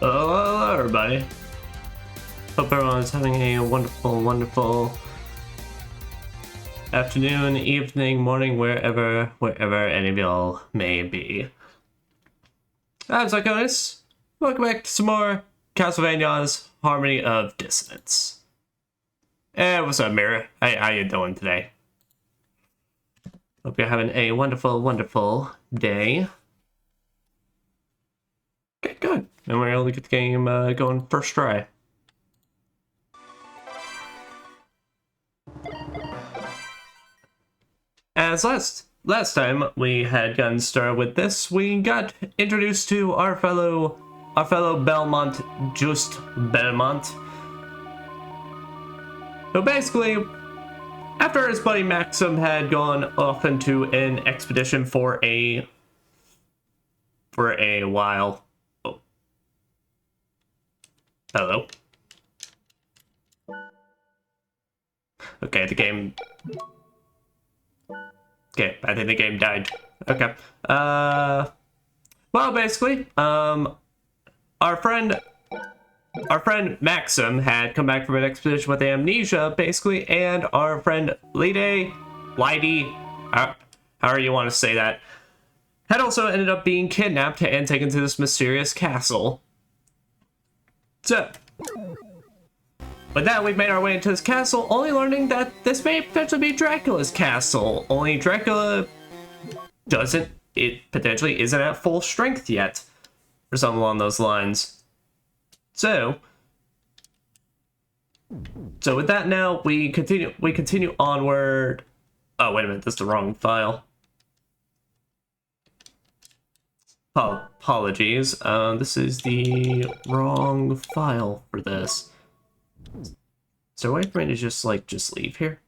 Hello, everybody. Hope everyone's having a wonderful afternoon, evening, morning, wherever any of y'all may be. How's it going? Welcome back to some more Castlevania's Harmony of Dissonance. Hey, what's up, Mira? How you doing today? Hope you're having a wonderful day. Okay, good. And we're able to get the game going first try. As last time we had gotten started with this, we got introduced to our fellow Belmont, Just Belmont. So basically, after his buddy Maxim had gone off into an expedition for a while. Oh. Hello. Okay, the game. Okay, I think the game died. Okay. Well, basically, our friend Maxim had come back from an expedition with amnesia, basically, and our friend Lydie, however you want to say that, had also ended up being kidnapped and taken to this mysterious castle. So, with that, we've made our way into this castle, only learning that this may potentially be Dracula's castle. Only Dracula potentially isn't at full strength yet, or something along those lines. So with that now, we continue onward. Oh, wait a minute, this is the wrong file. Apologies, this is the wrong file for this. Is there a way for me to just leave here?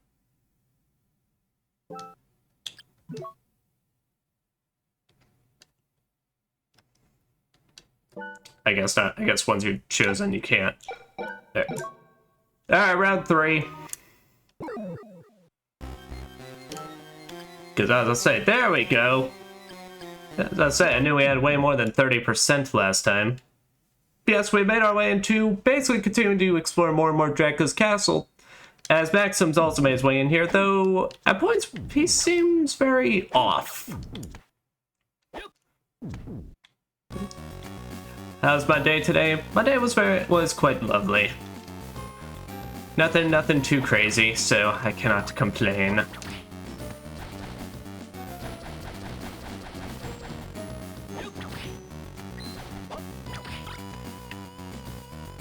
I guess not. I guess once you've chosen, you can't. There. Alright, round 3. Because as I say, there we go. As I say, I knew we had way more than 30% last time. Yes, we made our way into basically continuing to explore more and more Dracula's castle, as Maxim's also made his way in here, though at points he seems very off. How's my day today? My day was quite lovely. Nothing too crazy, so I cannot complain.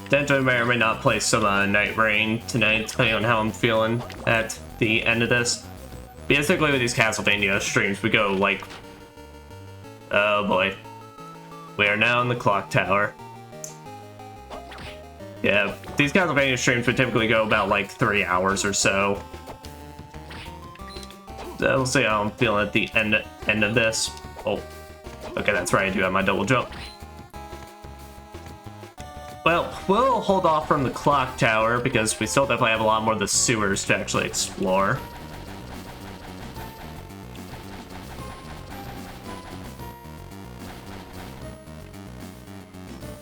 Potentially may or may not play some Night Rain tonight, depending on how I'm feeling at the end of this. Basically, with these Castlevania streams, we go like... Oh boy. We are now in the clock tower. Yeah, these Castlevania streams would typically go about like 3 hours or so. So we'll see how I'm feeling at the end of this. Oh, okay, that's right, I do have my double jump. Well, we'll hold off from the clock tower because we still definitely have a lot more of the sewers to actually explore.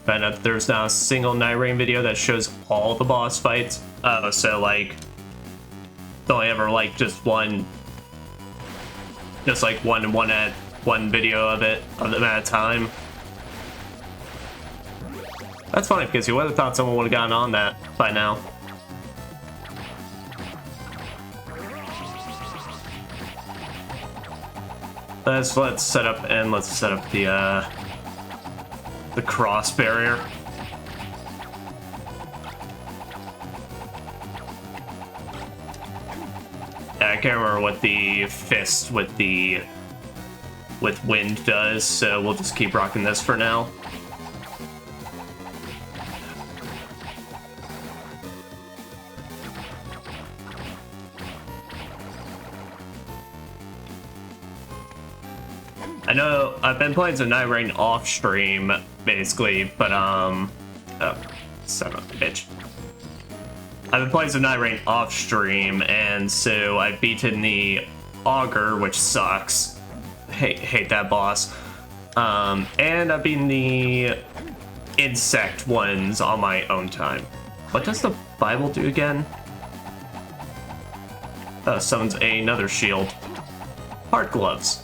Found out that there's now a single Night Rain video that shows all the boss fights. Oh, so like, it's only ever like just one video of them at a time. That's funny, because you would have thought someone would have gotten on that by now. Let's set up the cross barrier. Yeah, I can't remember what the fist with wind does, so we'll just keep rocking this for now. I know I've been playing some Night Rain off stream, basically, but oh, son of a bitch. I've been playing some Night Rain off stream, and so I've beaten the Augur, which sucks. Hate that boss. And I've beaten the insect ones on my own time. What does the Bible do again? Summons another shield. Heart gloves.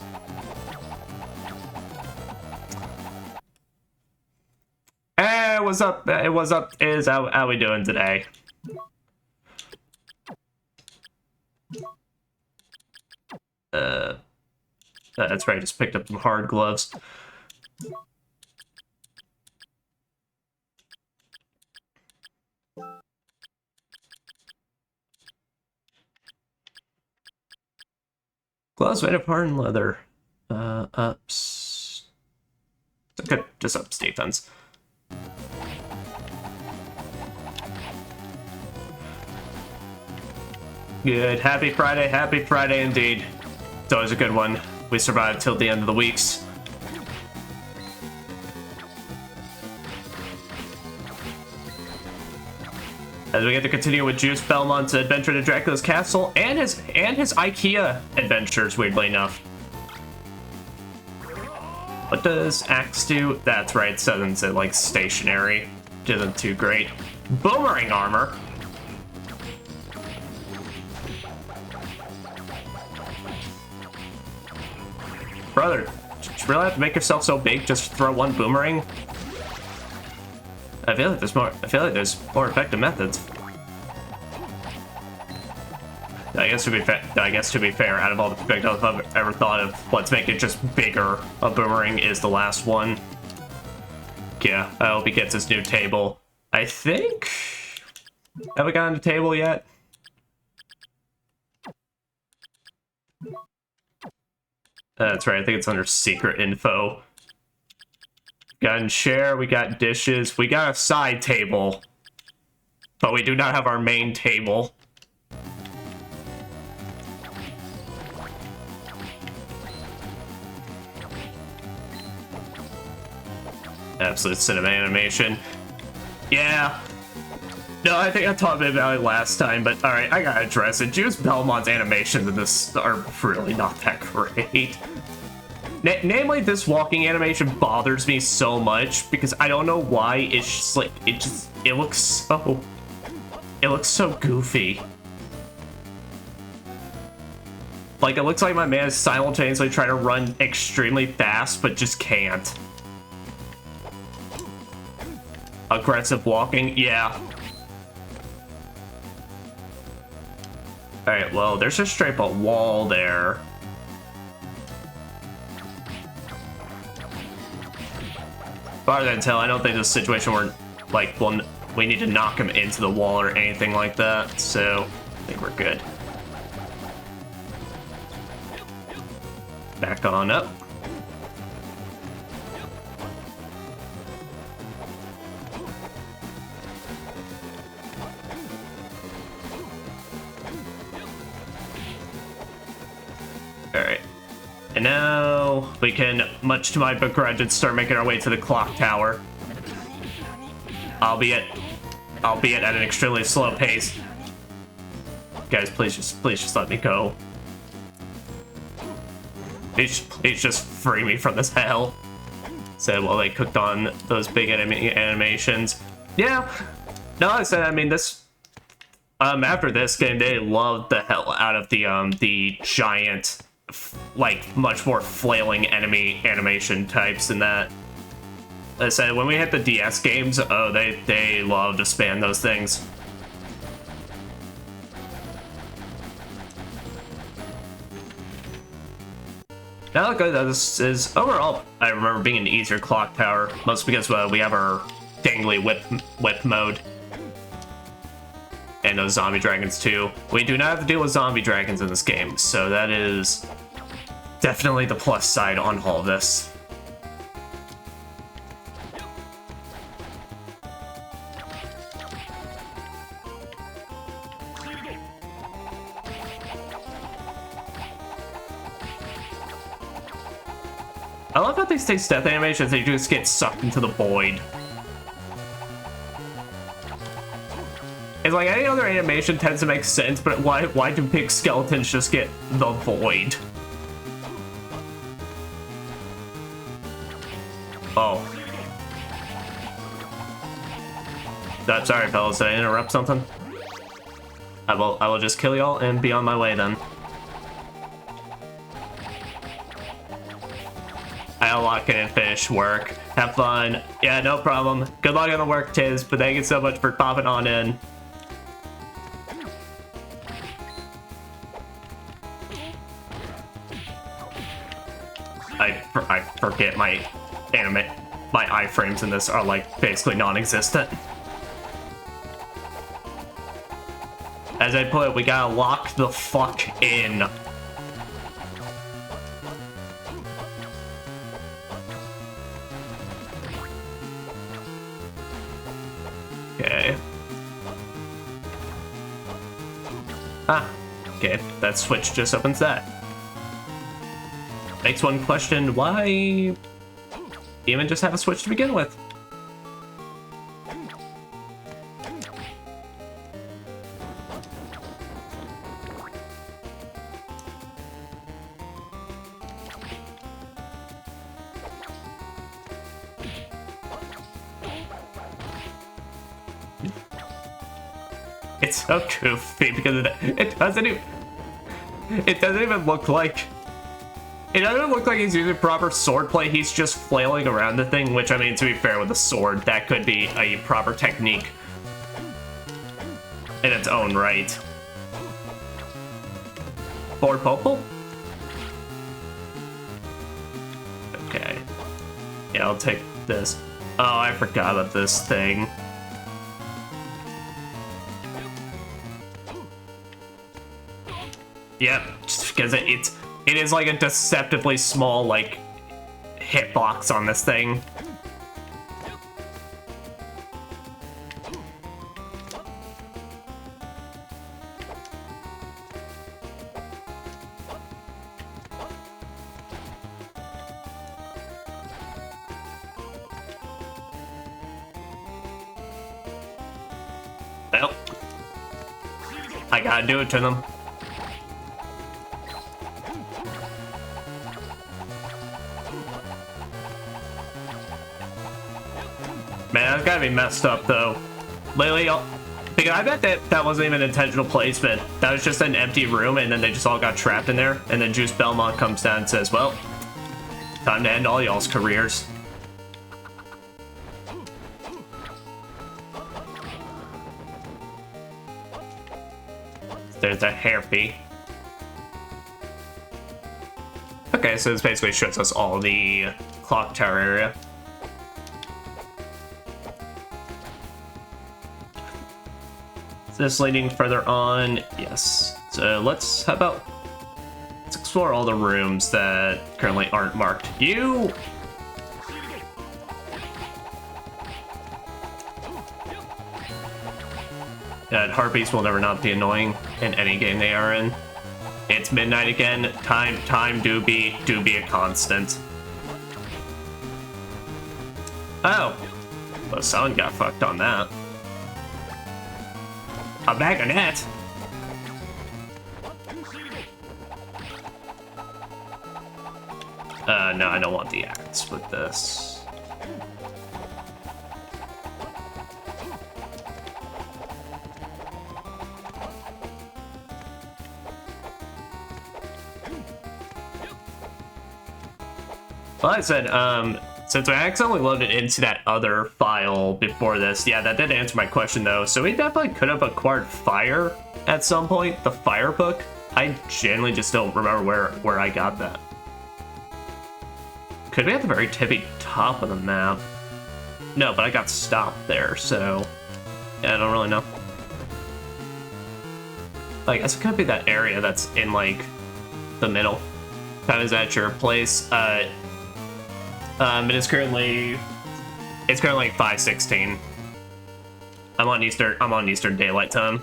Hey, what's up? Hey, what's up? How we doing today? That's right, I just picked up some hard gloves. Gloves made of hardened leather. Ups. Okay, just ups defense. Good. Happy Friday indeed. It's always a good one. We survived till the end of the weeks. As we get to continue with Juice Belmont's adventure to Dracula's castle and his IKEA adventures, weirdly enough. What does Axe do? That's right, Southern's it like stationary. Isn't too great. Boomerang armor. Brother, did you really have to make yourself so big just to throw one boomerang? I feel like there's more effective methods. I guess to be fair, out of all the projectiles I've ever thought of, let's make it just bigger. A boomerang is the last one. Yeah, I hope he gets his new table. I think. Have we gotten a table yet? That's right. I think it's under secret info. Got share, we got dishes, we got a side table, but we do not have our main table. Absolute cinema animation. Yeah. No, I think I talked about it last time, but alright, I gotta address it. Juice Belmont's animations in this are really not that great. Namely, this walking animation bothers me so much because I don't know why. It's just like it looks so goofy. Like, it looks like my man is simultaneously trying to run extremely fast but just can't. Aggressive walking, yeah. Alright, well, there's just straight up a wall there. Far as I can tell, I don't think this situation where, like, we need to knock him into the wall or anything like that, so I think we're good. Back on up. Alright. And now we can, much to my begrudge, start making our way to the clock tower. Albeit at an extremely slow pace. Guys, please just let me go. Please just free me from this hell. Said while they cooked on those big animations. Yeah. No, I said, I mean, this after this game, they loved the hell out of the giant, like, much more flailing enemy animation types than that. I said, when we hit the DS games, oh, they love to span those things. Now look, this is overall, I remember being an easier clock tower, mostly because we have our dangly whip mode. And those zombie dragons too. We do not have to deal with zombie dragons in this game, so that is definitely the plus side on all of this. I love how these take death animations, they just get sucked into the void. It's like any other animation tends to make sense, but why do big skeletons just get the void? Oh. I'm sorry, fellas. Did I interrupt something? I will just kill y'all and be on my way then. I'll lock in and finish work. Have fun. Yeah, no problem. Good luck on the work, Tiz, but thank you so much for popping on in. I forget my iframes in this are like basically non-existent. As I put it, we gotta lock the fuck in. Okay. Ah, okay, that switch just opens that. Makes one question, why even just have a switch to begin with? It's so goofy because it doesn't even look like he's using proper swordplay. He's just flailing around the thing, which, I mean, to be fair, with a sword, that could be a proper technique in its own right. For Popol? Okay. Yeah, I'll take this. Oh, I forgot about this thing. Yep, just because it is like a deceptively small, like, hitbox on this thing. Well, I gotta do it to them. Man, that's gotta be messed up, though. Lately, because I bet that wasn't even intentional placement. That was just an empty room, and then they just all got trapped in there. And then Juice Belmont comes down and says, well, time to end all y'all's careers. There's a hairpie. Okay, so this basically shows us all the clock tower area. Is this leading further on? Yes. So let's explore all the rooms that currently aren't marked. You! Harpies will never not be annoying in any game they are in. It's midnight again. Time do be a constant. Oh. Well, someone got fucked on that. A bagonet? No, I don't want the axe with this. Well, I said, since I accidentally loaded into that other file before this, yeah, that did answer my question, though. So we definitely could have acquired fire at some point, the fire book. I genuinely just don't remember where I got that. Could be at the very tippy top of the map. No, but I got stopped there, so yeah, I don't really know. I guess it could be that area that's in, like, the middle. That is at your place. It's currently 5:16. I'm on Eastern Daylight Time.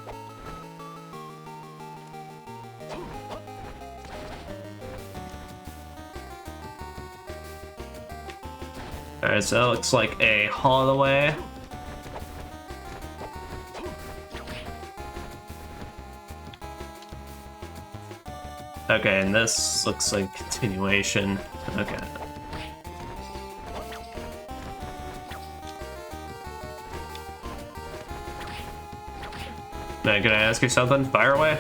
Alright, so that looks like a hallway. Okay, and this looks like continuation. Okay. Now, can I ask you something? Fire away.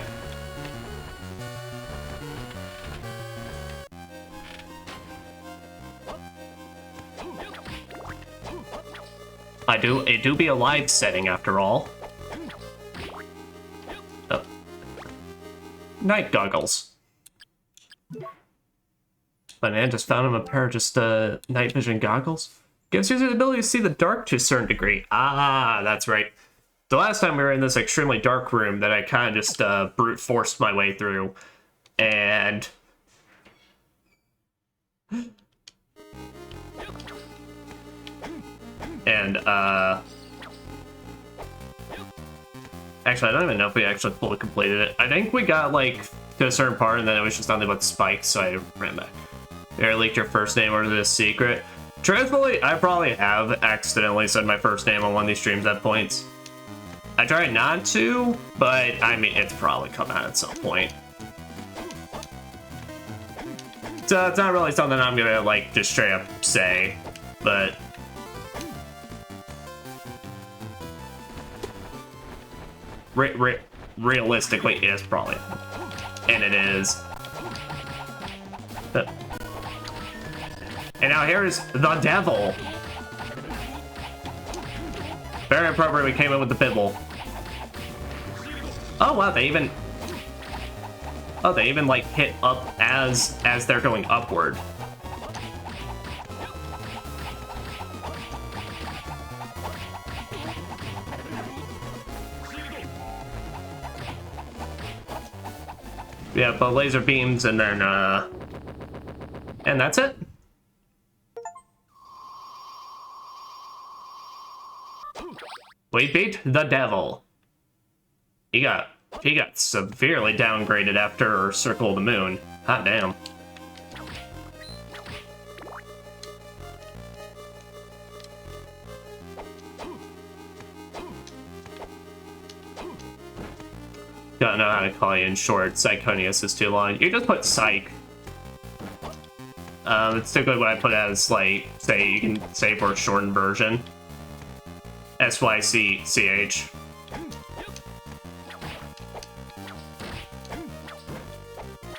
It do be a live setting after all. Oh. Night goggles. But man, just found him a pair of just night vision goggles. Gives you the ability to see the dark to a certain degree. Ah, that's right. The last time we were in this extremely dark room that I kind of just brute forced my way through. And... actually, I don't even know if we actually fully completed it. I think we got, like, to a certain part, and then it was just nothing but spikes, so I ran back. You ever leaked your first name or this secret? Truthfully, I probably have accidentally said my first name on one of these streams at points. I try not to, but, I mean, it's probably come out at some point. So it's not really something I'm gonna, like, just straight up say, but... realistically, it is probably. And it is. And now here's the devil. Very appropriate, we came in with the bibble. Oh wow, they even... Oh, they even like hit up as they're going upward. Yeah, but laser beams and then and that's it. We beat the devil. He got severely downgraded after Circle of the Moon. Hot damn. Don't know how to call you in short. Psychonius is too long. You just put Psych. It's typically what I put as, like, say, you can say for a shortened version. SYCCH.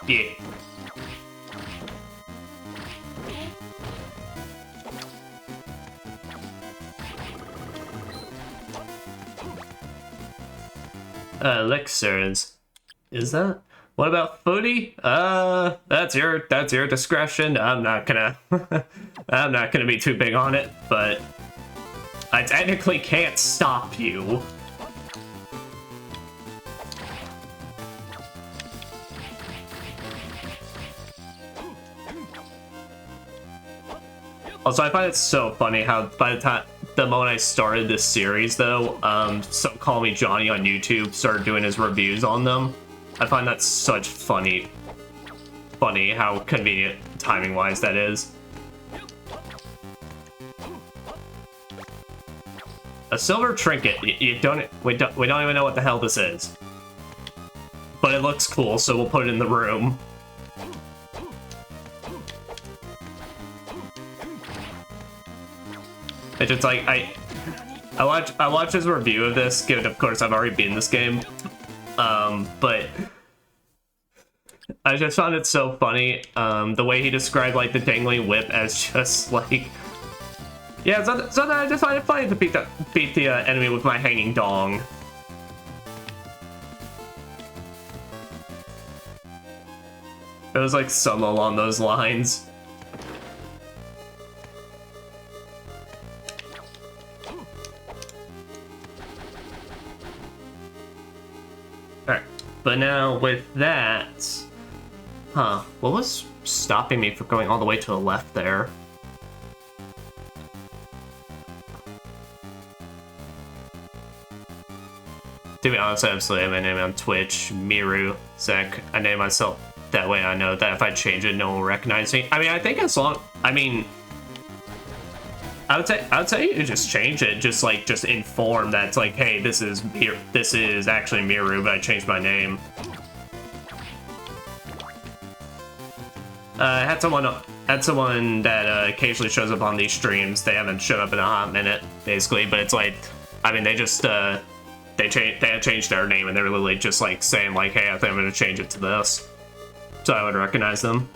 Yeah. Elixirs. Is that? What about footy? That's your discretion. I'm not gonna I'm not gonna be too big on it, but I technically can't stop you. Also, I find it so funny how by the moment I started this series, though, so Call Me Johnny on YouTube started doing his reviews on them. I find that such funny how convenient timing-wise that is. A silver trinket. We don't even know what the hell this is, but it looks cool, so we'll put it in the room. It's just like I watched his review of this, given of course I've already beaten this game. But I just found it so funny, the way he described like the dangling whip as just like, yeah, so I just find it funny to beat the enemy with my hanging dong. It was like something along those lines. But now with that, what was stopping me from going all the way to the left there? To be honest, I absolutely have my name on Twitch, Miru Zek. I name myself that way. I know that if I change it, no one will recognize me. I mean, I think as long, I mean, I would say you just change it, just inform that it's like, hey, this is actually Miru, but I changed my name. I had someone that occasionally shows up on these streams. They haven't shown up in a hot minute, basically, but it's like, I mean, they just they had changed their name, and they were literally just like saying like, hey, I think I'm gonna change it to this, so I would recognize them.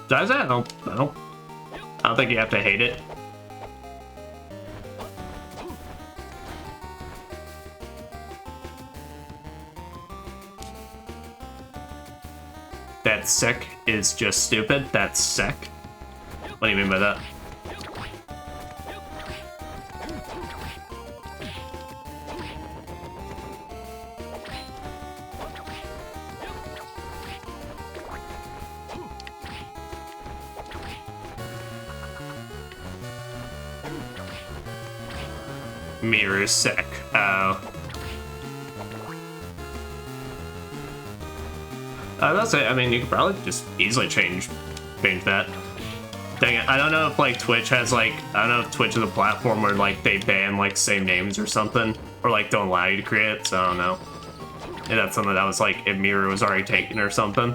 So I don't think you have to hate it. That sick is just stupid. That's sick. What do you mean by that? Mirror sick. Oh. That's it. I mean, you could probably just easily change that. Dang it. I don't know if like Twitch has like, I don't know if Twitch is a platform where like they ban like same names or something, or like don't allow you to create it. So I don't know. Maybe that's something that was like if Mirror was already taken or something.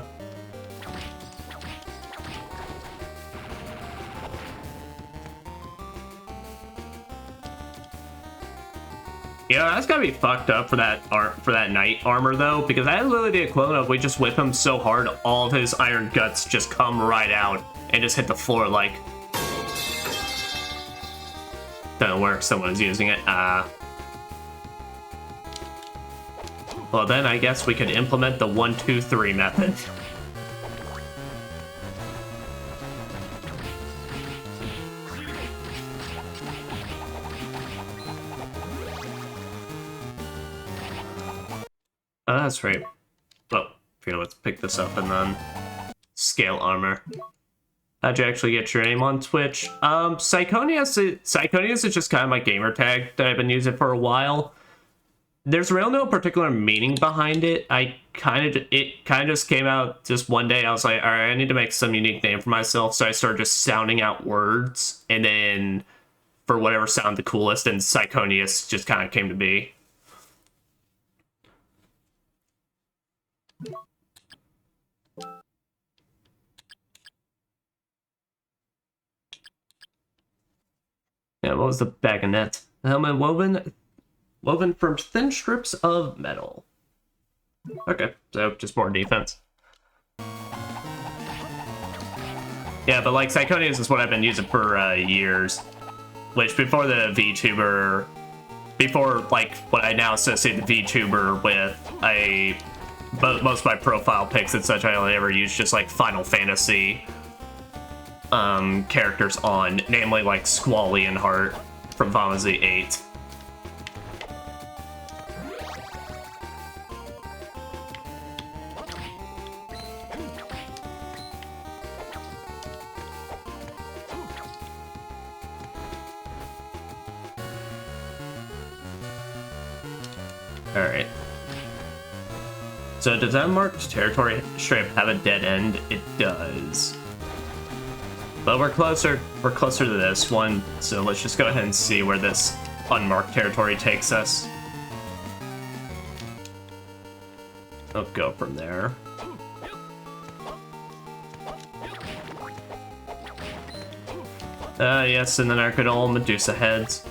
Yeah, that's gotta be fucked up for that knight armor though, because that's literally the equivalent of we just whip him so hard all of his iron guts just come right out and just hit the floor like. Doesn't work, someone is using it. Well then I guess we could implement the 1, 2, 3 method. Oh, that's right. Well, let's pick this up and then scale armor. How'd you actually get your name on Twitch? Psychonius is just kind of my gamer tag that I've been using for a while. There's really no particular meaning behind it. It kind of just came out just one day. I was like, all right, I need to make some unique name for myself. So I started just sounding out words, and then for whatever sounded the coolest, and Psychonius just kind of came to be. Yeah, what was the bagonet? Helmet woven from thin strips of metal. Okay, so just more defense. Yeah, but like Psychonius is what I've been using for years. Which before the VTuber, before like what I now associate the VTuber with, most of my profile pics and such I only ever use just like Final Fantasy characters on, namely like Squally and Heart from Final Fantasy VIII. Alright. So does unmarked territory strip have a dead end? It does. But we're closer to this one, so let's just go ahead and see where this unmarked territory takes us. I'll go from there. Yes, and then I could all Medusa heads.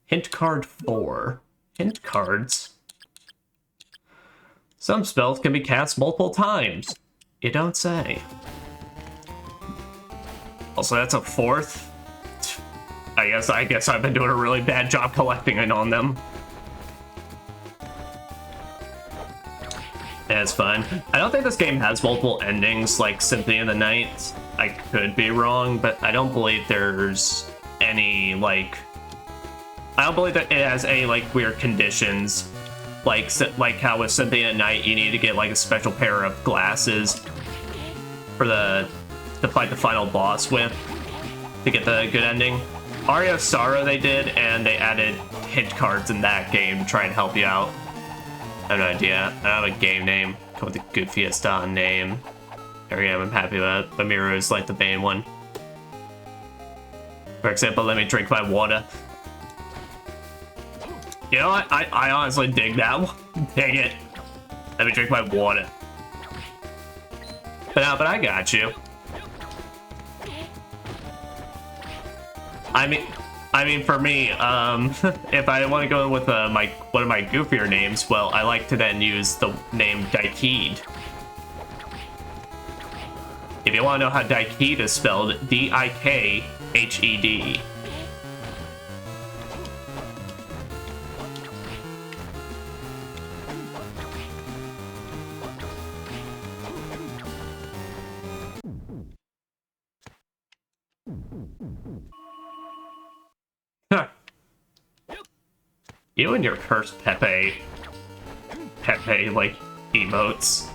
Hint card 4. Hint cards. Some spells can be cast multiple times. You don't say. Also, that's a 4th. I guess I've been doing a really bad job collecting it on them. That's fine. I don't think this game has multiple endings like Symphony of the Night. I could be wrong, but I don't believe there's any, like... I don't believe that it has any, like, weird conditions. Like how with Symphony of the Night, you need to get, like, a special pair of glasses for to fight the final boss with to get the good ending. Aria of Sorrow they did, and they added hint cards in that game to try and help you out. I have no idea. I don't have a game name. Come with the goofiest name. There we go, I'm happy with it. But Miro is like the main one. For example, let me drink my water. You know what? I honestly dig that one. Dang it. Let me drink my water. But I got you. I mean, I mean, for me, if I want to go with one of my goofier names, well, I like to then use the name Dikhed. If you want to know how Dikhed is spelled, D-I-K-H-E-D. Huh. You and your cursed Pepe, like, emotes.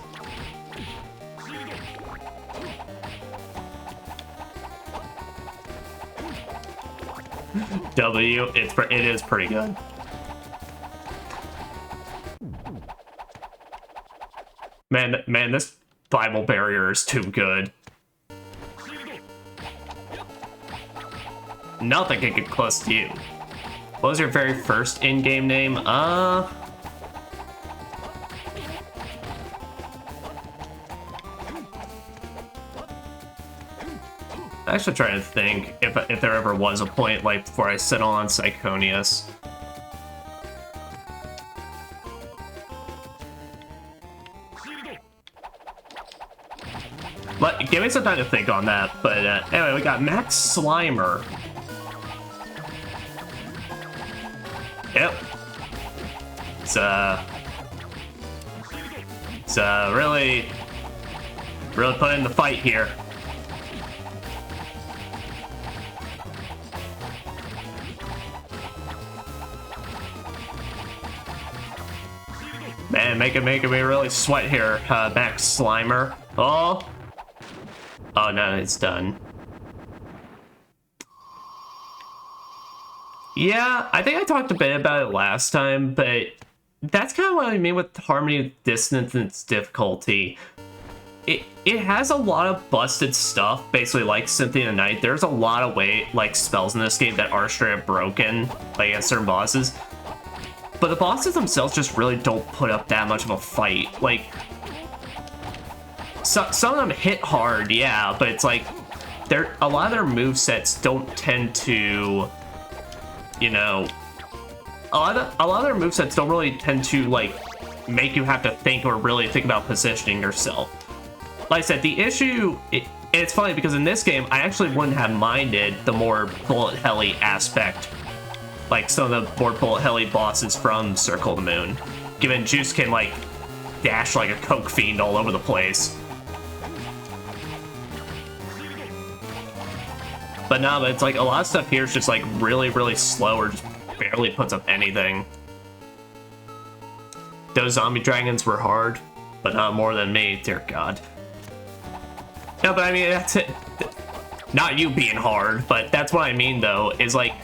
W, it is pretty good. Man, this Bible barrier is too good. Nothing can get close to you. What was your very first in-game name? I'm actually trying to think if there ever was a point, like, before I settled on Psychonius. Give me some time to think on that, but anyway, we got Max Slimer. Yep. It's really putting in the fight here. Man, making me really sweat here, Max Slimer. Oh no, it's done. Yeah, I think I talked a bit about it last time, but that's kind of what I mean with Harmony Dissonance and its difficulty. It has a lot of busted stuff, basically like Symphony of the Night. There's a lot of spells in this game that are straight up broken, like against certain bosses. But the bosses themselves just really don't put up that much of a fight. Like, some of them hit hard, yeah, but it's like, a lot of their movesets don't tend to, you know, a lot of their movesets don't really tend to, like, make you have to think or really think about positioning yourself. Like I said, the issue, it's funny because in this game, I actually wouldn't have minded the more bullet helly aspect, like some of the more bullet helly bosses from Circle of the Moon, given Juice can, like, dash like a coke fiend all over the place. But no, but it's like a lot of stuff here is just like really slow or just barely puts up anything. Those zombie dragons were hard, but not more than me, dear God. No, but I mean, that's it. Not you being hard, but that's what I mean though, is like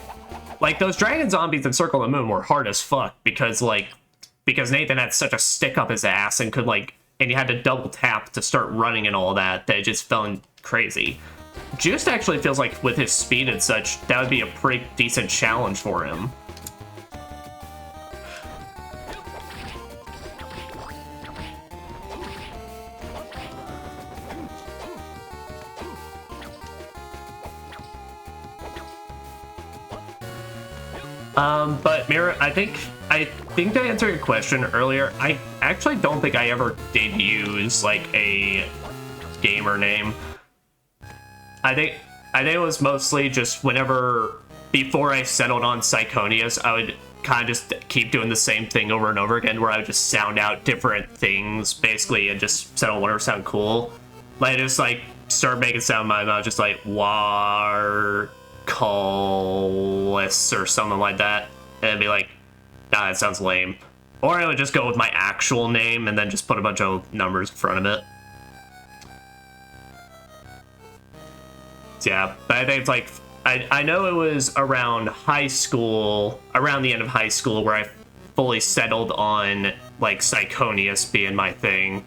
those dragon zombies in Circle of the Moon were hard as fuck because Nathan had such a stick up his ass and and you had to double tap to start running and all that it just felt crazy. Juiced actually feels like with his speed and such, that would be a pretty decent challenge for him. But Mira, I think to answer your question earlier, I actually don't think I ever did use like a gamer name. I think it was mostly just before I settled on Psychonius, I would kind of just keep doing the same thing over and over again, where I would just sound out different things basically and just settle whatever sound cool. Like just like start making sound in my mouth, just like Warcalis or something like that, and it'd be like, nah, that sounds lame. Or I would just go with my actual name and then just put a bunch of numbers in front of it. Yeah, but I think it's like, I know it was around high school, around the end of high school, where I fully settled on like Psychonius being my thing.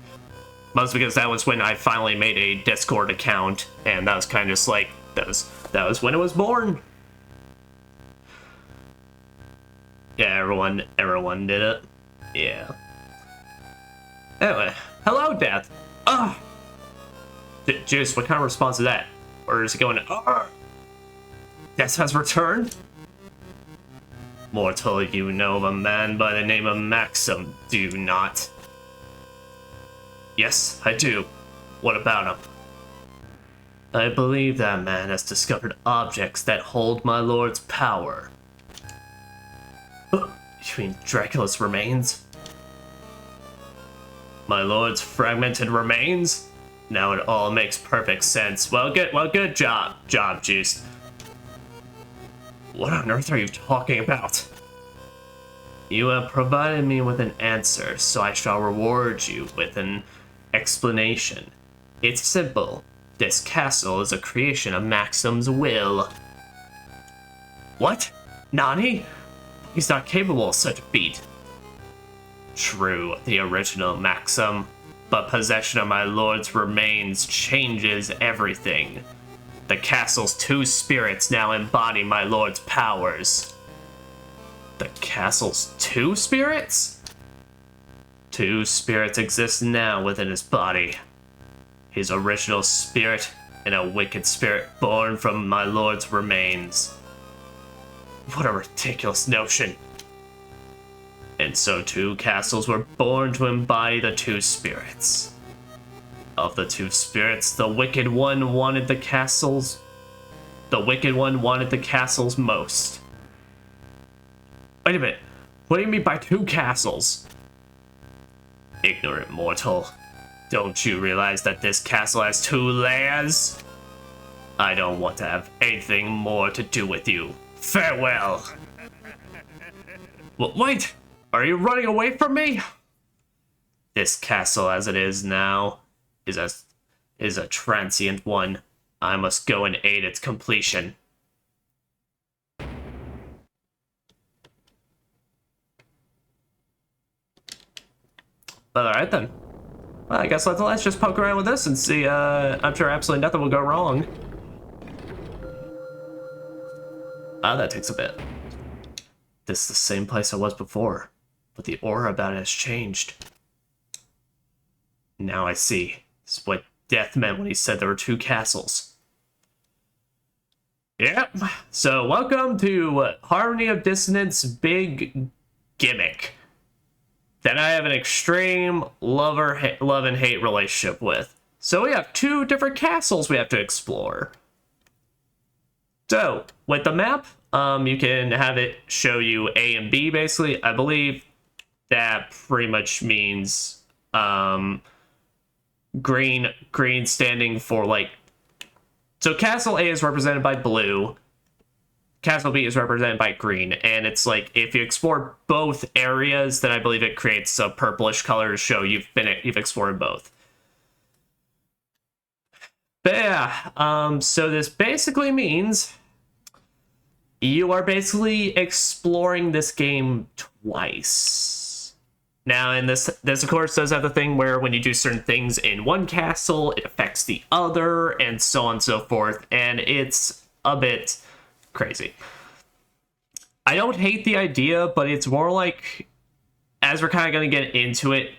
Mostly because that was when I finally made a Discord account, and that was kind of just like, that was when it was born. Yeah, everyone did it. Yeah. Anyway, hello, Death. Ah. Juice, what kind of response is that? Or is it going, Death has returned? Mortal, you know of a man by the name of Maxim, do you not? Yes, I do. What about him? I believe that man has discovered objects that hold my lord's power. You mean Dracula's remains? My lord's fragmented remains? Now it all makes perfect sense. Well, good job, Juice. What on earth are you talking about? You have provided me with an answer, so I shall reward you with an explanation. It's simple. This castle is a creation of Maxim's will. What? Nani? He's not capable of such a feat. True, the original Maxim, but possession of my lord's remains changes everything. The castle's two spirits now embody my lord's powers. The castle's two spirits? Two spirits exist now within his body. His original spirit and a wicked spirit born from my lord's remains. What a ridiculous notion. And so two castles were born to embody the two spirits. Of the two spirits, the wicked one wanted the castles. The wicked one wanted the castles most. Wait a minute. What do you mean by two castles? Ignorant mortal. Don't you realize that this castle has two layers? I don't want to have anything more to do with you. Farewell. Wait! Are you running away from me? This castle as it is now is a transient one. I must go and aid its completion. Alright then. Well, I guess let's just poke around with this and see. I'm sure absolutely nothing will go wrong. Ah, that takes a bit. This is the same place I was before, but the aura about it has changed. Now I see. This is what Death meant when he said there were two castles. Yep. So welcome to Harmony of Dissonance big gimmick that I have an extreme love and hate relationship with. So we have two different castles we have to explore. So with the map, you can have it show you A and B basically. I believe that pretty much means green standing for like, so Castle A is represented by blue, Castle B is represented by green, and it's like if you explore both areas, then I believe it creates a purplish color to show you've explored both. But yeah, so this basically means you are basically exploring this game twice. Now, and this of course does have the thing where when you do certain things in one castle, it affects the other, and so on and so forth, and it's a bit crazy. I don't hate the idea, but it's more like, as we're kind of going to get into it,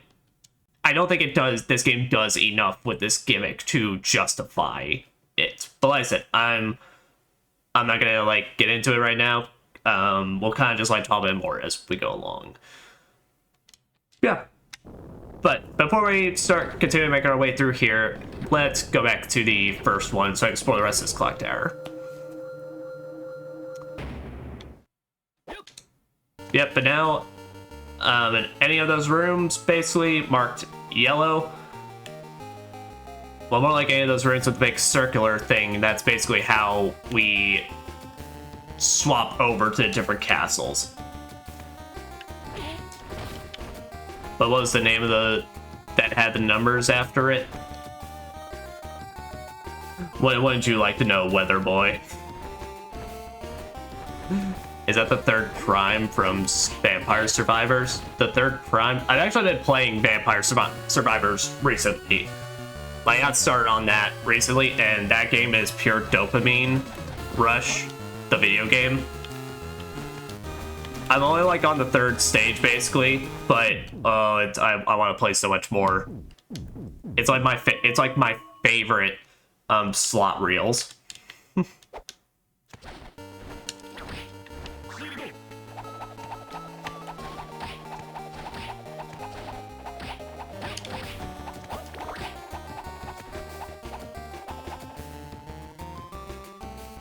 I don't think this game does enough with this gimmick to justify it. But like I said, I'm not gonna like get into it right now. We'll kind of just like talk about it more as we go along. Yeah. But before we start continuing to make our way through here, let's go back to the first one so I can explore the rest of this clock tower. Yep, but now in any of those rooms basically marked yellow. Well, more like any of those rooms with the big circular thing, that's basically how we swap over to different castles. But what was the name of that had the numbers after it? What would you like to know, Weather Boy? Is that the third prime from Vampire Survivors? The third prime? I've actually been playing Vampire Survivors recently. I got started on that recently, and that game is pure dopamine rush, the video game. I'm only like on the third stage basically, but I want to play so much more. It's like my favorite slot reels.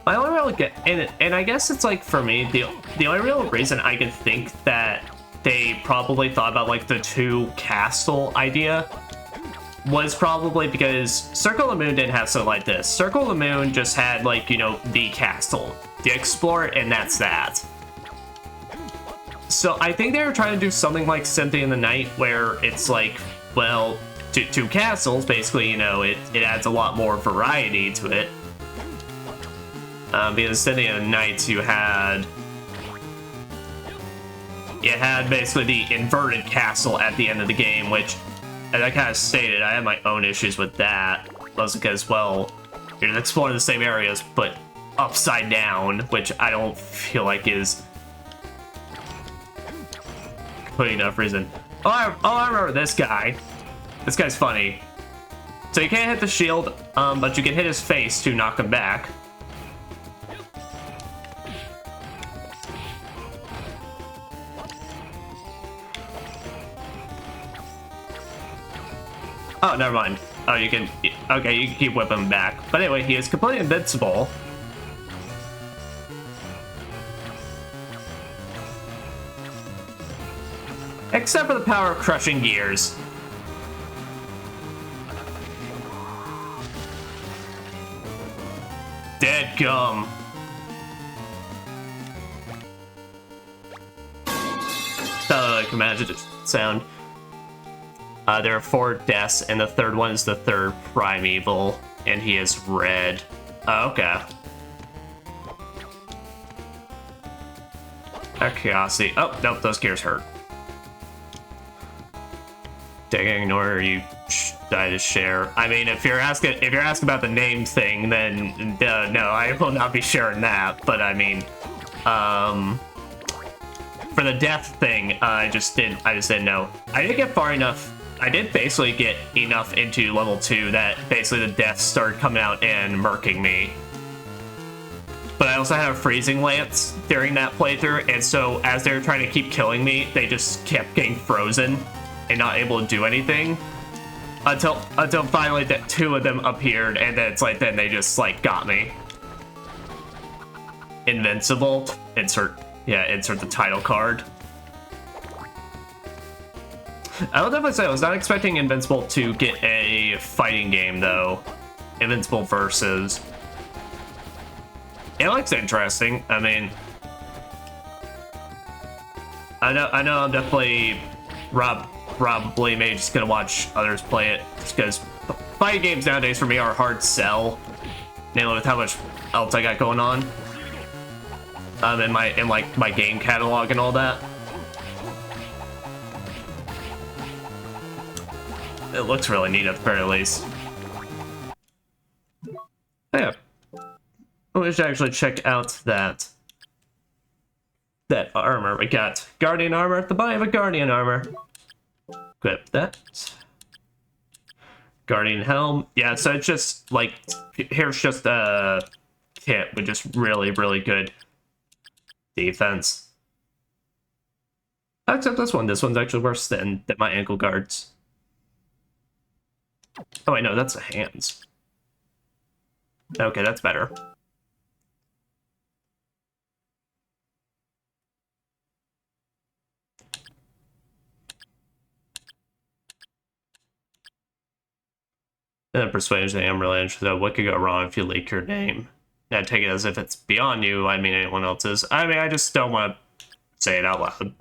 My only real get and I guess it's like for me the only real reason I could think that they probably thought about like the 2 castle idea was probably because Circle of the Moon didn't have something like this. Circle of the Moon just had like, you know, the castle, the explore, and that's that. So I think they were trying to do something like Symphony in the Night where it's like, well, two castles, basically, you know, it adds a lot more variety to it. Because Symphony of the Night, you had basically the inverted castle at the end of the game, which, as I kind of stated, I have my own issues with that. Mostly because, well, you're exploring the same areas, but upside down, which I don't feel like is complete enough reason. Oh, I remember this guy. This guy's funny. So you can't hit the shield, but you can hit his face to knock him back. Oh, never mind. Oh, you can... Okay, you can keep whipping him back. But anyway, he is completely invincible. Except for the power of crushing gears. Dead gum. That's how I can imagine it sound. There are 4 deaths, and the third one is the third primeval, and he is red. Oh, okay. Curiosity. Oh, nope, those gears hurt. Taking ignore you die to share. I mean, if you're asking about the name thing, then no, I will not be sharing that. But I mean, for the death thing, I just didn't know. I didn't get far enough. I did basically get enough into level 2 that basically the deaths started coming out and murking me. But I also had a freezing lance during that playthrough, and so as they were trying to keep killing me, they just kept getting frozen and not able to do anything until finally that 2 of them appeared, and then it's like then they just like got me. Invincible. Insert the title card. I will definitely say I was not expecting Invincible to get a fighting game though. Invincible versus. It looks interesting. I mean, I know I'm definitely probably maybe just gonna watch others play it, just because fighting games nowadays for me are hard sell, mainly with how much else I got going on, in my game catalog and all that. It looks really neat at the very least. Yeah, we should actually check out that armor. We got Guardian armor at the buy of a Guardian armor. Equip that. Guardian helm. Yeah, so it's just like, here's just a kit with just really, really good defense. Except this one. This one's actually worse than my ankle guards. Oh wait, no, that's the hands. Okay, that's better. And persuasion, I'm really interested. What could go wrong if you leak your name? I take it as if it's beyond you. I mean, anyone else's. I mean, I just don't want to say it out loud.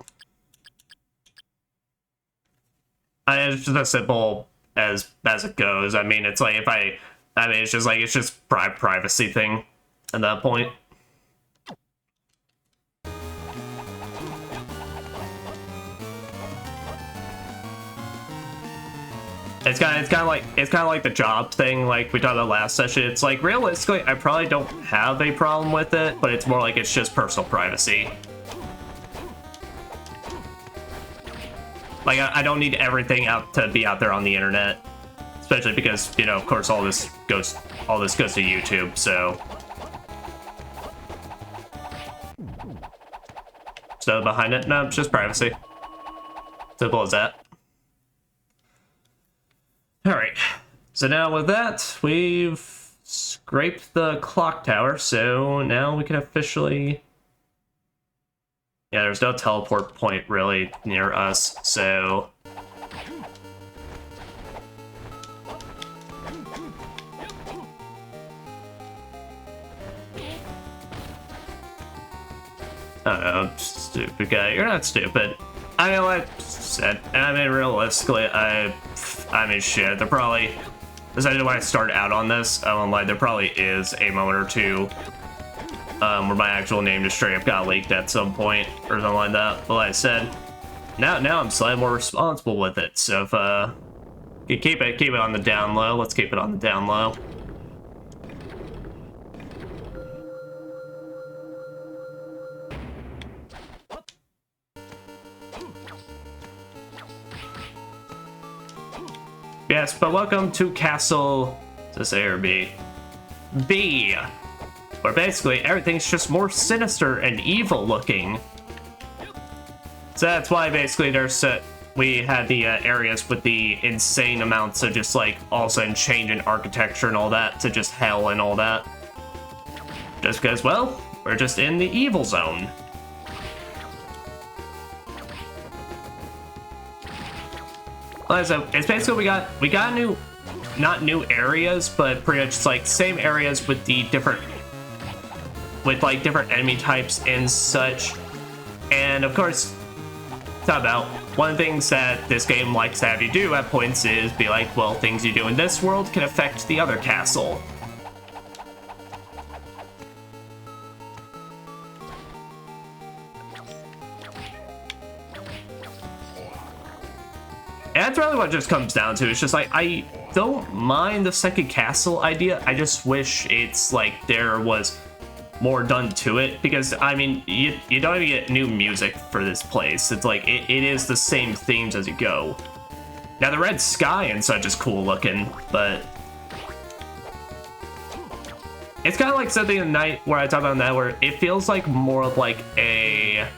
It's just as simple as it goes. I mean, it's like it's just privacy thing at that point. It's kind of like the job thing, like we talked about last session. It's like, realistically, I probably don't have a problem with it, but it's more like it's just personal privacy. Like, I don't need everything to be out there on the internet, especially because, you know, of course, all this goes to YouTube. So behind it, no, it's just privacy. Simple as that. All right, so now with that, we've scrape the clock tower, so now we can officially... Yeah, there's no teleport point really near us, so... I don't know, stupid guy. You're not stupid. I mean, like I said, I mean, realistically, I mean, shit, there probably... Decided when I started out on this, I won't lie, there probably is a moment or two where my actual name just straight up got leaked at some point, or something like that. But like I said, now I'm slightly more responsible with it, so if, you keep it on the down low, let's keep it on the down low. Yes, but welcome to Castle... Is this A or B? B! Where basically everything's just more sinister and evil looking. So that's why basically there's... we had the areas with the insane amounts of just like all of a sudden change in architecture and all that to just hell and all that. Just because, well, we're just in the evil zone. So it's basically we got new, not new areas, but pretty much like same areas with the different enemy types and such. And of course, talk about one of the things that this game likes to have you do at points is be like, well, things you do in this world can affect the other castle. And that's really what it just comes down to. It's just like, I don't mind the second castle idea. I just wish it's like there was more done to it. Because, I mean, you don't even get new music for this place. It's like, it is the same themes as you go. Now, the red sky and such is cool looking, but... It's kind of like something in the night where I talk about that, where it feels like more of like a...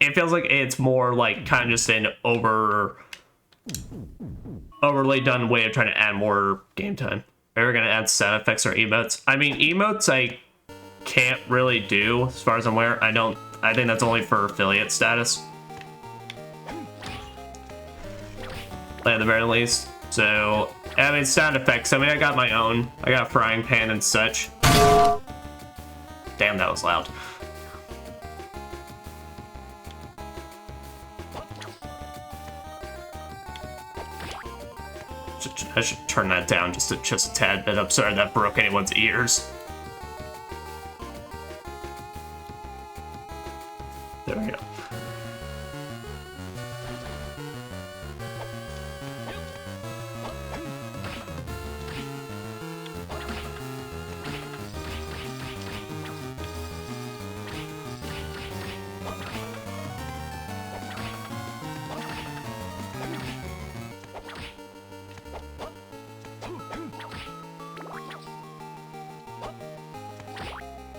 It feels like it's more like kind of just an overly done way of trying to add more game time. Are we gonna add sound effects or emotes? I mean, emotes I can't really do as far as I'm aware. I think that's only for affiliate status. At the very least. So, I mean, sound effects. I mean, I got my own. I got a frying pan and such. Damn, that was loud. I should turn that down just a tad bit. I'm sorry that broke anyone's ears. There we go.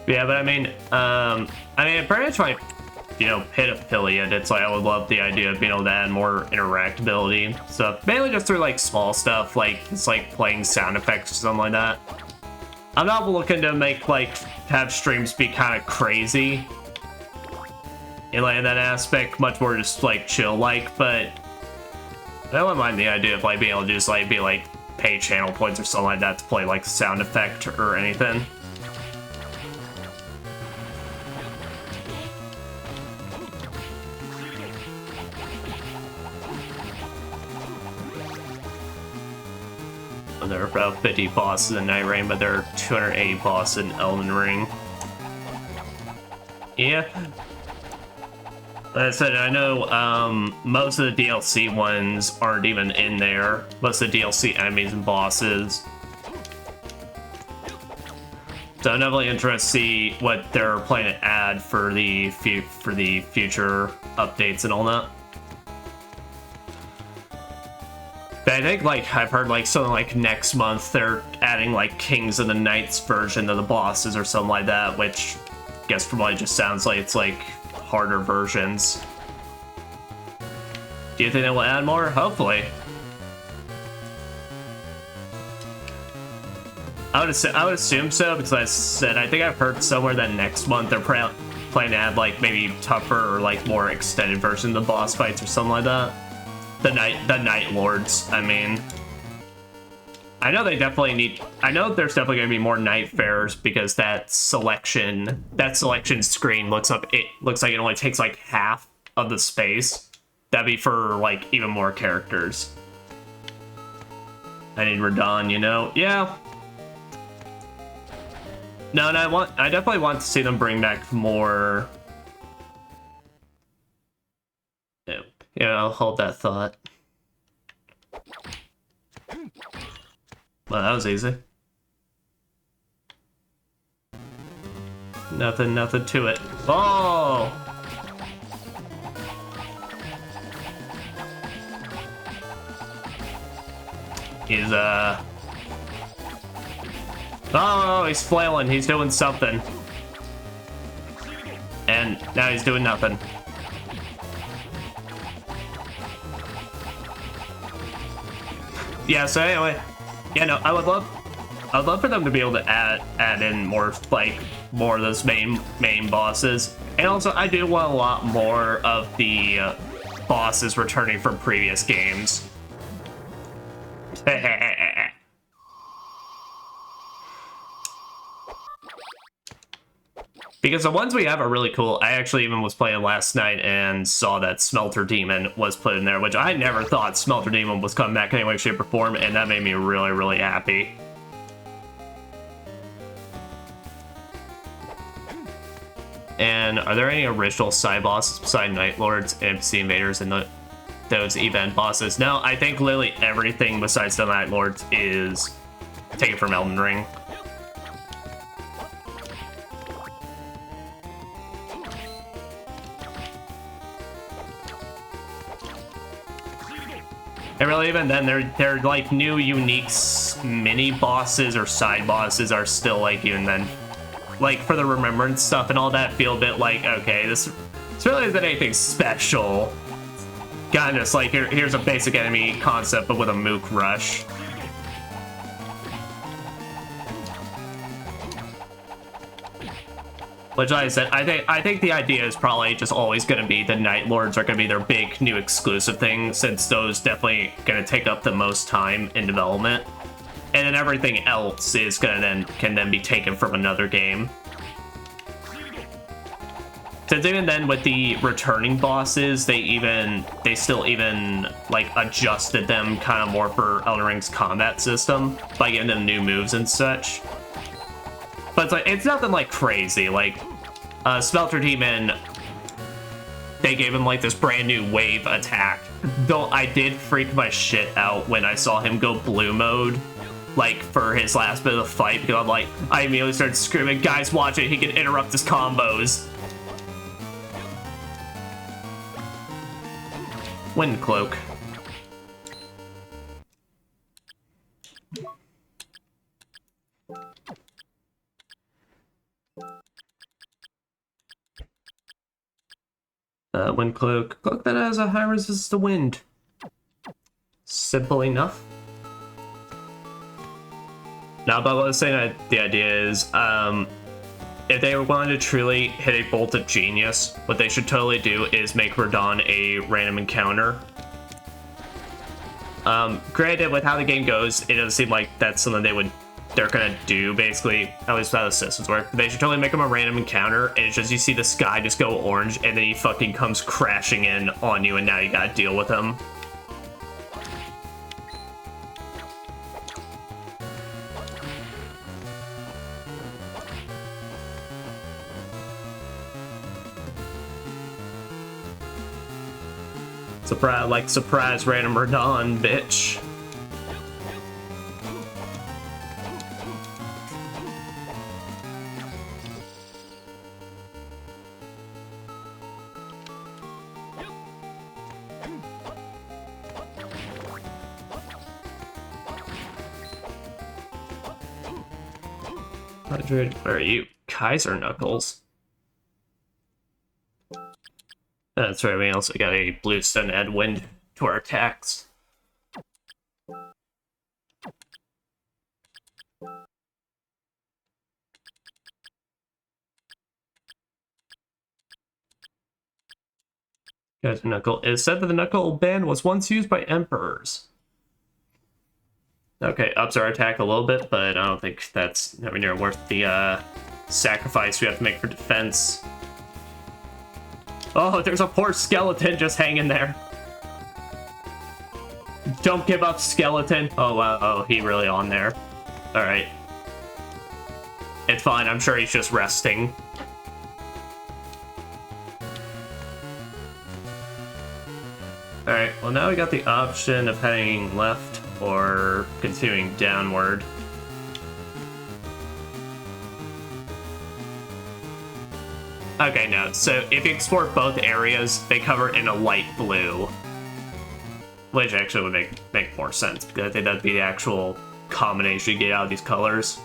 Yeah, but I mean, pretty much like, hit affiliate, it's like I would love the idea of being able to add more interactability stuff. Mainly just through like small stuff, like it's like playing sound effects or something like that. I'm not looking to make have streams be kind of crazy in like that aspect, much more just like chill but I wouldn't mind the idea of like being able to just like be like pay channel points or something like that to play like sound effect or anything. There are about 50 bosses in Night Rain, but there are 280 bosses in Elden Ring. Yeah. Like I said, I know most of the DLC ones aren't even in there. Most of the DLC enemies and bosses. So I'm definitely interested to see what they're planning to add for the future updates and all that. But I think, I've heard, something like next month they're adding, Kings of the Knights version of the bosses or something like that, which I guess from what it just sounds like it's, harder versions. Do you think they will add more? Hopefully. I would assume so, because I said I think I've heard somewhere that next month they're planning to add like maybe tougher or like more extended version of the boss fights or something like that. The Night Lords, I mean. I know they definitely need. I know there's definitely going to be more Nightfarers because that selection screen looks like it only takes like half of the space. That'd be for like even more characters. I need Radon, you know? Yeah. No, and I definitely want to see them bring back more. Yeah, I'll hold that thought. Well, that was easy. Nothing to it. Oh! He's, oh, he's flailing. He's doing something. And now he's doing nothing. Yeah, so anyway. Yeah, no, I would love for them to be able to add in more of those main bosses. And also, I do want a lot more of the bosses returning from previous games. Because the ones we have are really cool. I actually even was playing last night and saw that Smelter Demon was put in there, which I never thought Smelter Demon was coming back in any way, shape, or form, and that made me really, really happy. And are there any original side bosses beside Night Lords and NPC Invaders and those event bosses? No, I think literally everything besides the Night Lords is taken from Elden Ring. And really, even then, they're like new, unique mini bosses or side bosses are still like even then, like for the remembrance stuff and all that, feel a bit like okay, this really isn't anything special. Kind of just like here's a basic enemy concept, but with a mook rush. Which, like I said, I think the idea is probably just always going to be the Night Lords are going to be their big new exclusive thing, since those definitely going to take up the most time in development, and then everything else is going to can then be taken from another game. Since even then with the returning bosses, they still even like adjusted them kind of more for Elden Ring's combat system by giving them new moves and such. But it's like, it's nothing like crazy. Like, Smelter Demon, they gave him like this brand new wave attack. Though I did freak my shit out when I saw him go blue mode, like for his last bit of the fight, because I'm like, I immediately started screaming, guys, watch it, he can interrupt his combos. Wind Cloak. Wind Cloak. Cloak that has a high resistance to wind. Simple enough. Now, but what I was saying, that the idea is, if they were wanting to truly hit a bolt of genius, what they should totally do is make Radon a random encounter. Granted, with how the game goes, it doesn't seem like that's something they're gonna do, basically, at least how the systems work. They should totally make them a random encounter, and it's just you see the sky just go orange, and then he fucking comes crashing in on you, and now you gotta deal with him. Surprise random Radon, bitch. Where are you? Kaiser Knuckles. That's right, we also got a Bluestone add wind to our attacks. Got knuckle. It is said that the knuckle band was once used by emperors. Okay, ups our attack a little bit, but I don't think that's nowhere near worth the sacrifice we have to make for defense. Oh, there's a poor skeleton just hanging there. Don't give up, skeleton. Oh, wow. Oh, he really on there. All right. It's fine. I'm sure he's just resting. All right. Well, now we got the option of heading left or continuing downward. Okay, no. So if you explore both areas, they cover in a light blue. Which actually would make more sense, because I think that'd be the actual combination you get out of these colors.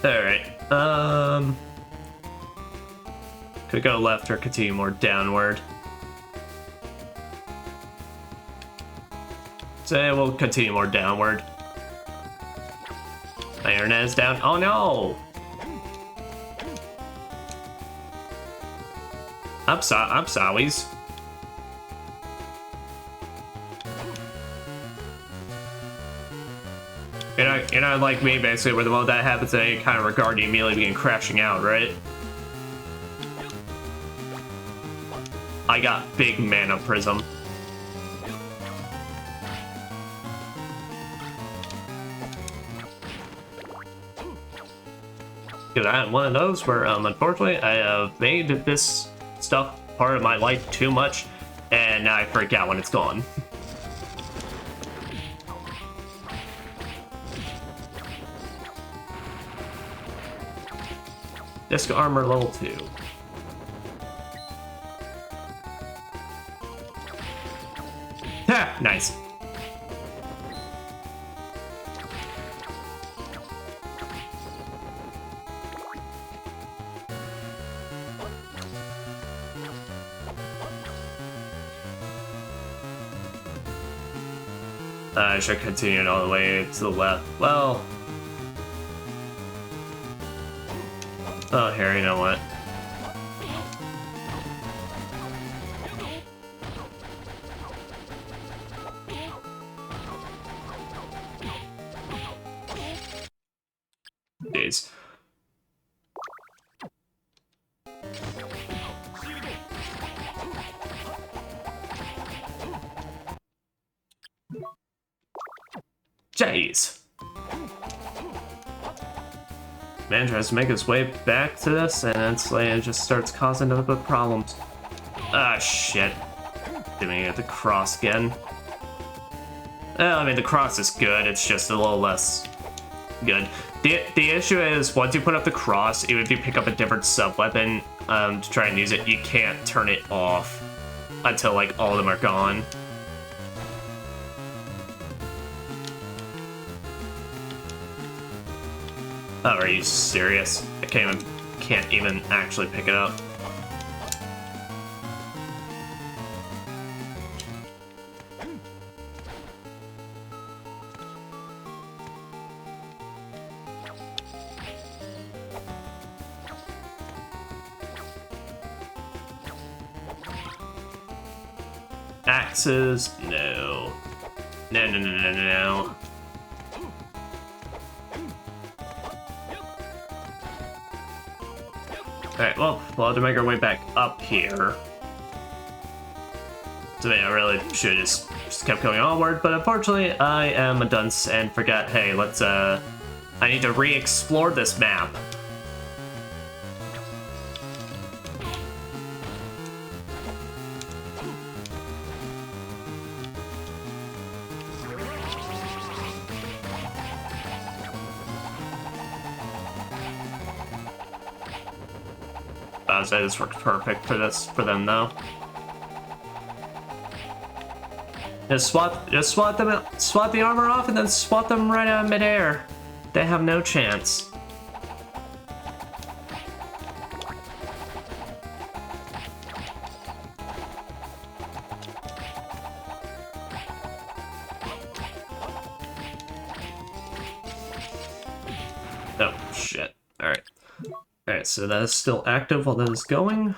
Alright, could go left or continue more downward. So we'll continue more downward. My internet is down. Oh no! I'm sorry. You're not like me, basically, where the moment that happens, they kind of regard you immediately begin crashing out, right? I got big mana prism. Dude, I had one of those where, unfortunately, I have made this stuff part of my life too much, and now I freak out when it's gone. Disc armor level 2. Ha! Nice. I should continue it all the way to the left. Well... Oh, here, you know what? Jeez. Jeez. Man tries to make his way back to this, and then Slayer just starts causing nothing but problems. Ah, shit. Doing it at the cross again. Well, I mean, the cross is good, it's just a little less good. The issue is, once you put up the cross, even if you pick up a different sub-weapon to try and use it, you can't turn it off until, like, all of them are gone. Oh, are you serious? I can't even actually pick it up. Axes? No. No. Alright, well, we'll have to make our way back up here. So I really should just kept going onward, but unfortunately I am a dunce and forgot, hey, let's, I need to re-explore this map. I'd say this works perfect for them though. Just swap them out, swap the armor off, and then swap them right out of midair. They have no chance. Oh shit! All right, Alright, so that is still active while that is going.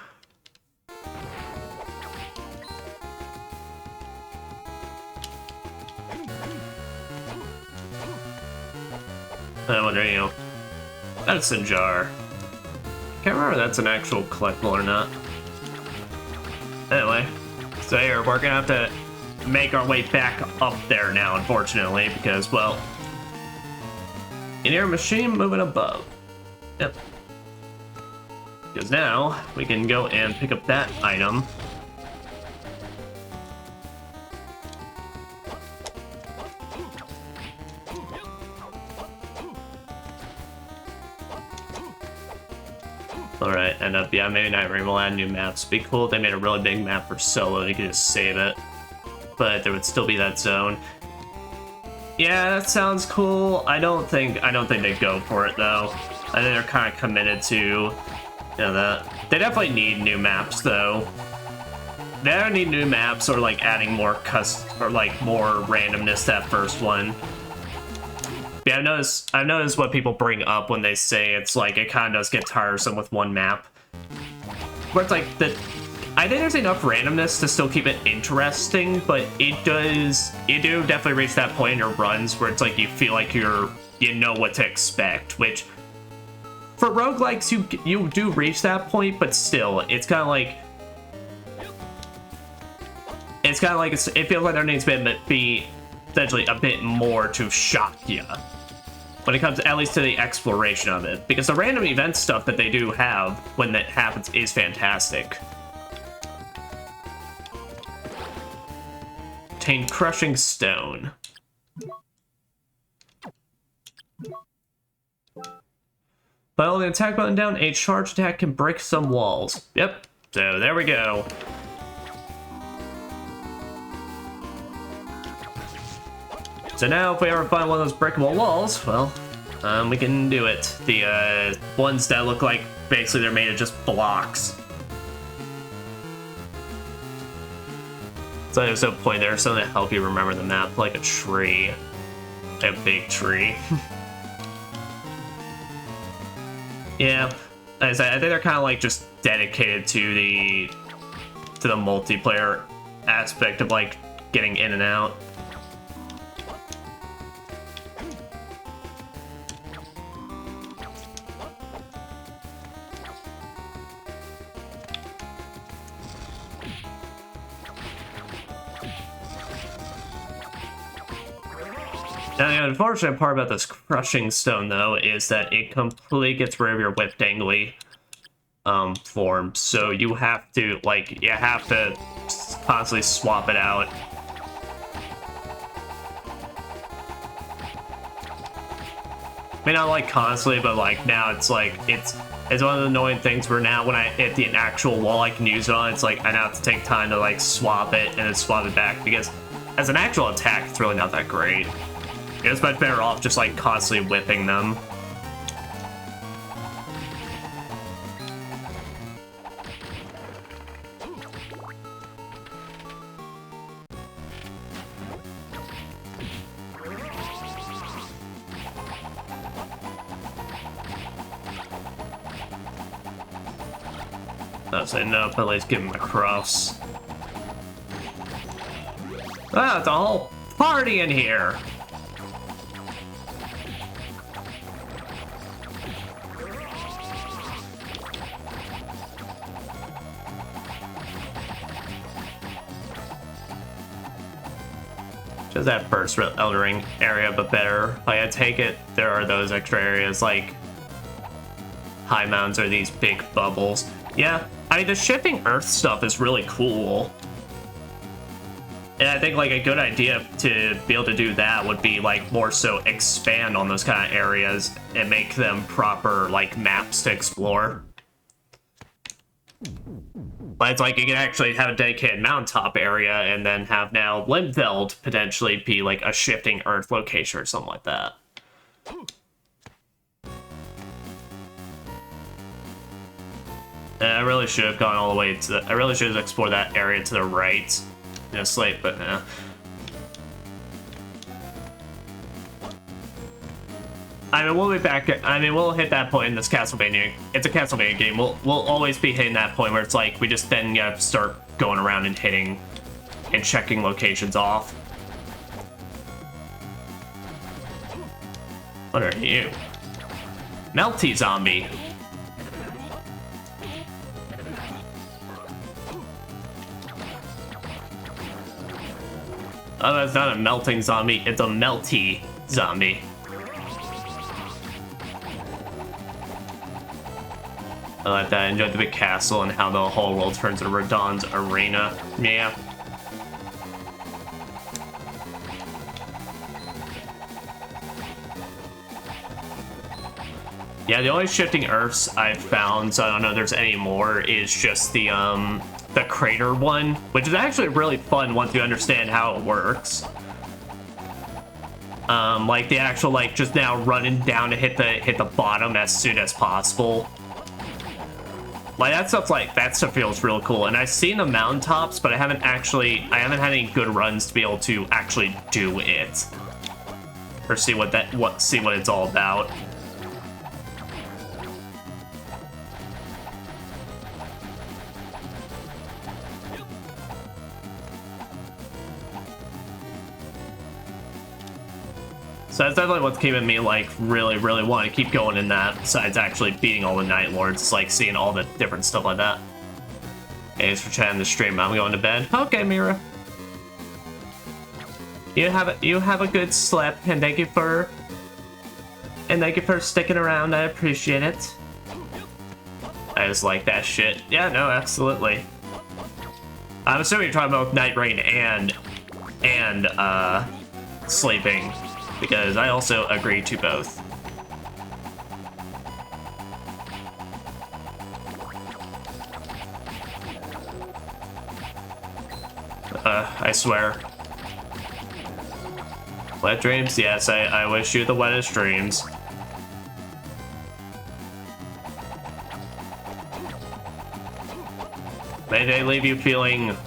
I wonder, you know, medicine jar. Can't remember if that's an actual collectible or not. Anyway, so here we're gonna have to make our way back up there now, unfortunately, because, well, in your machine moving above. Yep. Because now we can go and pick up that item. Alright, and yeah, maybe Night Rain will add new maps. It'd be cool if they made a really big map for solo and you could just save it. But there would still be that zone. Yeah, that sounds cool. I don't think they'd go for it though. I think they're kind of committed to, you know, that. They definitely need new maps though. They don't need new maps or like adding more more randomness to that first one. Yeah, I've noticed what people bring up when they say it's like it kind of does get tiresome with one map. Where it's like I think there's enough randomness to still keep it interesting, but you do definitely reach that point in your runs where it's like you feel like you know what to expect, which for roguelikes you do reach that point, but still it's kind of like it feels like there needs to be essentially a bit more to shock you when it comes at least to the exploration of it, because the random event stuff that they do have when that happens is fantastic. Obtain crushing stone. By holding the attack button down, a charge attack can break some walls. Yep, so there we go. So now if we ever find one of those breakable walls, well, we can do it. The ones that look like basically they're made of just blocks. So there's no point there, something to help you remember the map, like a tree. A big tree. Yeah, as I think they're kind of like just dedicated to the multiplayer aspect of like getting in and out. Now, the unfortunate part about this crushing stone, though, is that it completely gets rid of your whip dangly form. So you have to constantly swap it out. I mean, not like constantly, but like now it's like it's one of the annoying things where now when I hit the actual wall I can use it on, it's like I now have to take time to like swap it and then swap it back, because as an actual attack, it's really not that great. It's much better off just like constantly whipping them. I'll say no, but let's give him a cross. Ah, it's a whole party in here! Just that first Elder Ring area, but better. Like, I take it there are those extra areas like high mountains or these big bubbles. Yeah, I mean, the shifting earth stuff is really cool. And I think like a good idea to be able to do that would be like more so expand on those kind of areas and make them proper like maps to explore. But it's like you can actually have a dedicated mountaintop area and then have now Limfeld potentially be like a shifting earth location or something like that. And I really should have gone all the way to I really should have explored that area to the right. You know, slate, but I mean, we'll be back. I mean, we'll hit that point in this Castlevania. It's a Castlevania game. We'll always be hitting that point where it's like we just then gotta start going around and hitting and checking locations off. What are you? Melty zombie. Oh, that's not a melting zombie. It's a melty zombie. I like that. I enjoyed the big castle and how the whole world turns into Radon's arena. Yeah. Yeah, the only shifting earths I've found, so I don't know if there's any more, is just the crater one, which is actually really fun once you understand how it works. Like the actual, like, just now running down to hit the bottom as soon as possible. Like, that stuff feels real cool. And I've seen the mountaintops, but I haven't had any good runs to be able to actually do it. Or see what it's all about. So that's definitely what's keeping me, like, really, really want to keep going in that, besides actually beating all the Night Lords. It's like seeing all the different stuff like that. Thanks for chatting the stream. I'm going to bed. Okay, Mira. You have a good sleep, and thank you for sticking around. I appreciate it. I just like that shit. Yeah, no, absolutely. I'm assuming you're talking about Night Rain and sleeping. Because I also agree to both. I swear. Wet dreams? Yes, I wish you the wettest dreams. May they leave you feeling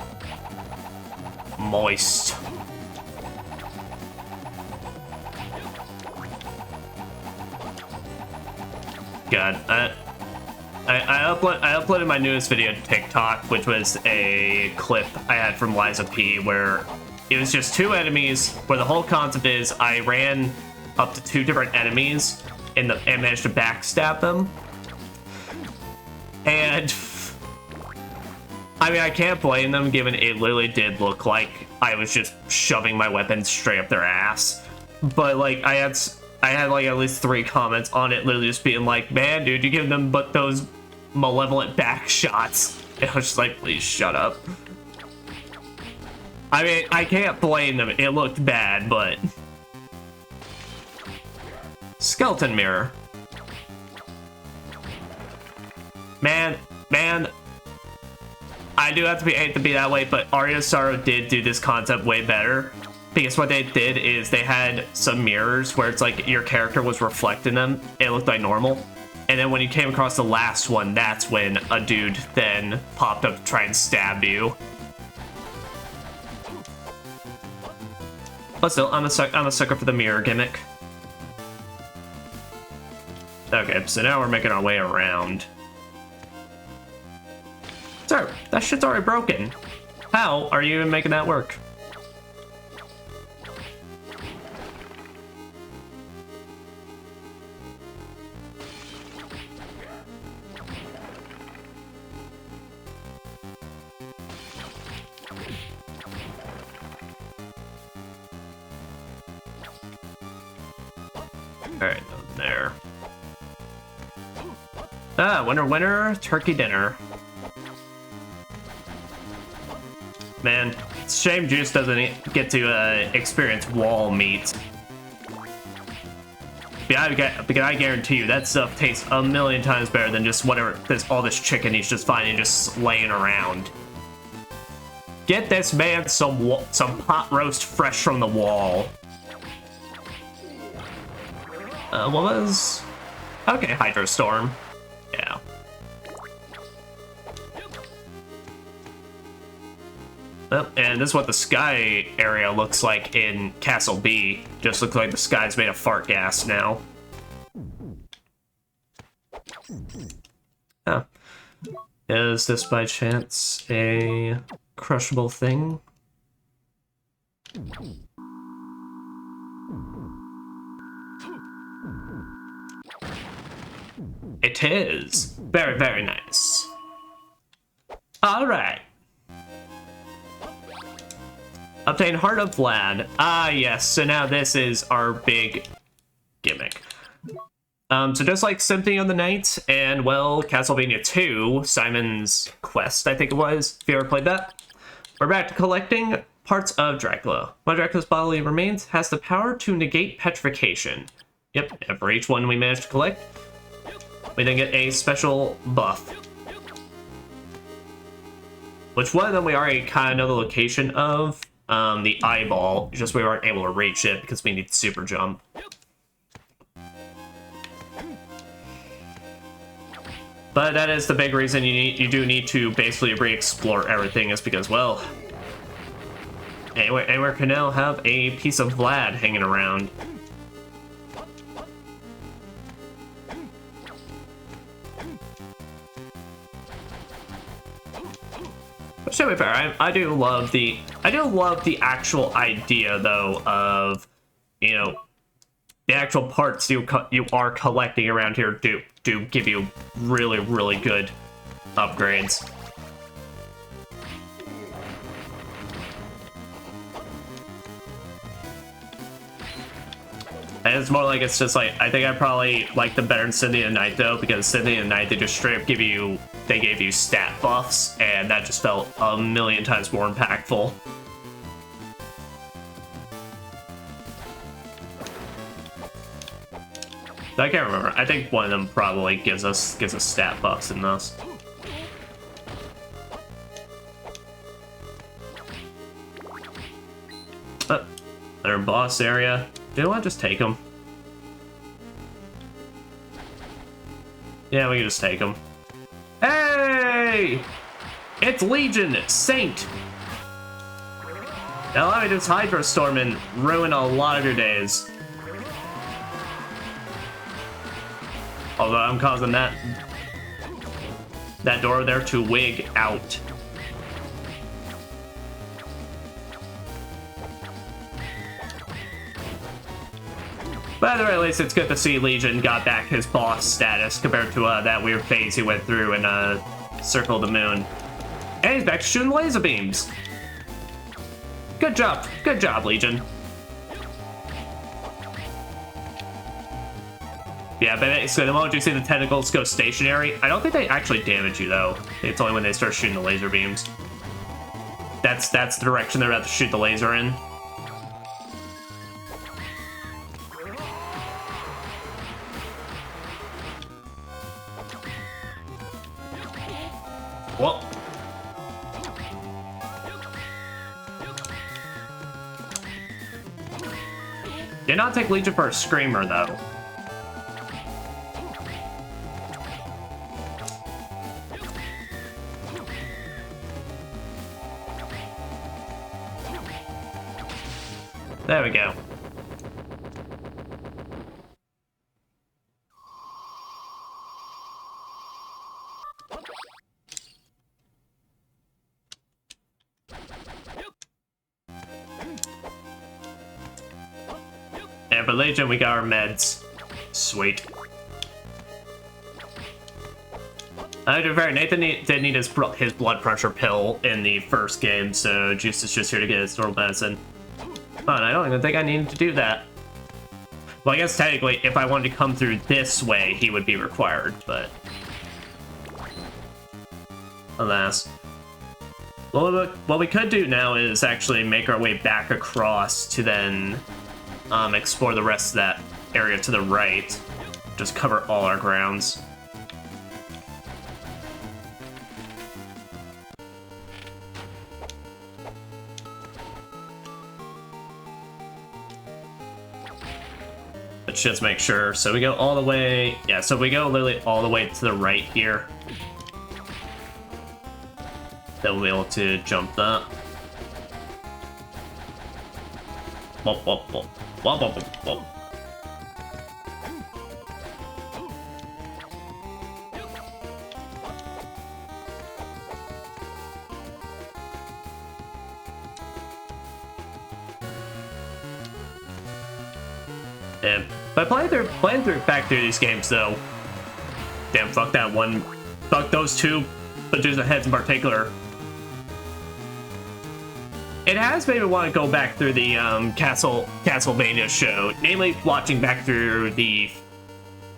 moist. God, I uploaded my newest video to TikTok, which was a clip I had from Liza P, where it was just 2 enemies, where the whole concept is I ran up to 2 different enemies and managed to backstab them. And I mean, I can't blame them, given it literally did look like I was just shoving my weapon straight up their ass. But like, I had like at least 3 comments on it, literally just being like, man, dude, you give them but those malevolent back shots. And I was just like, please shut up. I mean, I can't blame them. It looked bad, but... Skeleton mirror. Man, I do have to hate to be that way, but Aria Sorrow did do this concept way better. Because what they did is they had some mirrors where it's like your character was reflecting them. It looked like normal. And then when you came across the last one, that's when a dude then popped up to try and stab you. But still, I'm a sucker for the mirror gimmick. Okay, so now we're making our way around. Sir, that shit's already broken. How are you even making that work? Alright, there. Ah, winner, winner, turkey dinner. Man, it's a shame Juice doesn't get to experience wall meat. Because I guarantee you, that stuff tastes a million times better than just whatever, all this chicken he's just finding just laying around. Get this man some pot roast fresh from the wall. What was... Okay, Hydro Storm. Yeah. Oh, and this is what the sky area looks like in Castle B. Just looks like the sky's made of fart gas now. Oh. Is this by chance a crushable thing? It is. Very, very nice. Alright. Obtain Heart of Vlad. Ah, yes. So now this is our big gimmick. So just like Symphony of the Night and, well, Castlevania 2, Simon's Quest, I think it was, if you ever played that, we're back to collecting parts of Dracula. One of Dracula's bodily remains has the power to negate petrification. Yep, and for each one we managed to collect, we then get a special buff. Which one of them we already kind of know the location of, the eyeball, just we weren't able to reach it because we need super jump. But that is the big reason you do need to basically re-explore everything, is because, well, anywhere can now have a piece of Vlad hanging around. But to be fair, I do love the actual idea though of, you know, the actual parts you are collecting around here do give you really, really good upgrades. And it's more like, it's just like, I think I probably like them better than Symphony of the Night though, because Symphony of the Night, they just straight up gave you stat buffs, and that just felt a million times more impactful. I can't remember. I think one of them probably gives us stat buffs in this. Their boss area. You know what? Just take them. Yeah, we can just take them. Hey! It's Legion Saint! Now let me just Hydra Storm and ruin a lot of your days. Although I'm causing that door there to wig out. By the way, at least it's good to see Legion got back his boss status compared to that weird phase he went through in Circle of the Moon. And he's back to shooting laser beams. Good job, Legion. Yeah, but basically, the moment you see the tentacles go stationary, I don't think they actually damage you, though. It's only when they start shooting the laser beams. That's the direction they're about to shoot the laser in. Whoa. Did not take Legion for a screamer, though. There we go. And for Legion, we got our meds. Sweet. To be fair, Nathan did need his blood pressure pill in the first game, so Juice is just here to get his normal medicine. Fun, I don't even think I needed to do that. Well, I guess technically, if I wanted to come through this way, he would be required, but... alas. Well, what we could do now is actually make our way back across to then explore the rest of that area to the right. Just cover all our grounds. Let's just make sure. So we go all the way... yeah, so we go literally all the way to the right here. Then we'll be able to jump that. Whoop, whoop, whoop. Whoop, whoop, whoop, whoop. And but playing back through these games though, damn, fuck that one, fuck those two Medusa heads in particular. It has made me want to go back through the Castlevania show, namely watching back through the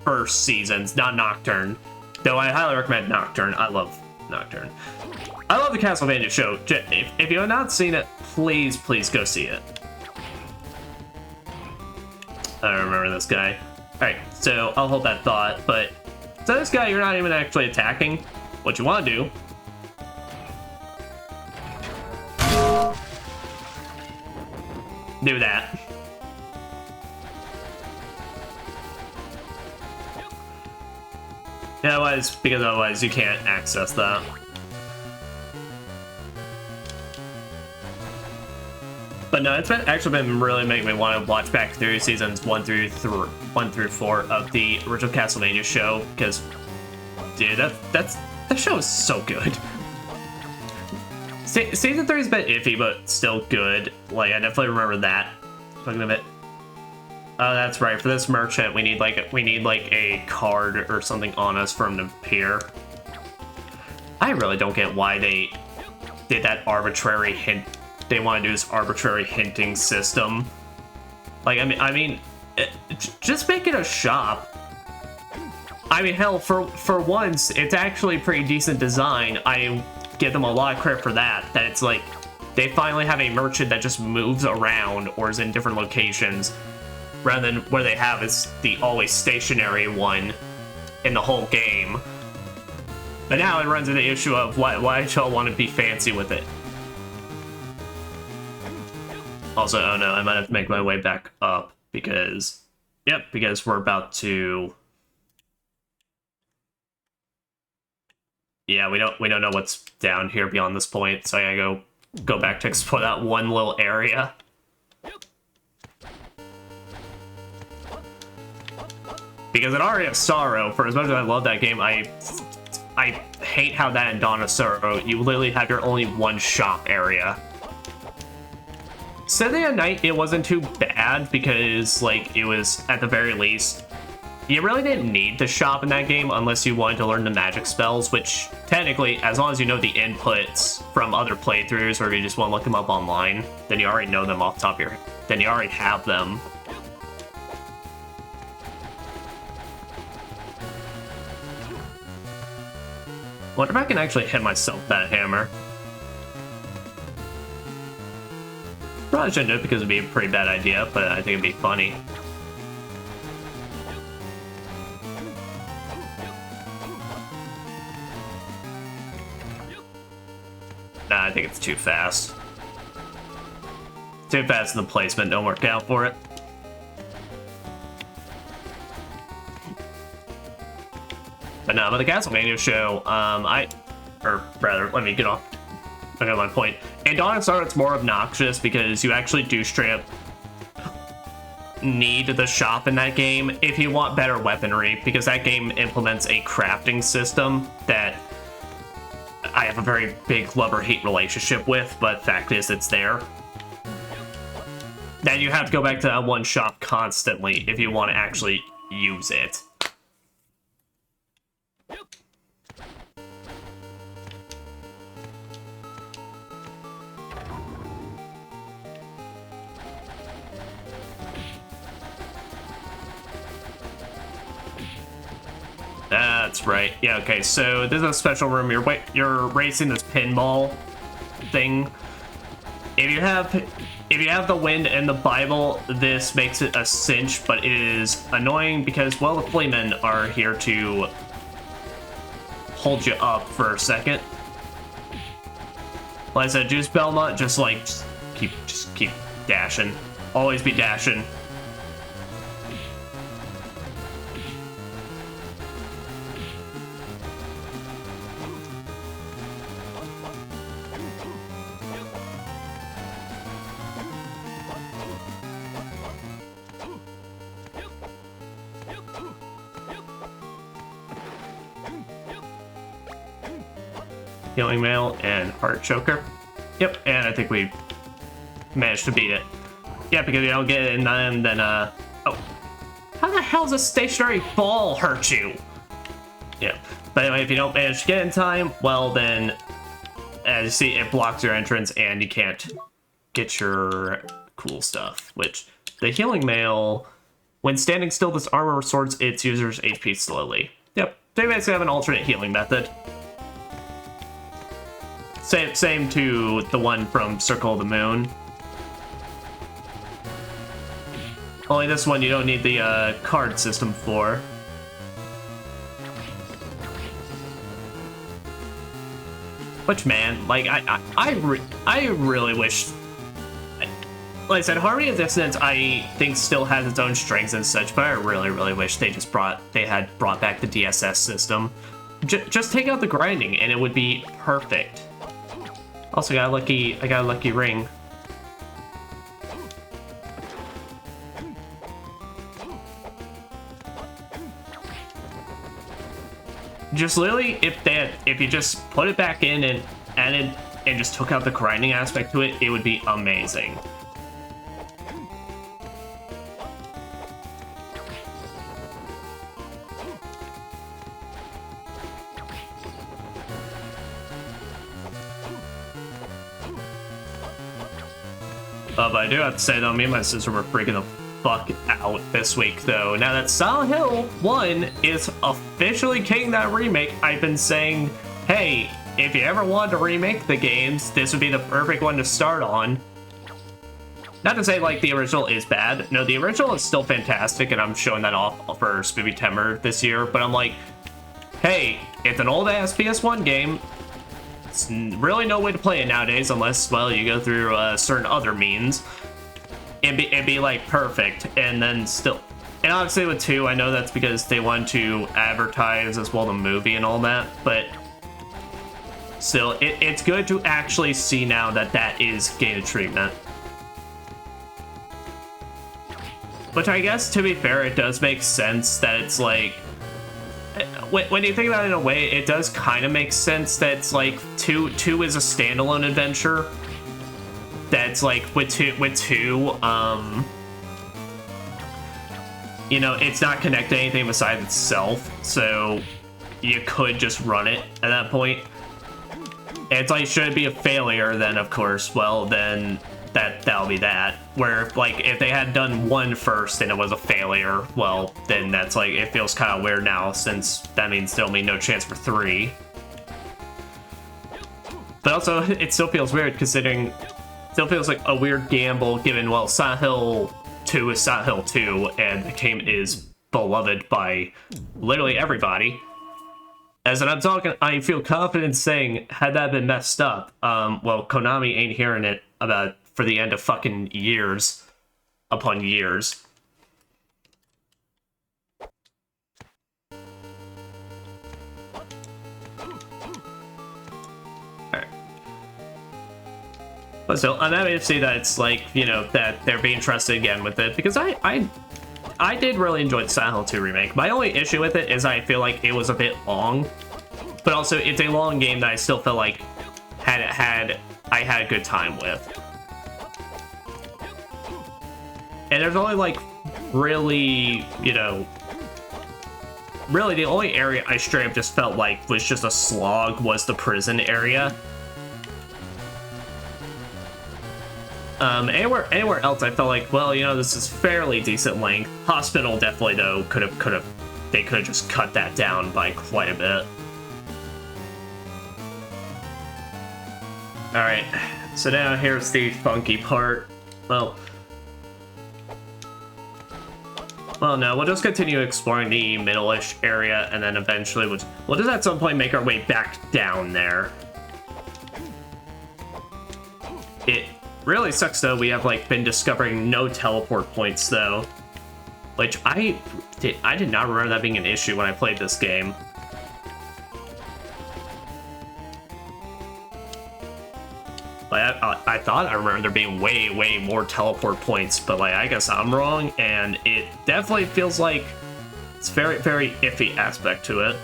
first seasons, not Nocturne. Though I highly recommend Nocturne. I love Nocturne. I love the Castlevania show. If you have not seen it, please go see it. I don't remember this guy. Alright, so I'll hold that thought, but so this guy you're not even actually attacking. What you want to do that. Yeah, because otherwise you can't access that. But no, it's actually been really making me want to watch back through seasons 1 through 4 of the original Castlevania show, because dude, that show is so good. Season 3 is a bit iffy, but still good. Like, I definitely remember that. Looking at it. Oh, that's right. For this merchant, we need like a card or something on us for him to appear. I really don't get why they did that arbitrary hint. They want to do this arbitrary hinting system. Like, I mean, just make it a shop. I mean, hell, for once, it's actually pretty decent design. I give them a lot of credit for that. That it's like they finally have a merchant that just moves around or is in different locations, rather than where they have is the always stationary one in the whole game. But now it runs into the issue of why y'all want to be fancy with it. Also, oh no, I might have to make my way back up because, yep, because we're about to. Yeah, we don't know what's down here beyond this point, so I gotta go back to explore that one little area. Because in Aria of Sorrow, for as much as I love that game, I hate how that in Dawn of Sorrow, you literally have your only one shop area. Symphony at Night, it wasn't too bad because, like, it was, at the very least, you really didn't need to shop in that game unless you wanted to learn the magic spells, which, technically, as long as you know the inputs from other playthroughs, or if you just want to look them up online, then you already know them off the top of your head. Then you already have them. Wonder if I can actually hit myself with that hammer. Probably shouldn't do it because it'd be a pretty bad idea, but I think it'd be funny. Nah, I think it's too fast. Too fast in the placement, don't work out for it. But no, but the Castlevania show, or rather, let me get off. I got my point. In Dawn of Sorrow, it's more obnoxious because you actually do straight up need the shop in that game if you want better weaponry, because that game implements a crafting system that I have a very big love-or-hate relationship with, but fact is, it's there. Then you have to go back to that one shop constantly if you want to actually use it. That's right. Yeah, okay, so this is a special room. You're racing this pinball thing. If you have the wind and the Bible, this makes it a cinch, but it is annoying because, well, the fleamen are here to hold you up for a second. Like I said, Juice Belmont, just keep dashing. Always be dashing. Healing Mail and Heart Choker. Yep, and I think we managed to beat it. Yeah, because you don't get it in time, then, oh, How the hell does a stationary ball hurt you? Yeah. But anyway, if you don't manage to get in time, well then, as you see, it blocks your entrance and you can't get your cool stuff. Which, the healing mail, when standing still, this armor restores its user's HP slowly. Yep, they basically have an alternate healing method. Same to the one from Circle of the Moon. Only this one you don't need the card system for. Which, man, like, I really wish... Like I said, Harmony of Dissonance, I think, still has its own strengths and such, but I really wish they had brought back the DSS system. Just take out the grinding, and it would be perfect. Also, I got a lucky ring. Just literally, if you just put it back in and added and just took out the grinding aspect to it, it would be amazing. But I do have to say, though, me and my sister were freaking the fuck out this week, though. Now that Silent Hill 1 is officially getting that remake, I've been saying, hey, if you ever wanted to remake the games, this would be the perfect one to start on. Not to say, like, the original is bad. No, the original is still fantastic, and I'm showing that off for Spoopy Timber this year, but I'm like, hey, it's an old-ass PS1 game. It's really no way to play it nowadays unless, well, you go through certain other means. It'd be like perfect, and then still... And obviously with 2, I know that's because they want to advertise as well the movie and all that, but still, it's good to actually see now that that is gated treatment. Which I guess, to be fair, it does make sense that it's like... When you think about it in a way, it does kind of make sense that it's like 2 is a standalone adventure. That's like with two, you know, it's not connected to anything besides itself, so you could just run it at that point. And it's like, should it be a failure, then of course, well, then that'll be that. Where, like, if they had done 1 first and it was a failure, well, then that's like, it feels kind of weird now, since that means there'll be no chance for 3. But also, it still feels weird considering, still feels like a weird gamble given, well, Silent Hill 2 is Silent Hill 2, and the game is beloved by literally everybody. As I'm talking, I feel confident saying, had that been messed up, well, Konami ain't hearing it about for the end of fucking years upon years. Alright. But still, I'm happy to see that it's like, you know, that they're being trusted again with it, because I did really enjoy the Silent Hill 2 remake. My only issue with it is I feel like it was a bit long, but also it's a long game that I still feel like I had a good time with. And there's only, like, really, you know... Really, the only area I straight up just felt like was just a slog was the prison area. Anywhere else I felt like, well, you know, this is fairly decent length. Hospital definitely, though, they could have just cut that down by quite a bit. Alright, so now here's the funky part. Well, no, we'll just continue exploring the middle-ish area, and then eventually we'll just at some point make our way back down there. It really sucks, though, we have, like, been discovering no teleport points, though. Which I did not remember that being an issue when I played this game. Like, I thought I remember there being way more teleport points, but, like, I guess I'm wrong, and it definitely feels like it's very iffy aspect to it.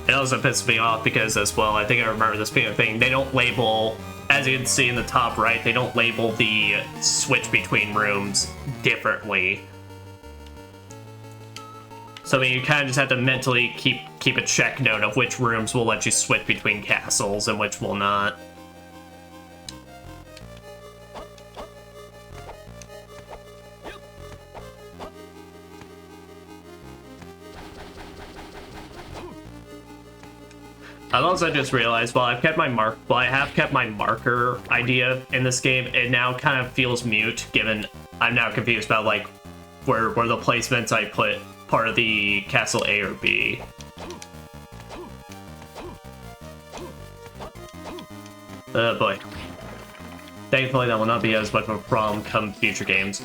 It also pisses me off because, as well, I think I remember this being a thing, they don't label as you can see in the top right, they don't label the switch between rooms differently. So I mean, you kind of just have to mentally keep a check note of which rooms will let you switch between castles and which will not. I've also just realized while I have kept my marker idea in this game, it now kind of feels mute, given I'm now confused about like where the placements I put part of the castle A or B. Oh boy. Thankfully that will not be as much of a problem come future games.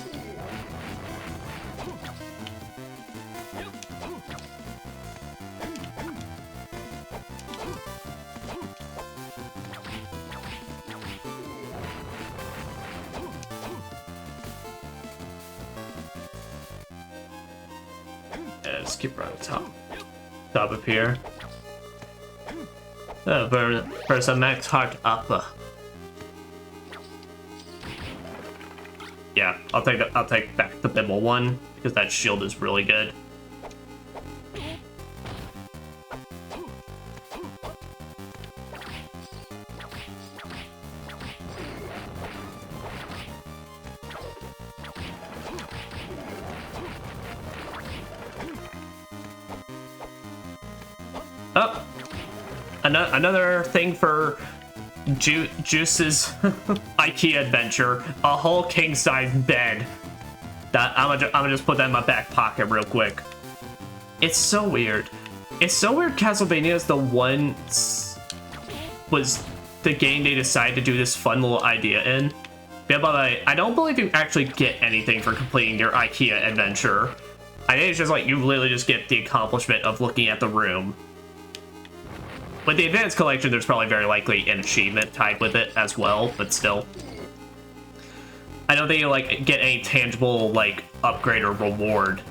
Just keep running top up here. First a max heart up. Yeah, I'll take back the Bibble one because that shield is really good. Oh, another thing for Juice's IKEA adventure, a whole king-size bed. That I'm gonna just put that in my back pocket real quick. It's so weird. It's so weird. Castlevania is the one was the game they decided to do this fun little idea in. Yeah, but I don't believe you actually get anything for completing your IKEA adventure. I think it's just like you literally just get the accomplishment of looking at the room. With the Advanced Collection, there's probably very likely an achievement tied with it as well, but still. I don't think you, like, get any tangible, like, upgrade or reward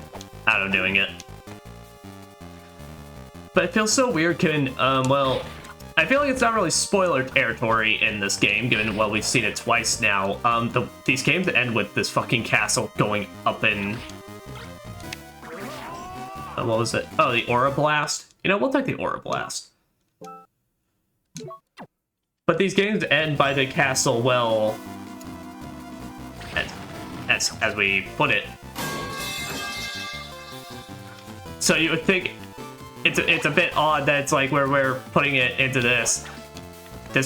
out of doing it. But it feels so weird given, well, I feel like it's not really spoiler territory in this game, given, well, we've seen it twice now. These games end with this fucking castle going up in... what was it? Oh, the Aura Blast? You know, we'll take the Aura Blast. But these games end by the castle, well, as we put it. So you would think it's a bit odd that it's like we're putting it into this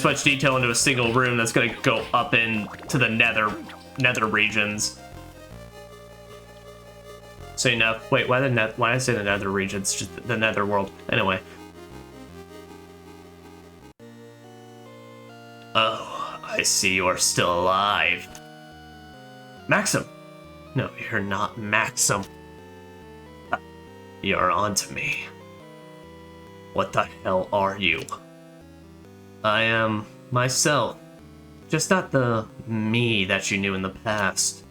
much detail into a single room that's going to go up into the nether regions. So you know, wait, why did I say the nether regions? Just the nether world. Anyway. Oh, I see you are still alive. Maxim! No, you're not Maxim. You're onto me. What the hell are you? I am myself. Just not the me that you knew in the past.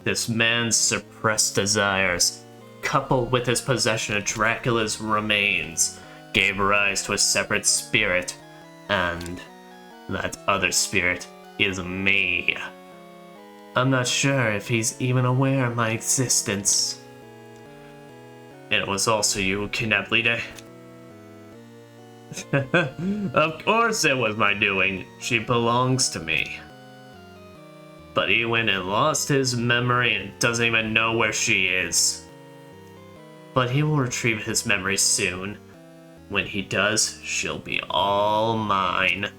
This man's suppressed desires, coupled with his possession of Dracula's remains, gave rise to a separate spirit, and that other spirit is me. I'm not sure if he's even aware of my existence. And it was also you who kidnapped Lide. Of course it was my doing. She belongs to me. But he went and lost his memory and doesn't even know where she is. But he will retrieve his memory soon. When he does, she'll be all mine.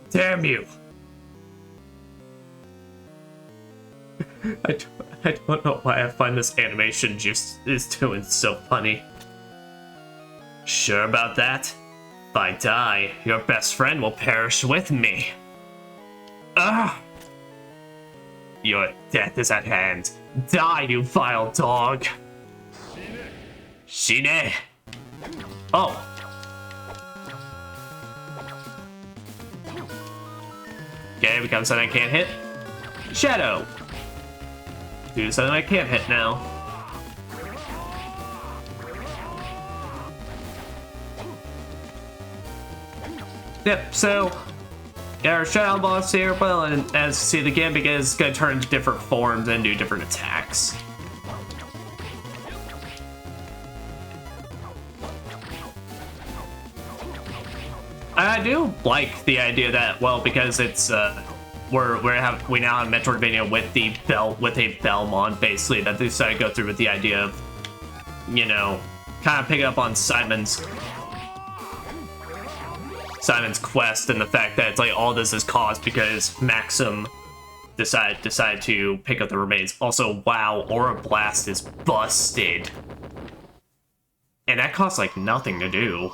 Damn you! I don't know why I find this animation just is doing so funny. Sure about that? If I die, your best friend will perish with me. Ugh! Your death is at hand. Die, you vile dog! Shine! Oh! Okay, becomes something I can't hit. Shadow! Do something I can't hit now. Yep, so... Yeah, our shadow boss here, well, and as you see, the gimmick is going to turn into different forms and do different attacks. I do like the idea that, well, because it's we now have Metroidvania with a Belmont, basically, that they decided to go through with the idea of, you know, kind of picking up on Simon's quest and the fact that it's like all this is caused because Maxim decided to pick up the remains. Also, wow, Aura Blast is busted, and that costs like nothing to do.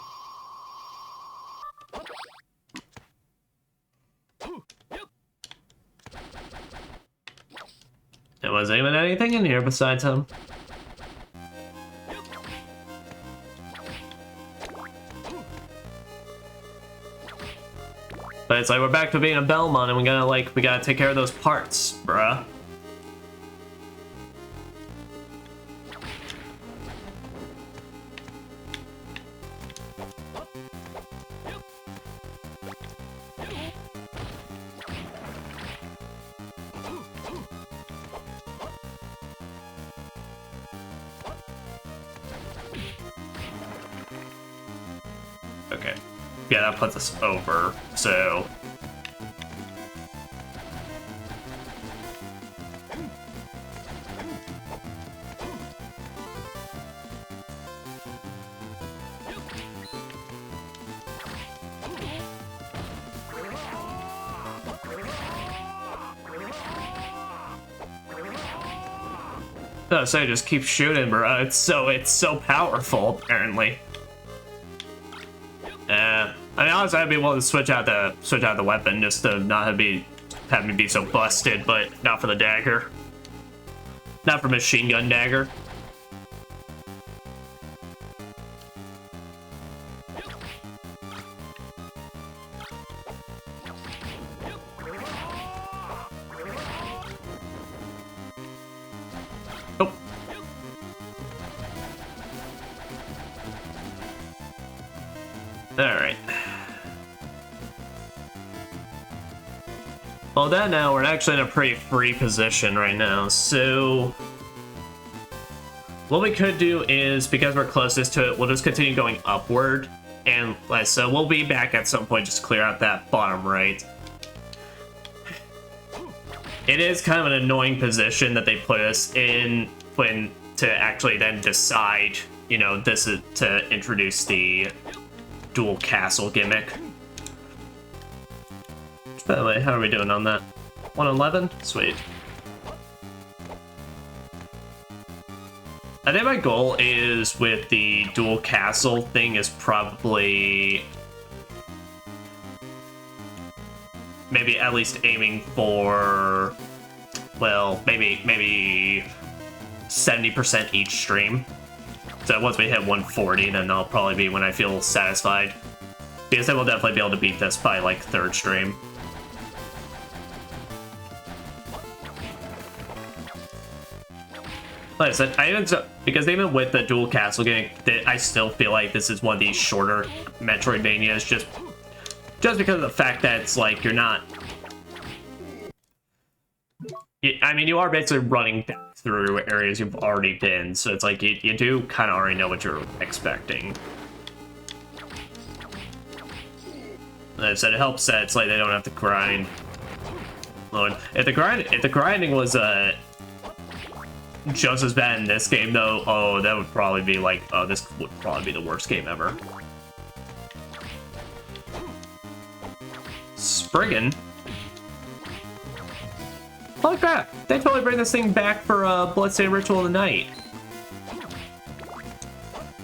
There wasn't even anything in here besides him. But it's like we're back to being a Belmont and we gotta take care of those parts, bruh. Okay. Yeah, that puts us over, so... So just keep shooting, bro. It's so powerful, apparently. I mean, honestly, I'd be willing to switch out the weapon just to not have me be so busted, but not for the dagger. Not for machine gun dagger. Oh. All right. Well, that now we're actually in a pretty free position right now, so what we could do is, because we're closest to it, we'll just continue going upward, and so we'll be back at some point just to clear out that bottom right. It is kind of an annoying position that they put us in when to actually then decide, you know, this is to introduce the dual castle gimmick. By the way, how are we doing on that? 111? Sweet. I think my goal is with the dual castle thing is probably maybe at least aiming for, well, maybe 70% each stream. So once we hit 140, then I'll probably be when I feel satisfied. Because then we'll definitely be able to beat this by like third stream. Like I said, because even with the dual castle game, I still feel like this is one of these shorter Metroidvanias, just because of the fact that it's like you're not. I mean, you are basically running back through areas you've already been, so it's like you do kind of already know what you're expecting. Like I said, it helps that it's like they don't have to grind. Lord, if the grinding was just as bad in this game, though, oh, that would probably be like, oh, this would probably be the worst game ever. Spriggan? Holy crap! They totally bring this thing back for Bloodstained Ritual of the Night.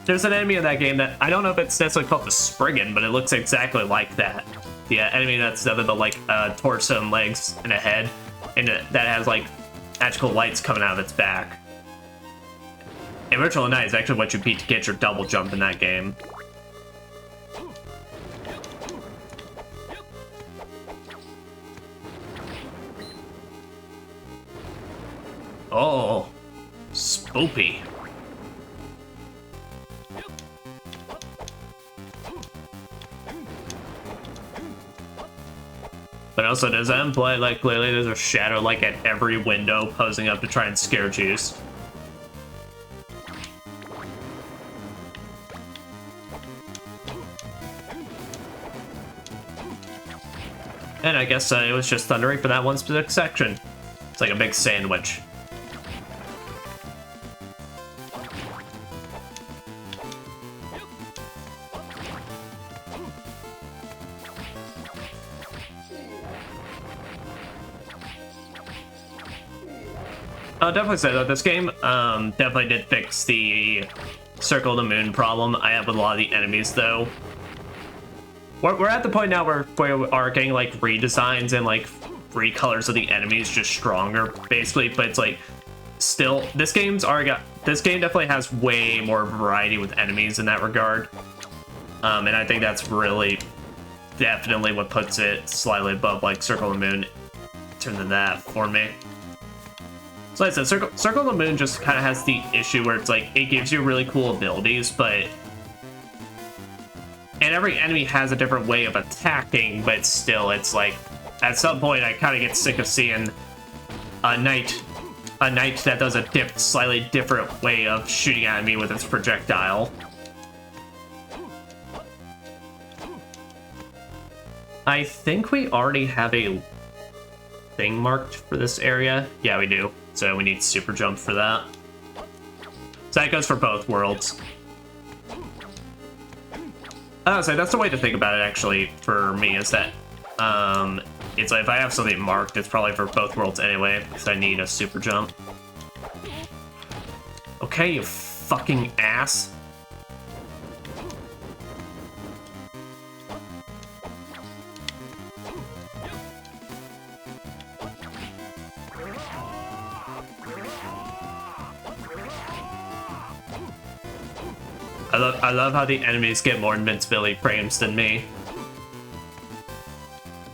There's an enemy in that game that, I don't know if it's necessarily called the Spriggan, but it looks exactly like that. The enemy that's nothing but like torso and legs and a head, and that has like magical lights coming out of its back. And Ritual of the Night is actually what you beat to get your double jump in that game. Oh, spoopy. But also doesn't play like clearly there's a shadow like at every window posing up to try and scare Juice. And I guess it was just thundering for that one specific section. It's like a big sandwich. I'll definitely say that this game definitely did fix the Circle of the Moon problem I have with a lot of the enemies, though. We're at the point now where we are getting like redesigns and like recolors of the enemies just stronger, basically. But it's like still, this game definitely has way more variety with enemies in that regard, and I think that's really definitely what puts it slightly above like Circle of the Moon in terms of that for me. So like I said, Circle of the Moon just kind of has the issue where it's like it gives you really cool abilities, but and every enemy has a different way of attacking, but still, it's like, at some point, I kind of get sick of seeing a knight that does a slightly different way of shooting at me with its projectile. I think we already have a thing marked for this area. Yeah, we do. So we need super jump for that. So that goes for both worlds. So that's the way to think about it, actually, for me, is that it's like if I have something marked, it's probably for both worlds anyway, because I need a super jump. Okay, you fucking ass. I love how the enemies get more invincibility frames than me.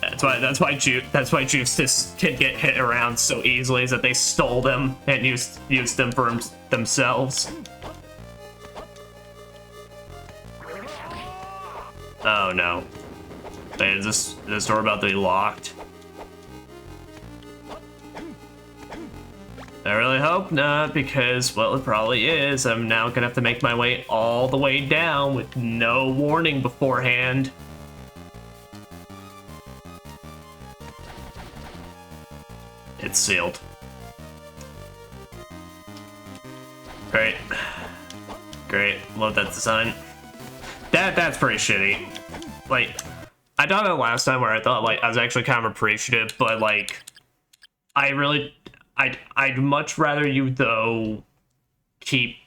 That's why Juice just can get hit around so easily, is that they stole them and used them for themselves. Oh no. Wait, is this door about to be locked? I really hope not, because, well, it probably is. I'm now gonna have to make my way all the way down with no warning beforehand. It's sealed. Great. Great. Love that design. That's pretty shitty. Like, I done it last time where I thought, like, I was actually kind of appreciative, but, like, I'd much rather you, though, keep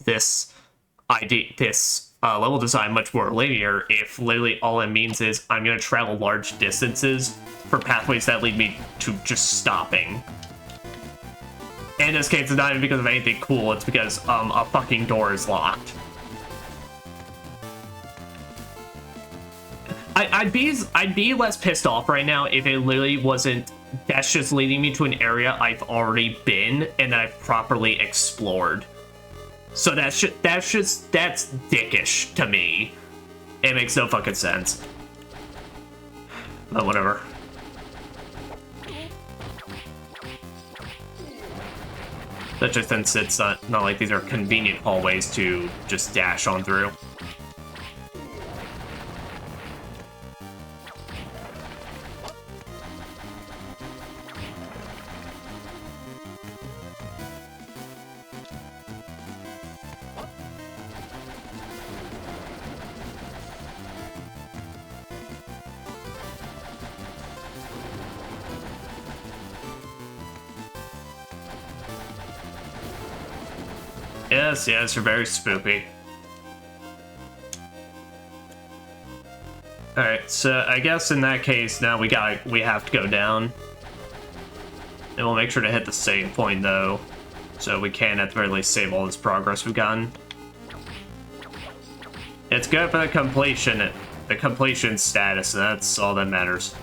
this level design much more linear if literally all it means is I'm gonna travel large distances for pathways that lead me to just stopping. In this case, it's not even because of anything cool, it's because a fucking door is locked. I'd be less pissed off right now if it literally wasn't, that's just leading me to an area I've already been and that I've properly explored. So that's dickish to me. It makes no fucking sense. But whatever. That just since it's not like these are convenient hallways to just dash on through. Yes, you're very spoopy. Alright, so I guess in that case, now we have to go down. And we'll make sure to hit the save point, though. So we can, at the very least, save all this progress we've gotten. It's good for the completion status, and that's all that matters.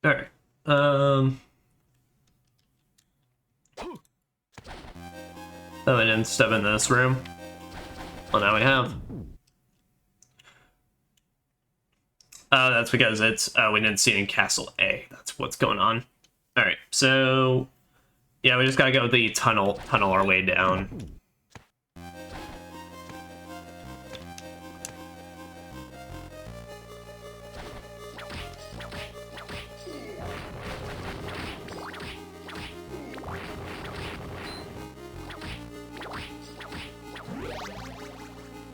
Alright. Oh, I didn't step in this room. Well, now we have. Oh, that's because it's, we didn't see it in Castle A. That's what's going on. Alright, so, yeah, we just gotta go the tunnel our way down.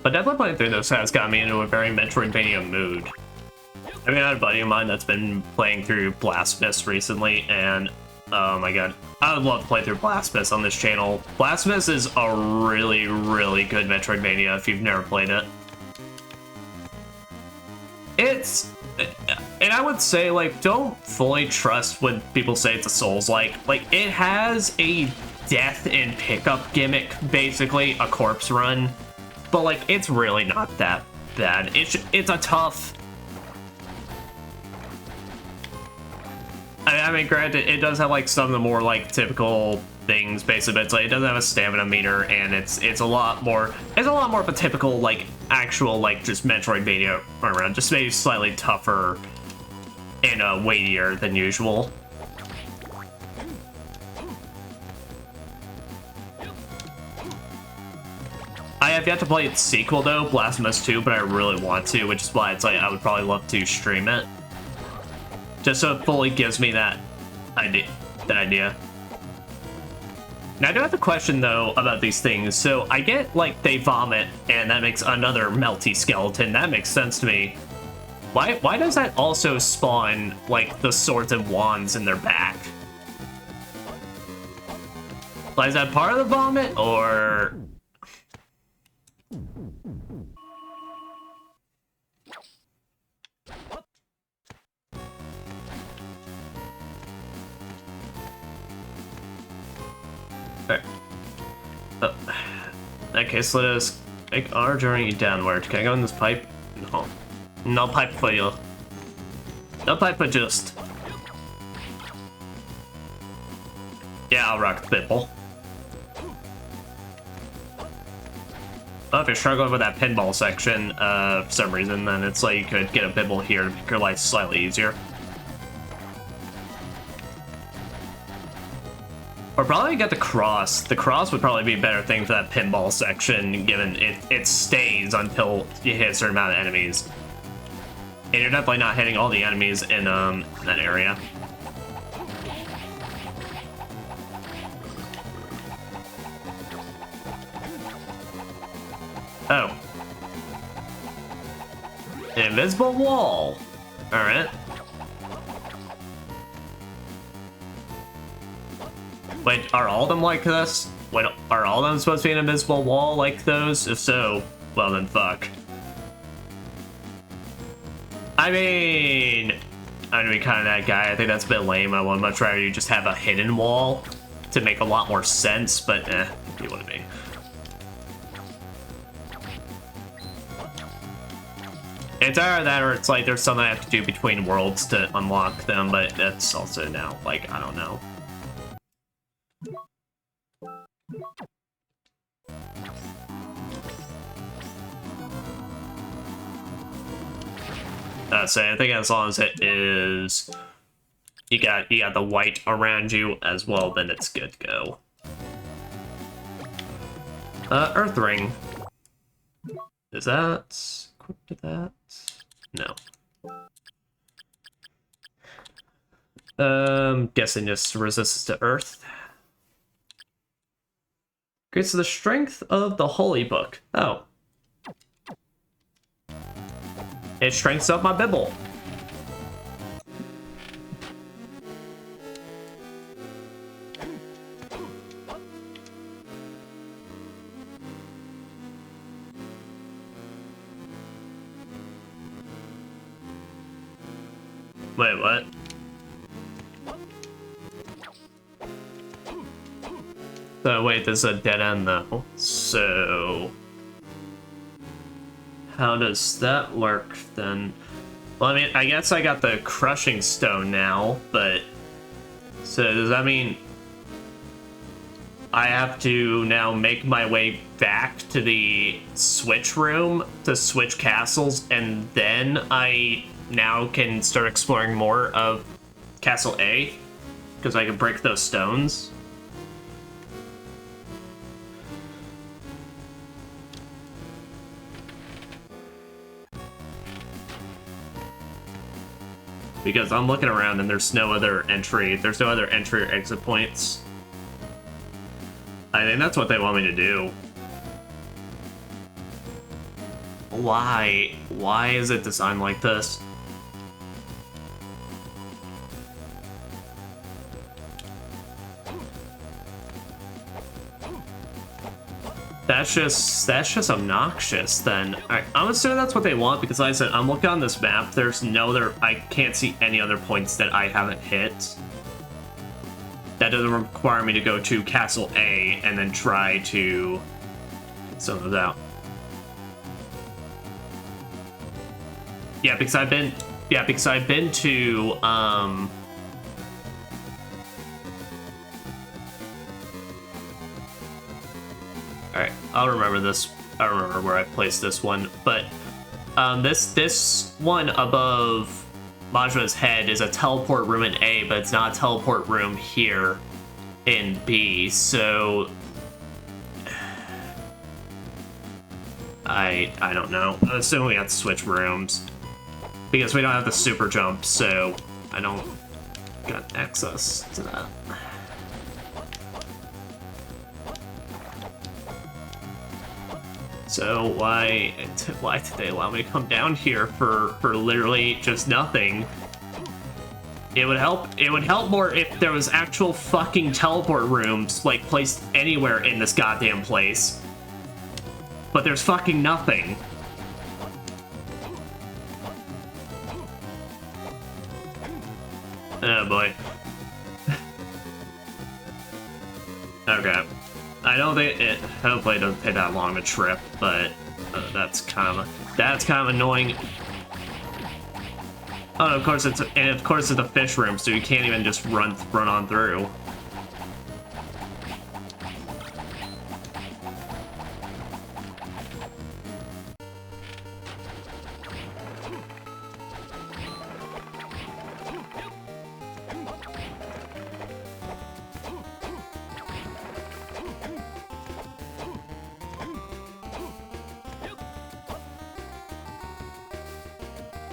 But definitely playing through this has got me into a very Metroidvania mood. I mean, I had a buddy of mine that's been playing through Blasphemous recently, and oh my god, I would love to play through Blasphemous on this channel. Blasphemous is a really, really good Metroidvania if you've never played it. And I would say, like, don't fully trust when people say it's a Souls-like. Like, it has a death and pickup gimmick, basically, a corpse run. But, like, it's really not that bad. It's a tough... I mean, granted, it does have, like, some of the more, like, typical things, basically, but it's, like, it doesn't have a stamina meter, and it's a lot more of a typical, like, actual, like, just Metroidvania around, just maybe slightly tougher and weightier than usual. I have yet to play its sequel, though, Blasphemous 2, but I really want to, which is why it's like I would probably love to stream it. Just so it fully gives me that idea. Now, I do have a question, though, about these things. So, I get, like, they vomit, and that makes another melty skeleton. That makes sense to me. Why does that also spawn, like, the swords and wands in their back? Like, is that part of the vomit, or... Alright. Oh. Okay, so let us make our journey downward. Can I go in this pipe? No. No pipe for you. No pipe for just. Yeah, I'll rock the pitbull. Well, if you're struggling with that pinball section, for some reason, then it's like you could get a pitbull here to make your life slightly easier. Or probably get the cross. The cross would probably be a better thing for that pinball section, given it stays until you hit a certain amount of enemies. And you're definitely not hitting all the enemies in that area. Oh. Invisible wall. Alright. Wait, are all of them like this? Wait, are all of them supposed to be an invisible wall like those? If so, well then fuck. I mean, I'm gonna be kind of that guy. I think that's a bit lame. I would much rather you just have a hidden wall to make a lot more sense, but you want to be. It's either that or it's like there's something I have to do between worlds to unlock them, but that's also now, like, I don't know. So I think as long as it is, you got the white around you as well, then it's good to go. Earth ring. Is that equipped to that? No. Guessing just resistance to earth. Increases the strength of the holy book. Oh. It strengthens up my Bible. Wait, what? So wait, there's a dead end though. So how does that work then? Well, I mean, I guess I got the crushing stone now, but... So, does that mean... I have to now make my way back to the switch room to switch castles, and then I now can start exploring more of Castle A? Because I can break those stones? Because I'm looking around and there's no other entry. There's no other entry or exit points. I think that's what they want me to do. Why? Why is it designed like this? That's just obnoxious then. Alright, I'm assuming that's what they want because like I said, I'm looking on this map, there's no other, I can't see any other points that I haven't hit. That doesn't require me to go to Castle A and then try to get some of those out. Yeah, because I've been to, Alright, I'll remember this. I remember where I placed this one, but this one above Majma's head is a teleport room in A, but it's not a teleport room here in B, so I don't know. I'm assuming we have to switch rooms because we don't have the super jump, so I don't got access to that. So why did they allow me to come down here for literally just nothing? It would help more if there was actual fucking teleport rooms like placed anywhere in this goddamn place. But there's fucking nothing. Oh boy. Okay. I know it hopefully doesn't take that long a trip, but that's kind of annoying. Oh, of course it's a fish room, so you can't even just run on through.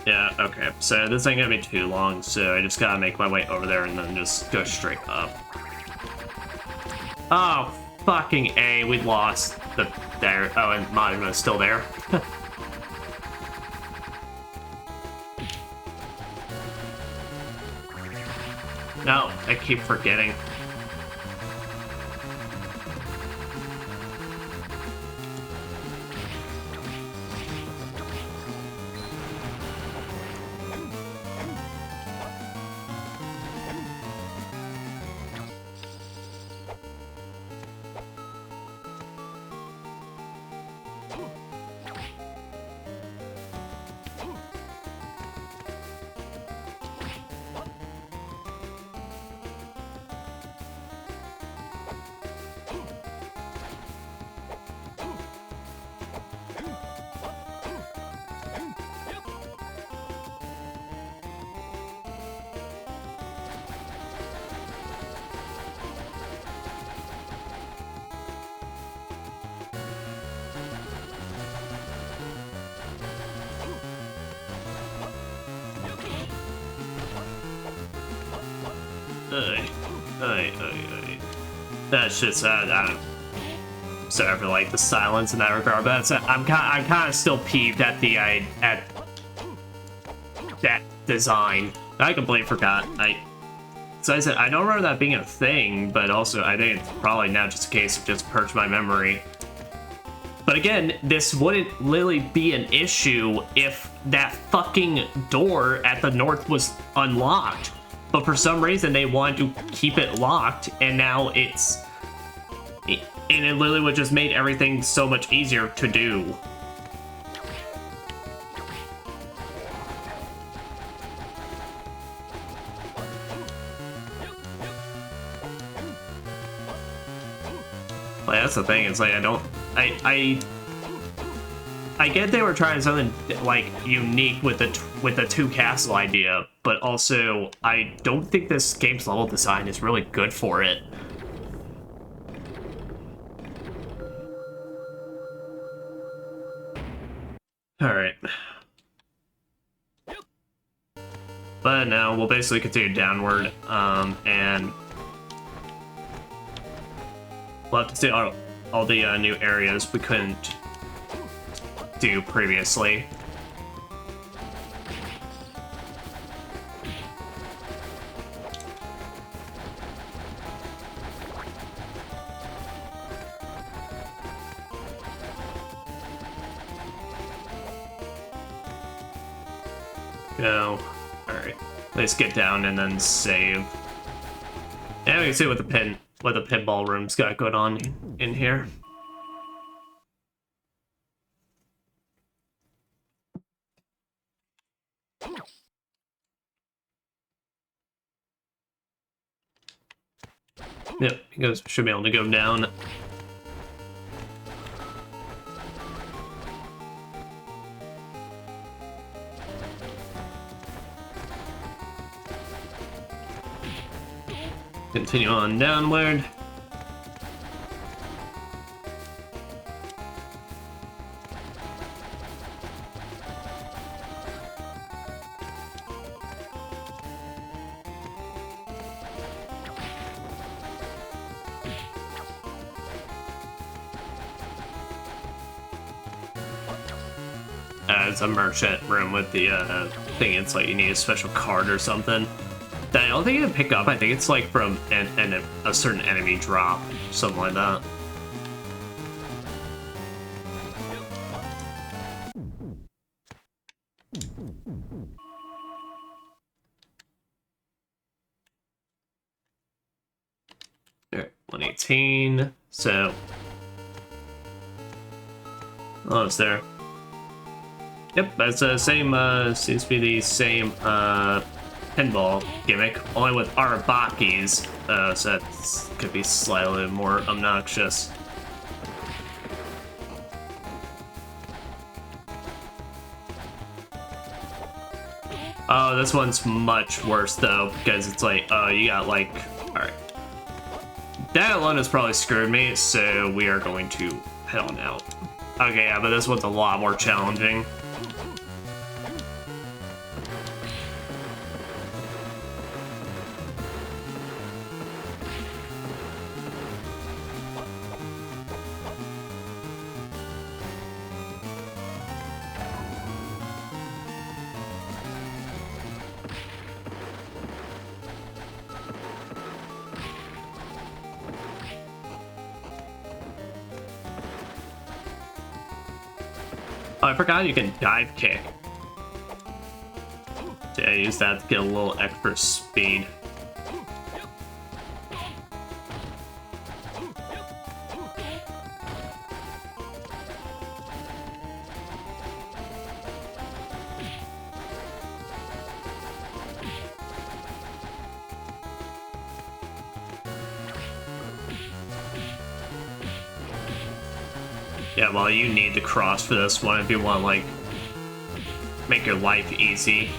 Yeah, okay, so this ain't gonna be too long, so I just gotta make my way over there and then just go straight up. Oh, fucking A, we lost there. Oh, and Majma's still there. No, I keep forgetting. That's just I'm sorry for like the silence in that regard, but that's I'm kind of still peeved at at that design. I completely forgot. So I said I don't remember that being a thing, but also I think it's probably now just a case of just purge my memory. But again, this wouldn't really be an issue if that fucking door at the north was unlocked. But for some reason, they wanted to keep it locked, and now and it literally would just made everything so much easier to do. Like, that's the thing, it's like, I get they were trying something, like, unique with the two castle idea, but also, I don't think this game's level design is really good for it. Alright. But now we'll basically continue downward, and we'll have to see all the new areas we couldn't do previously. Go. Alright. Let's get down and then save. And we can see what the pinball room's got going on in here. Yep, you guys should be able to go down. Continue on downward. It's a merchant room with the thing. It's like you need a special card or something. That I don't think you can pick up. I think it's like from a certain enemy drop, something like that. Alright, 118. So, oh, it's there. Yep, that's the same. Seems to be the same pinball gimmick, only with Arabakis, so that could be slightly more obnoxious. Oh, this one's much worse though, because it's like, oh, you got like, alright. That alone has probably screwed me, so we are going to head on out. Okay, yeah, but this one's a lot more challenging. Oh, I forgot you can dive kick. So yeah, use that to get a little extra speed. Yeah, well, you need the cross for this one if you want to, like, make your life easy.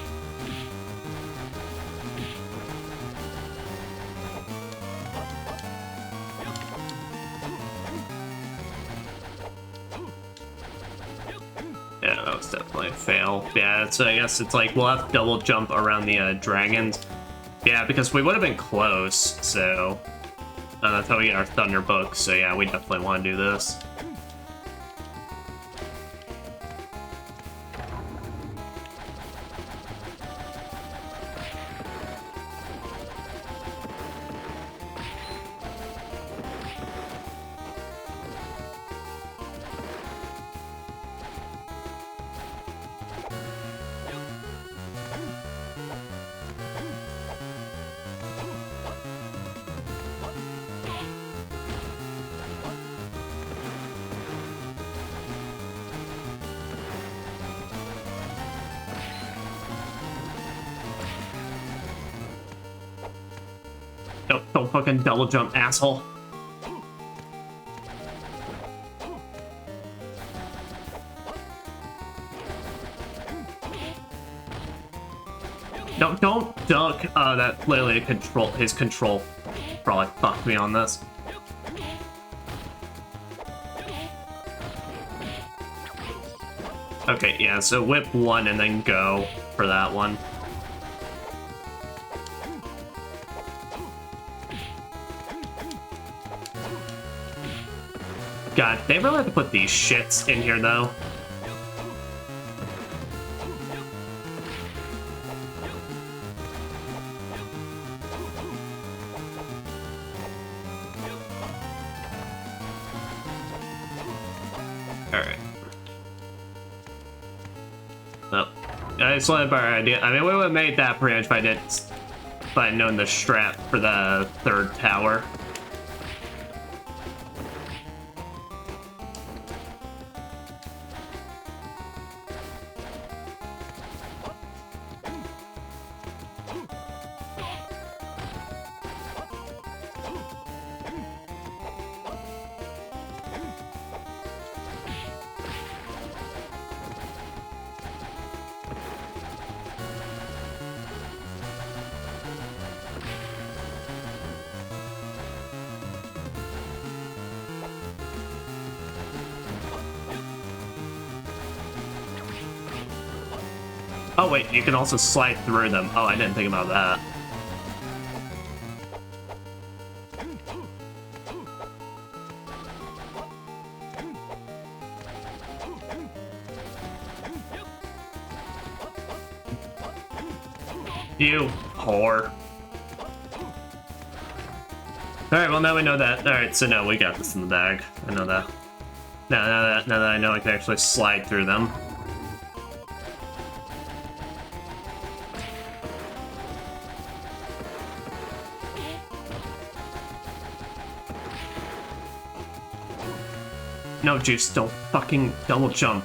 Yeah, that was definitely a fail. Yeah, so I guess it's like we'll have to double jump around the dragons. Yeah, because we would have been close, so that's how we get our Thunder Book. So yeah, we definitely want to do this. Don't fucking double jump, asshole. Don't dunk. That literally his control probably fucked me on this. Okay, yeah, so whip one and then go for that one. God, they really have to put these shits in here, though. Alright. Well, I just wanted a better idea. I mean, we would have made that pretty much if I had known the strat for the third tower. Oh wait, you can also slide through them. Oh, I didn't think about that. You whore. Alright, well now we know that. Alright, so no, we got this in the bag. I know that. Now that I know I can actually slide through them. No, Juice, don't fucking double jump.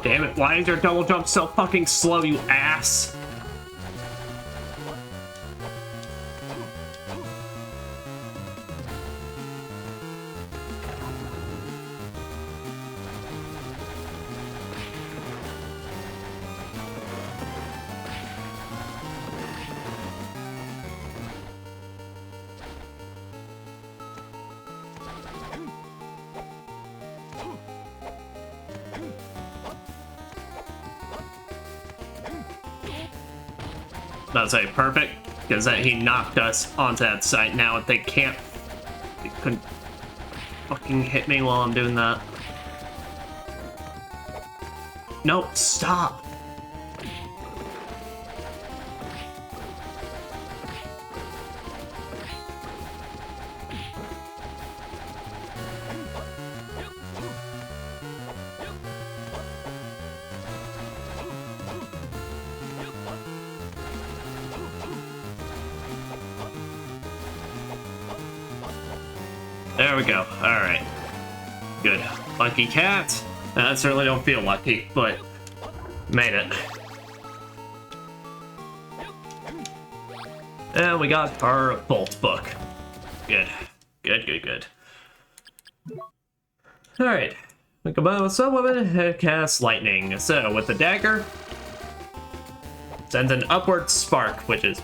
Damn it, why is your double jump so fucking slow, you ass? That's like perfect, because he knocked us onto that site. Now they couldn't fucking hit me while I'm doing that. No, stop. There we go. Alright. Good. Lucky cat. I certainly don't feel lucky, but made it. And we got our bolt book. Good. Good. Alright. We combine with some women cast lightning. So with the dagger, sends an upward spark, which is...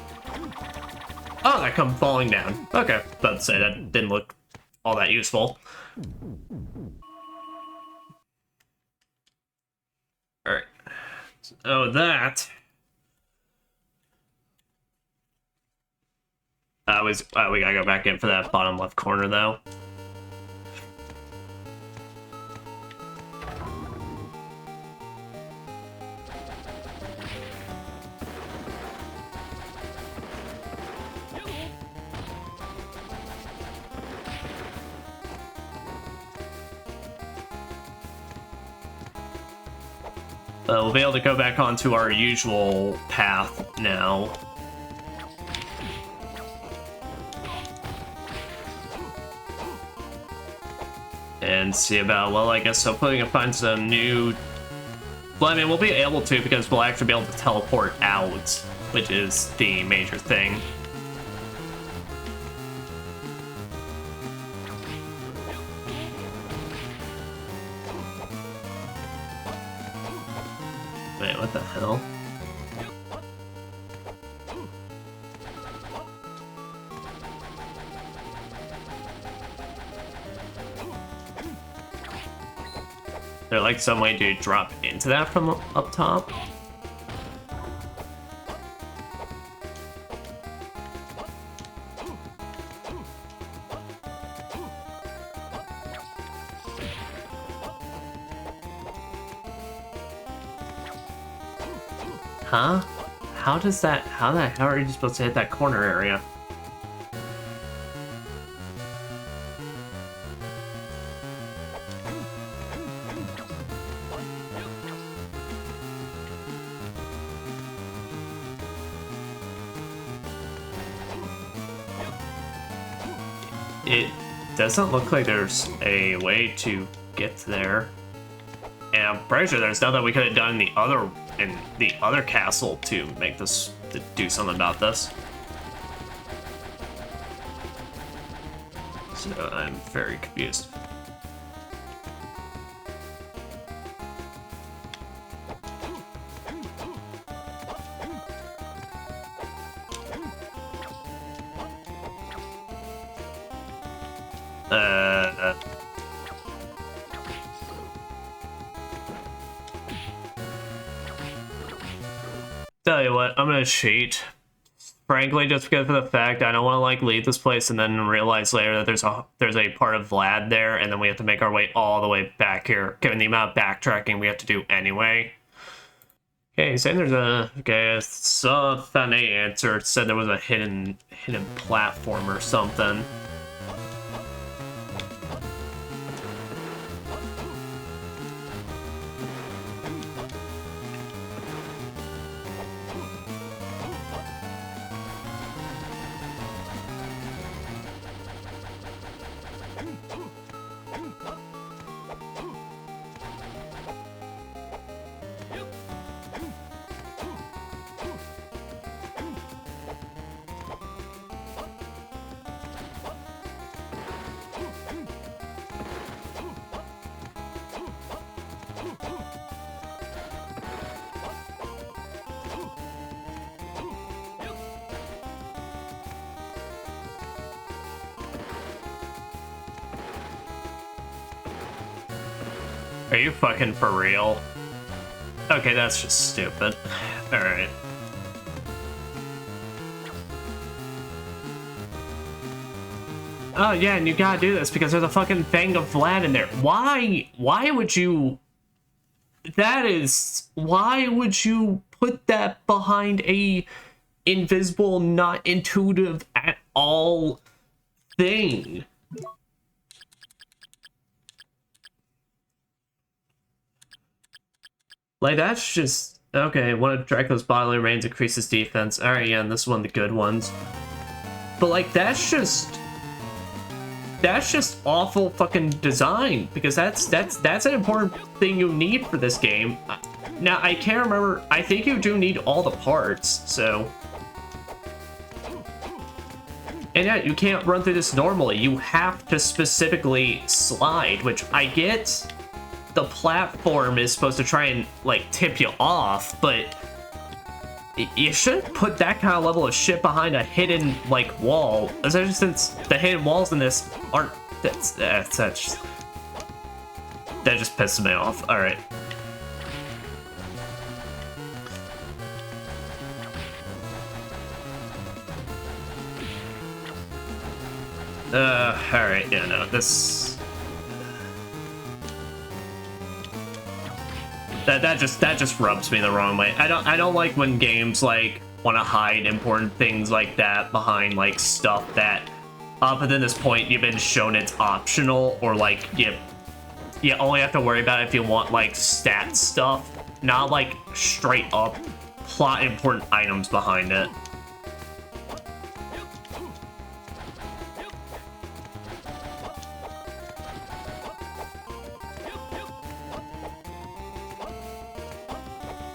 Oh, that come falling down. Okay, about to say that didn't look all that useful. Alright. So that... we gotta go back in for that bottom left corner, though. We'll be able to go back onto our usual path now. And see about, well, I guess hopefully we can find some new... Well, I mean, we'll be able to because we'll actually be able to teleport out, which is the major thing. Wait, what the hell? There like some way to drop into that from up top? Huh? How does that... How the hell are you supposed to hit that corner area? It doesn't look like there's a way to get there. And I'm pretty sure there's nothing we could have done in the other castle to make this, to do something about this. So I'm very confused. Tell you what, I'm gonna cheat. Frankly, just because of the fact I don't want to like leave this place and then realize later that there's a part of Vlad there, and then we have to make our way all the way back here, given the amount of backtracking we have to do anyway. Okay, saying there's a... Okay, I saw found a answer. It said there was a hidden platform or something. Are you fucking for real? Okay, that's just stupid. Alright. Oh yeah, and you gotta do this because there's a fucking Fang of Vlad in there. Why? Why would you... That is... Why would you put that behind a invisible, not intuitive at all thing? Like, that's just... Okay, one of Draco's bodily remains increases defense. Alright, yeah, and this is one of the good ones. But, like, that's just awful fucking design, because that's an important thing you need for this game. Now, I can't remember... I think you do need all the parts, so... And yeah, you can't run through this normally. You have to specifically slide, which I get... The platform is supposed to try and, like, tip you off, but you shouldn't put that kind of level of shit behind a hidden, like, wall, especially since the hidden walls in this aren't... That just pisses me off. Alright. Alright, yeah, no, this... That just rubs me the wrong way. I don't like when games like want to hide important things like that behind like stuff that up until this point you've been shown it's optional, or like you only have to worry about it if you want like stat stuff. not like straight up plot important items behind it.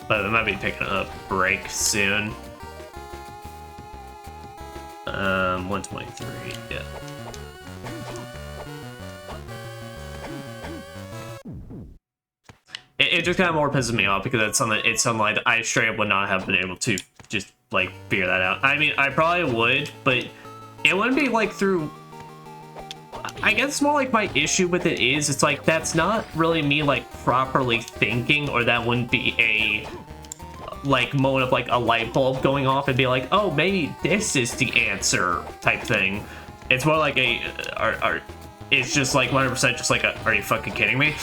But we might be taking a break soon. 123, yeah. It just kind of more pisses me off because it's something like I straight up would not have been able to just like figure that out. I mean, I probably would, but it wouldn't be like through. I guess it's more like my issue with it is it's like that's not really me like properly thinking, or that wouldn't be a like moment of like a light bulb going off and be like, oh, maybe this is the answer type thing. It's more like it's just like 100% just like are you fucking kidding me?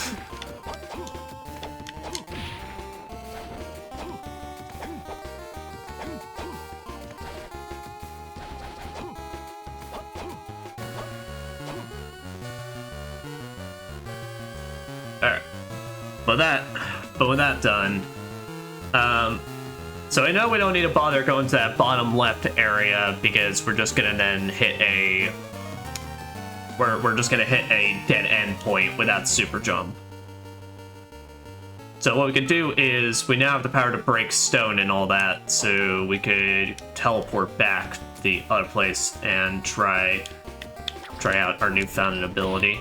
Alright. But with that done, so I know we don't need to bother going to that bottom left area because we're just gonna then hit a we're just gonna hit a dead end point with that super jump. So what we could do is we now have the power to break stone and all that, so we could teleport back to the other place and try out our newfound ability.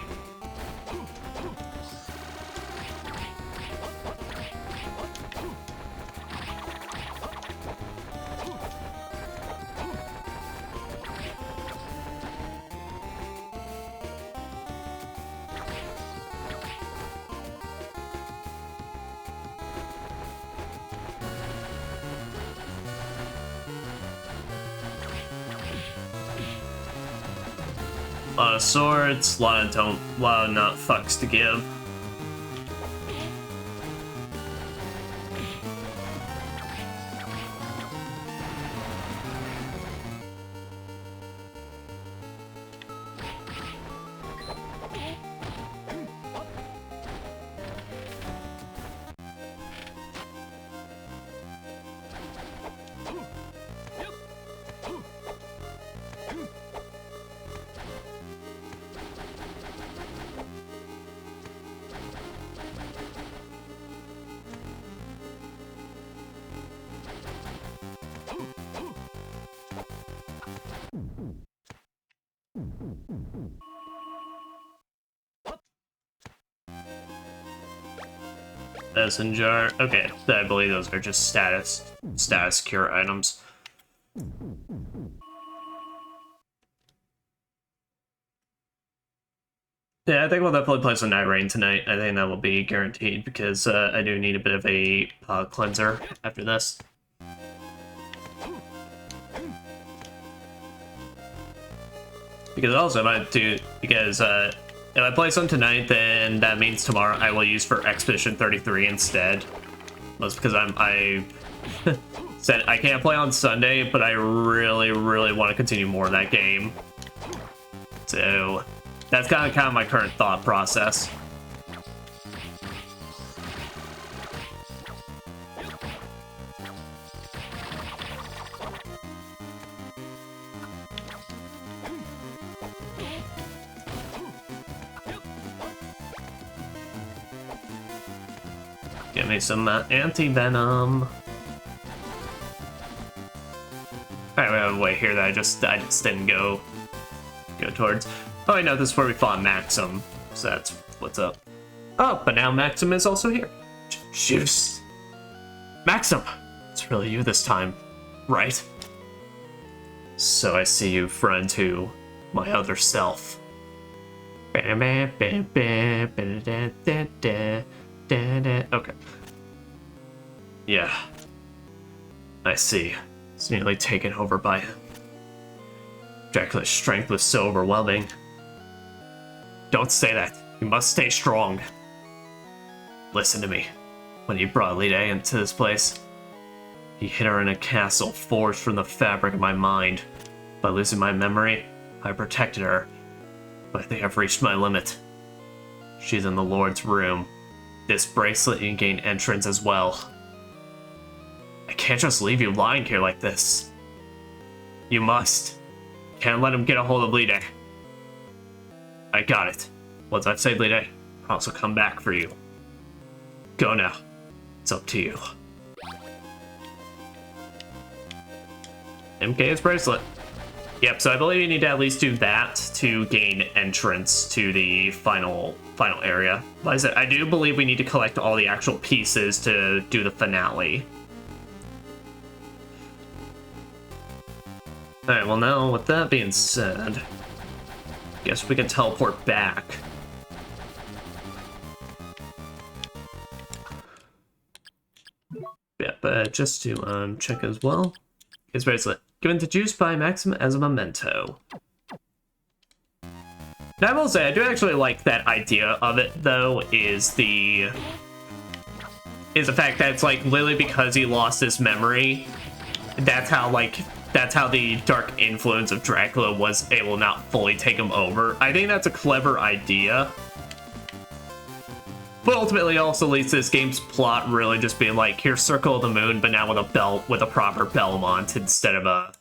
A lot of swords, a lot of not fucks to give. Medicine jar. Okay, I believe those are just status cure items. Yeah, I think we'll definitely play some Night Rain tonight. I think that will be guaranteed because I do need a bit of a cleanser after this. Because also if I play some tonight, then that means tomorrow I will use for Expedition 33 instead. That's because I said I can't play on Sunday, but I really, really want to continue more in that game. So that's kind of my current thought process. Give me some anti-venom. Alright, we have a way here that I just didn't go towards. Oh, I know this is where we fought Maxim, so that's what's up. Oh, but now Maxim is also here. Juice. Maxim! It's really you this time, right? So I see you, friend, to my other self. Okay. Yeah. I see. It's nearly taken over by him. Dracula's strength was so overwhelming. Don't say that. You must stay strong. Listen to me. When he brought Lita into this place, he hid her in a castle forged from the fabric of my mind. By losing my memory, I protected her. But I think I've reached my limit. She's in the Lord's room. This bracelet, you can gain entrance as well. I can't just leave you lying here like this. You must. Can't let him get a hold of Lide. I got it. Once I've saved Lide, I'll also come back for you. Go now. It's up to you. MK's bracelet. Yep, so I believe you need to at least do that to gain entrance to the final area. Like I said, I do believe we need to collect all the actual pieces to do the finale. Alright, well now, with that being said, guess we can teleport back. Yeah, but just to check as well. His bracelet. Given to Juice by Maxim as a memento. Now I will say, I do actually like that idea of it, though, is the fact that it's, like, literally because he lost his memory, that's how the dark influence of Dracula was able to not fully take him over. I think that's a clever idea. But ultimately also leads to this game's plot really just being like, here's Circle of the Moon, but now with a proper Belmont instead of a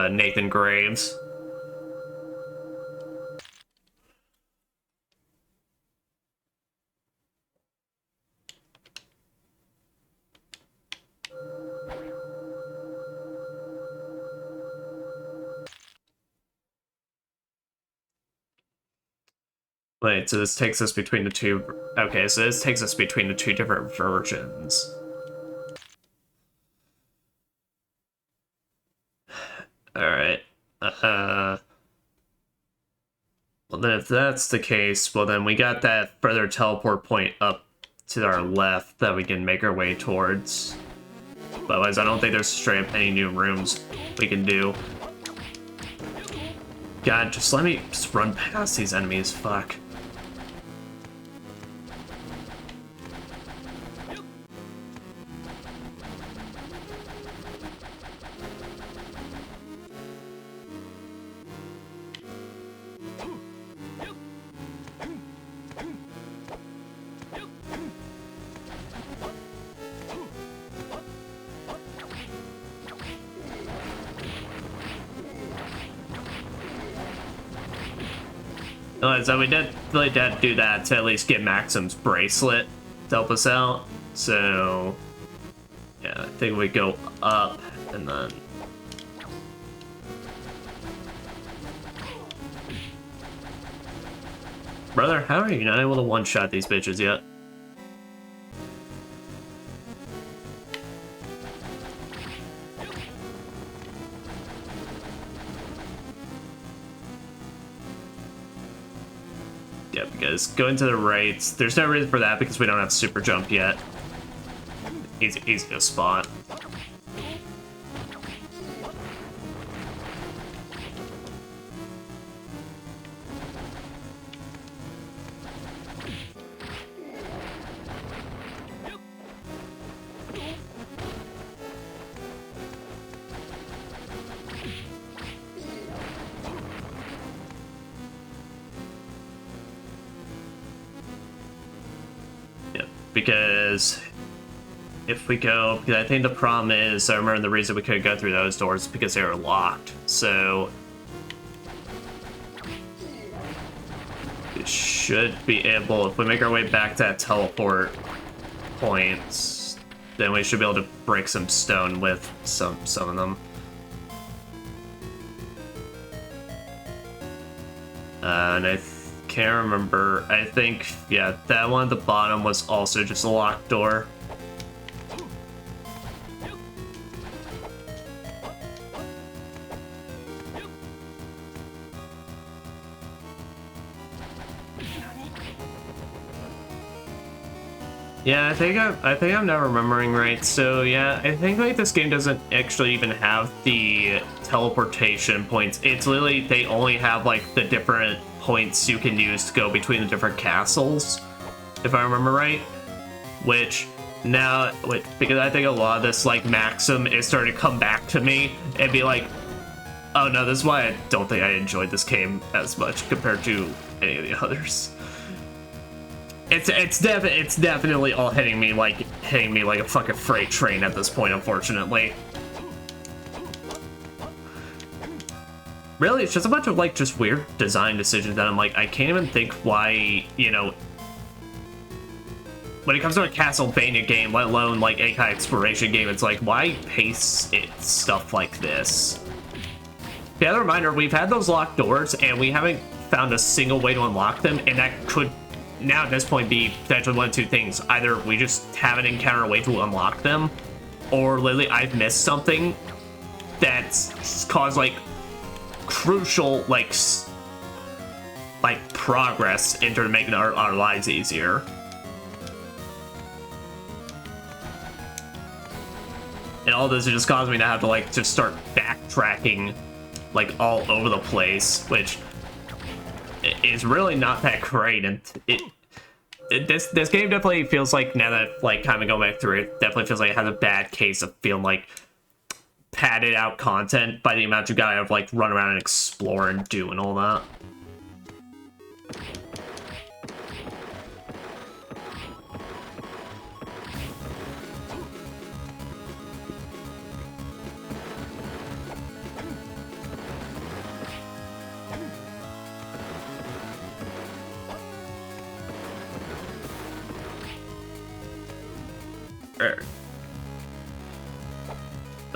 Nathan Graves. Wait, so this takes us between the two... Okay, so this takes us between the two different versions. Alright. Well, then if that's the case, well then we got that further teleport point up to our left that we can make our way towards. But otherwise, I don't think there's straight up any new rooms we can do. God, just let me just run past these enemies, fuck. So we really did do that to at least get Maxim's bracelet to help us out. So, yeah, I think we go up and then... Brother, how are you not able to one-shot these bitches yet? Yeah, because going to the right, there's no reason for that because we don't have super jump yet. Easy to spot. Because if we go, because I think the problem is, I remember the reason we couldn't go through those doors is because they were locked. So we should be able, if we make our way back to that teleport point, then we should be able to break some stone with some of them. And I can't remember. I think, yeah, that one at the bottom was also just a locked door. Yeah, I think I'm not remembering right. So yeah, I think like this game doesn't actually even have the teleportation points. It's literally, they only have like the different points you can use to go between the different castles, if I remember right. Which now, because I think a lot of this like Maxim is starting to come back to me and be like, oh no, this is why I don't think I enjoyed this game as much compared to any of the others. It's definitely all hitting me like hitting me like a fucking freight train at this point, unfortunately. Really, it's just a bunch of, like, just weird design decisions that I'm like, I can't even think why, you know, when it comes to a Castlevania game, let alone, like, any kind of exploration game, it's like, why pace it stuff like this? The other reminder, we've had those locked doors, and we haven't found a single way to unlock them, and that could, now at this point, be potentially one of two things. Either we just haven't encountered a way to unlock them, or literally I've missed something that's caused, like, crucial, like progress into making our lives easier. And all this has just caused me to have to, like, just start backtracking, like, all over the place, which is really not that great. And this game definitely feels like, now that, like, kind of going back through it, definitely feels like it has a bad case of feeling like padded out content by the amount you gotta, like, run around and explore and do and all that.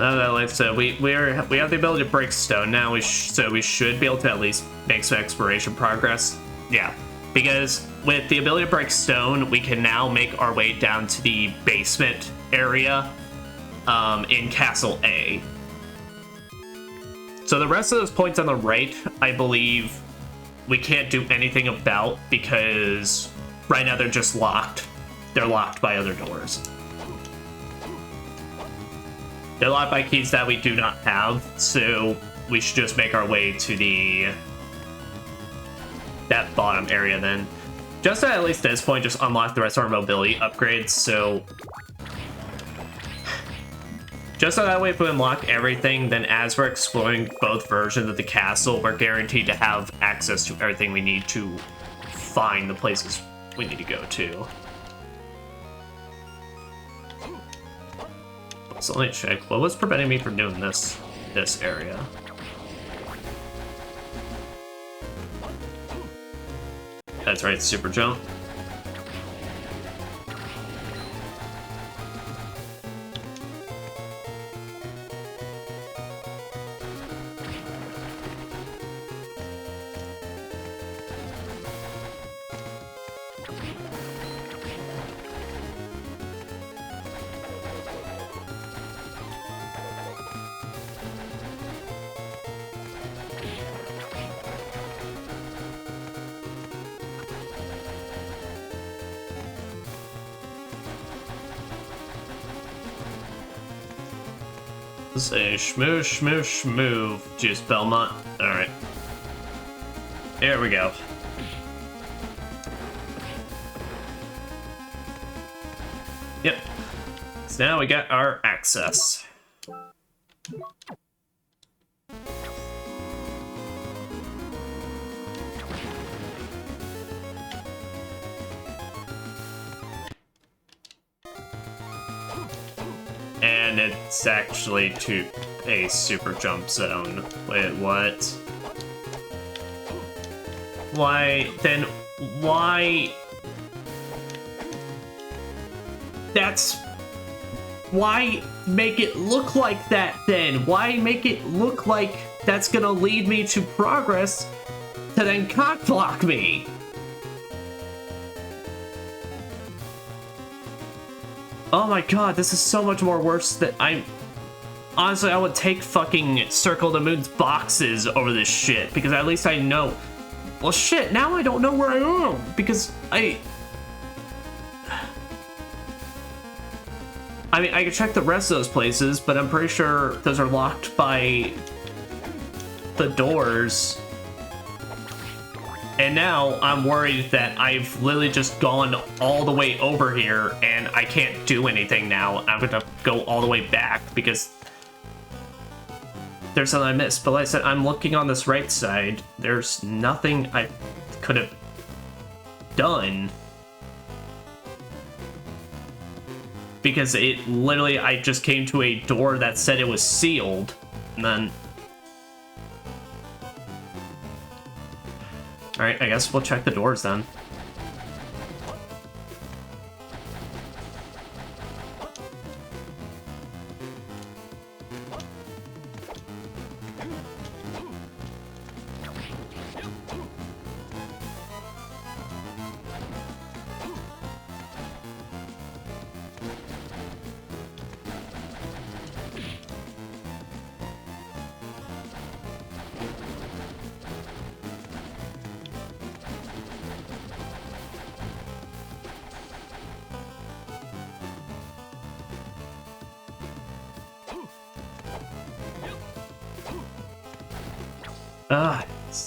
Like I said, we have the ability to break stone now, so we should be able to at least make some exploration progress. Yeah, because with the ability to break stone, we can now make our way down to the basement area in Castle A. So the rest of those points on the right, I believe, we can't do anything about because right now they're just locked. They're locked by other doors. They're locked by keys that we do not have, so we should just make our way to that bottom area then. Just at least at this point, just unlock the rest of our mobility upgrades, so just so that way if we unlock everything, then as we're exploring both versions of the castle, we're guaranteed to have access to everything we need to find the places we need to go to. So let me check. What was preventing me from doing this area? That's right, super jump. Say shmoo shmoo shmoo, Juice Belmont. Alright. There we go. Yep. So now we got our access. And it's actually to a super jump zone. Wait, what? Why? Then why? That's... Why make it look like that then? Why make it look like that's gonna lead me to progress to then cockblock me? Oh my god, this is so much more worse than honestly, I would take fucking Circle the Moon's boxes over this shit, because at least I know. Well shit, now I don't know where I am, because I mean, I can check the rest of those places, but I'm pretty sure those are locked by the doors. And now I'm worried that I've literally just gone all the way over here and I can't do anything now. I'm gonna go all the way back because there's something I missed. But like I said, I'm looking on this right side. There's nothing I could have done. because it literally, I just came to a door that said it was sealed, and then... Alright, I guess we'll check the doors then.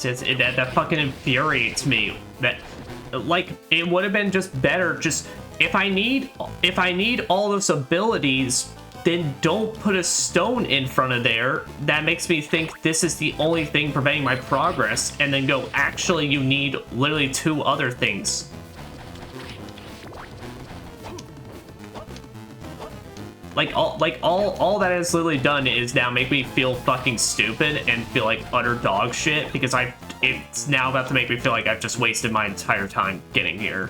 That fucking infuriates me. That, like, it would have been just better. Just if I need all those abilities, then don't put a stone in front of there. That makes me think this is the only thing preventing my progress, and then go, actually, you need literally 2 other things. All that has literally done is now make me feel fucking stupid and feel like utter dog shit, because it's now about to make me feel like I've just wasted my entire time getting here.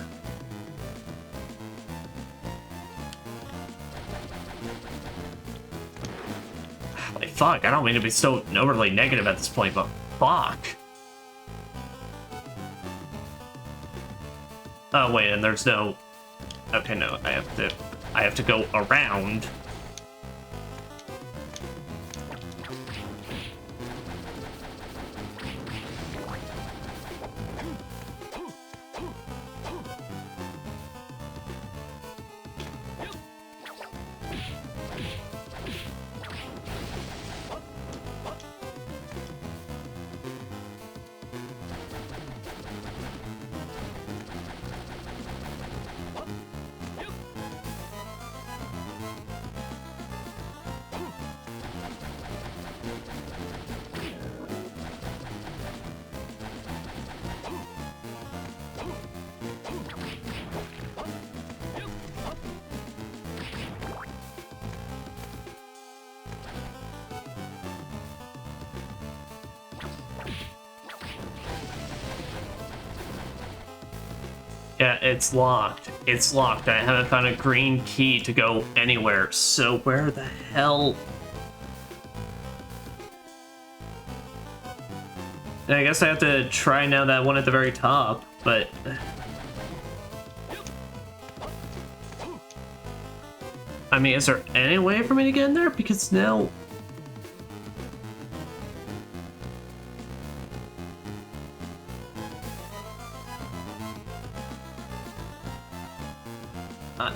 Like, fuck, I don't mean to be so overly negative at this point, but fuck. Oh wait, and there's no... Okay, no, I have to go around. Yeah, it's locked. It's locked. I haven't found a green key to go anywhere. So where the hell? And I guess I have to try now that one at the very top, but... I mean, is there any way for me to get in there? Because now...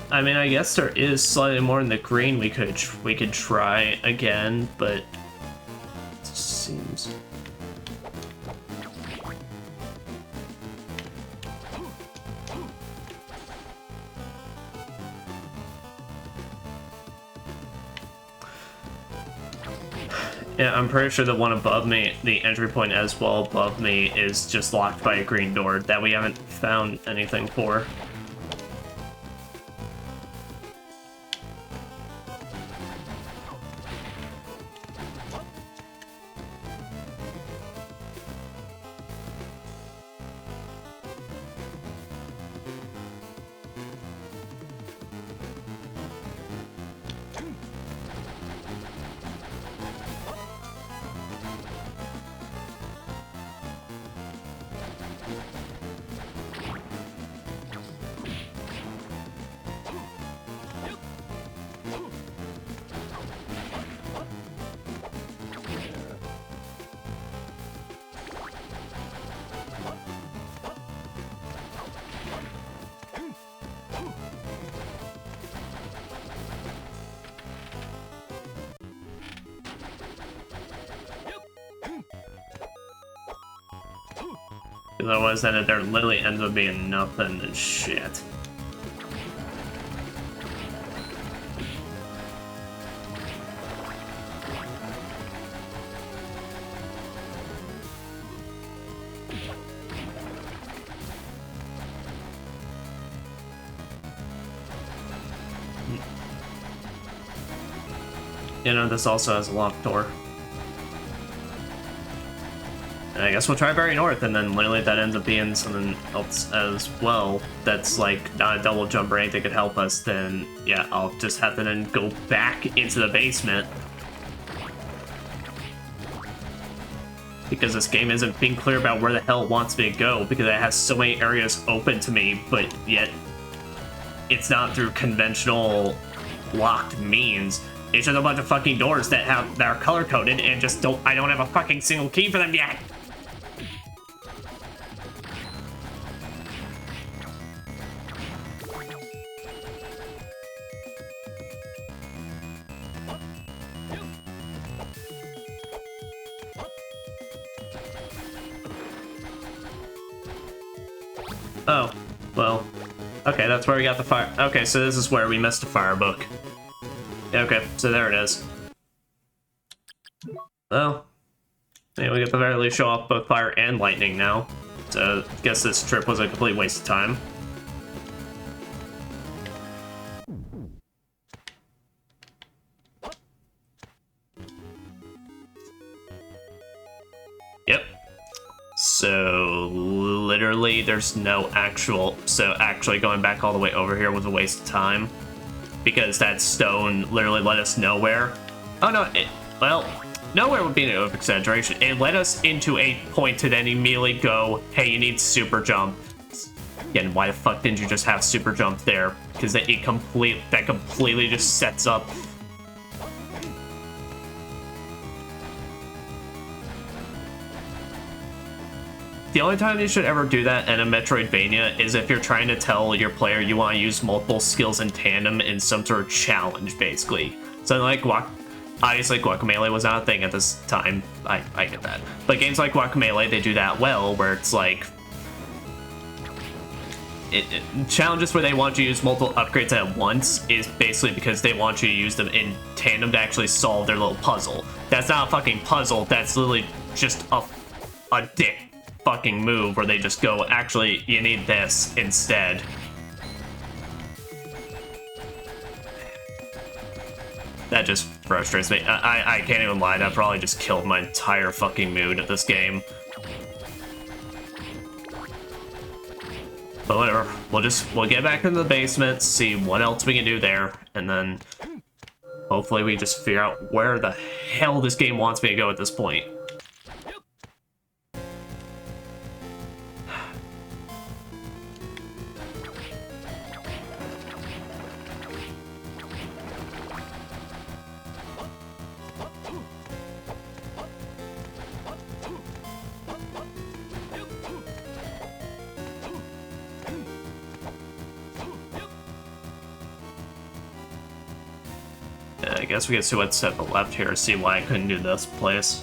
I mean, I guess there is slightly more in the green we could try again, but it seems... Yeah, I'm pretty sure the one above me, the entry point as well above me, is just locked by a green door that we haven't found anything for. Otherwise, then there literally ends up being nothing and shit. you know, this also has a locked door. And I guess we'll try Barry North, and then literally that ends up being something else as well that's like not a double jump or anything that could help us, then yeah, I'll just have to then go back into the basement. Because this game isn't being clear about where the hell it wants me to go, because it has so many areas open to me, but yet it's not through conventional locked means. It's just a bunch of fucking doors that are color coded and just I don't have a fucking single key for them yet. Oh, well, okay, that's where we got the fire. Okay, so this is where we missed the fire book. Okay, so there it is. Well, yeah, we get the very least show off both fire and lightning now. So I guess this trip was a complete waste of time. Yep. So literally there's no actual, so actually going back all the way over here was a waste of time because that stone literally led us nowhere. Oh no, well, nowhere would be an over-exaggeration. It led us into a point to then immediately go, hey, you need super jump. Again, why the fuck didn't you just have super jump there? Because that completely just sets up. The only time you should ever do that in a Metroidvania is if you're trying to tell your player you want to use multiple skills in tandem in some sort of challenge, basically. So like obviously Guacamelee was not a thing at this time. I get that. But games like Guacamelee, they do that well, where it's like challenges where they want you to use multiple upgrades at once is basically because they want you to use them in tandem to actually solve their little puzzle. That's not a fucking puzzle, that's literally just a dick fucking move where they just go, actually, you need this instead. That just frustrates me. I can't even lie, that probably just killed my entire fucking mood at this game. But whatever, we'll get back into the basement, see what else we can do there, and then hopefully we just figure out where the hell this game wants me to go at this point. I guess we can see what's at the left here, see why I couldn't do this place.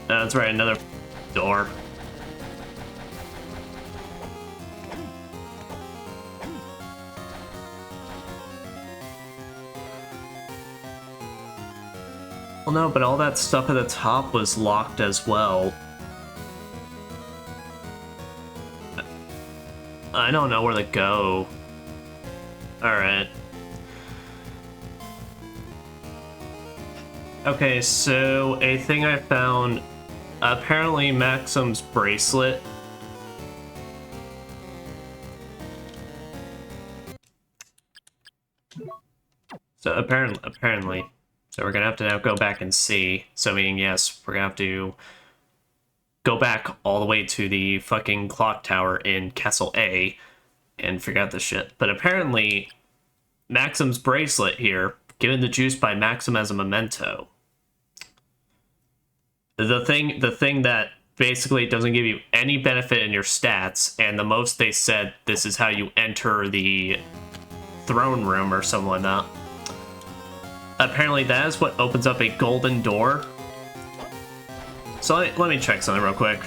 That's right, another door. Well, no, but all that stuff at the top was locked as well. I don't know where to go. Alright. Okay, so a thing I found, apparently Maxim's bracelet. So apparently. So we're gonna have to now go back and see. So meaning, yes, we're gonna have to go back all the way to the fucking clock tower in Castle A and figure out this shit. But apparently, Maxim's bracelet here, given the juice by Maxim as a memento. The thing that basically doesn't give you any benefit in your stats, and the most they said this is how you enter the throne room or something like that. Apparently that is what opens up a golden door. So let me check something real quick.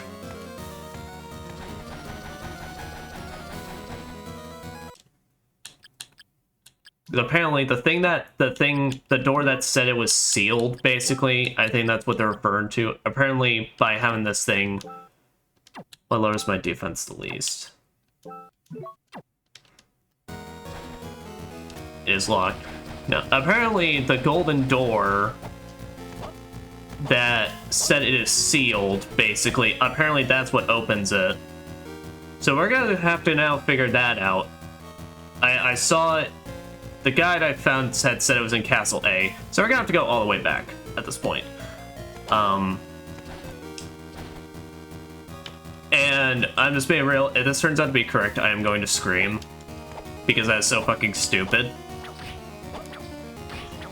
Apparently the door that said it was sealed, basically, I think that's what they're referring to. Apparently by having this thing, what lowers my defense the least. is locked. Now, apparently the golden door that said it is sealed, basically, apparently that's what opens it. So we're gonna have to now figure that out. I saw it. The guide I found said it was in Castle A, so we're gonna have to go all the way back at this point. And I'm just being real, if this turns out to be correct, I am going to scream. Because that is so fucking stupid.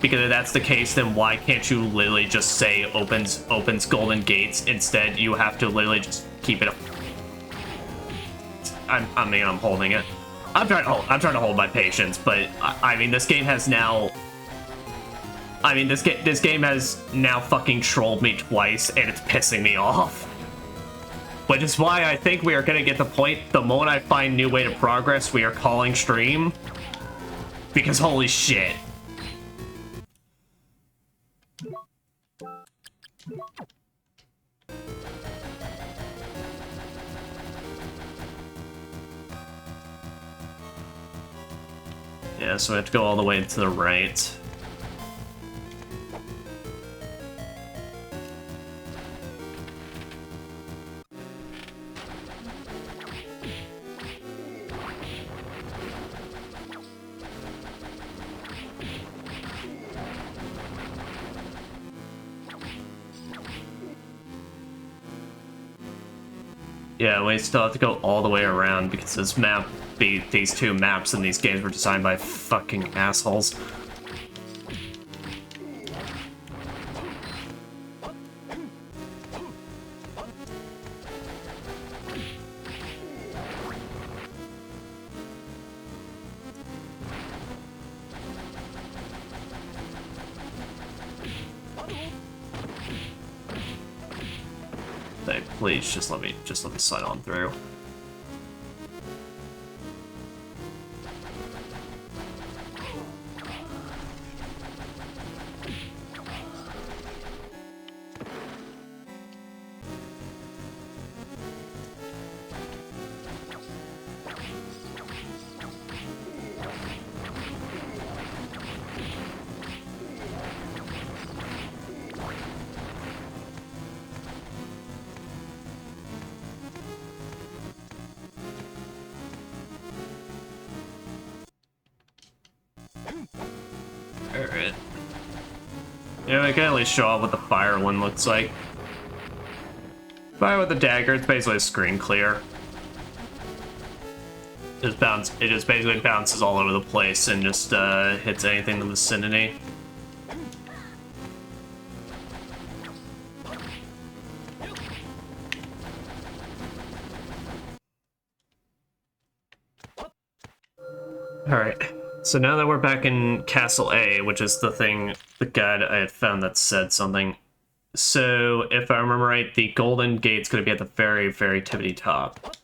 Because if that's the case, then why can't you literally just say opens golden gates? Instead, you have to literally just keep it up. I'm holding it. I'm trying to hold my patience, but I mean, this game has now. I mean, this game has now fucking trolled me twice, and it's pissing me off. Which is why I think we are gonna get the point. The moment I find new way to progress, we are calling stream. Because holy shit. Yeah, so we have to go all the way to the right. Yeah, we still have to go all the way around because this map, these two maps in these games were designed by fucking assholes. Please, just let me slide on through. Alright. Yeah, I can at least show off what the fire one looks like. Fire with the dagger, it's basically a screen clear. It just basically bounces all over the place and just hits anything in the vicinity. Alright. So now that we're back in Castle A, which is the guide I had found that said something. So, if I remember right, the golden gate's gonna be at the very, very tippity top.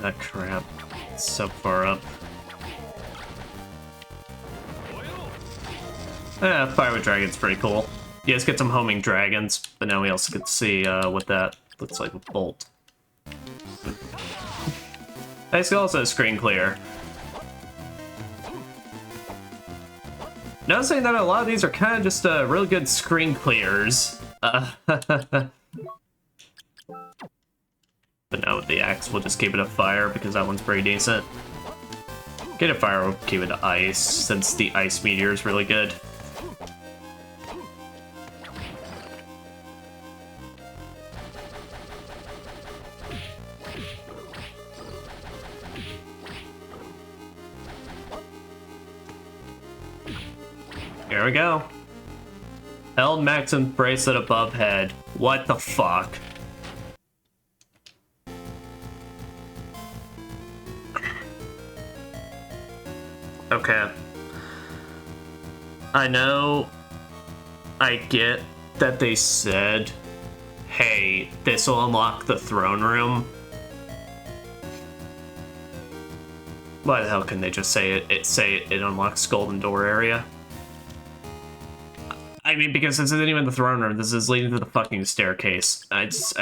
Ah, crap. It's so far up. Yeah, Fire with Dragon's pretty cool. You guys get some homing dragons, but now we also get to see what that looks like with Bolt. Basically also screen clear. Noticing that a lot of these are kind of just really good screen clears. But no, the axe, we'll just keep it a fire because that one's pretty decent. Get a fire, we'll keep it ice since the ice meteor is really good. Here we go. Held Maxim bracelet above head. What the fuck? Okay. I know. I get that they said, hey, this will unlock the throne room. Why the hell can they just say it unlocks Golden Door area? I mean, because this isn't even the throne room. This is leading to the fucking staircase. I just.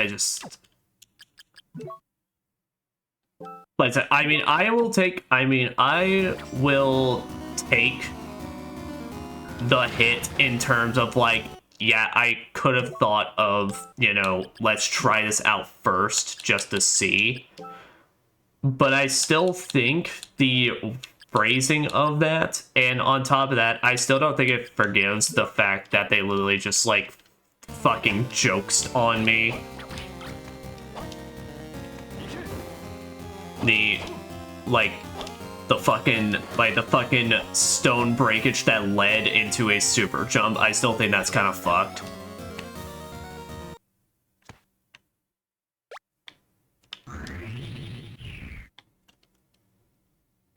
But I mean, I will take the hit in terms of like, yeah, I could have thought of, you know, let's try this out first just to see. But I still think the phrasing of that, and on top of that, I still don't think it forgives the fact that they literally just like fucking jokes on me. The fucking stone breakage that led into a super jump. I still think that's kind of fucked.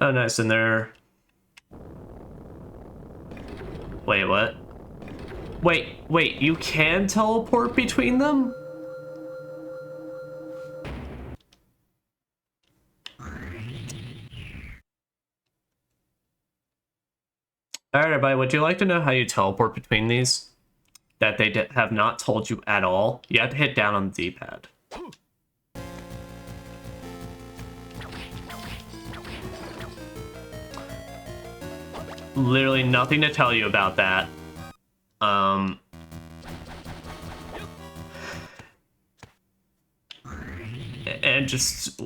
Oh, nice in there. Wait, what? Wait, you can teleport between them? Alright, everybody, would you like to know how you teleport between these? That they have not told you at all? You have to hit down on the D-pad. Literally nothing to tell you about that. And just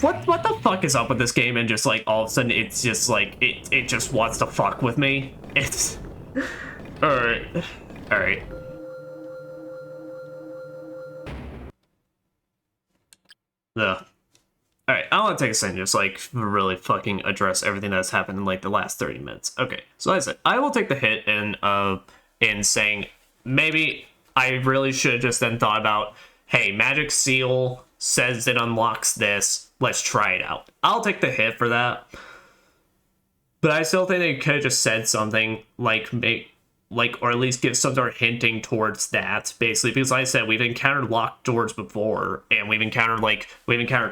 what the fuck is up with this game? And just like all of a sudden it's just like it just wants to fuck with me. It's all right. Alright, I want to take a second just like really fucking address everything that's happened in like the last 30 minutes. Okay, so like I said, I will take the hit in saying maybe I really should have just then thought about, hey, Magic Seal says it unlocks this, let's try it out. I'll take the hit for that. But I still think they could have just said something like or at least give some sort of hinting towards that, basically, because like I said, we've encountered locked doors before, and we've encountered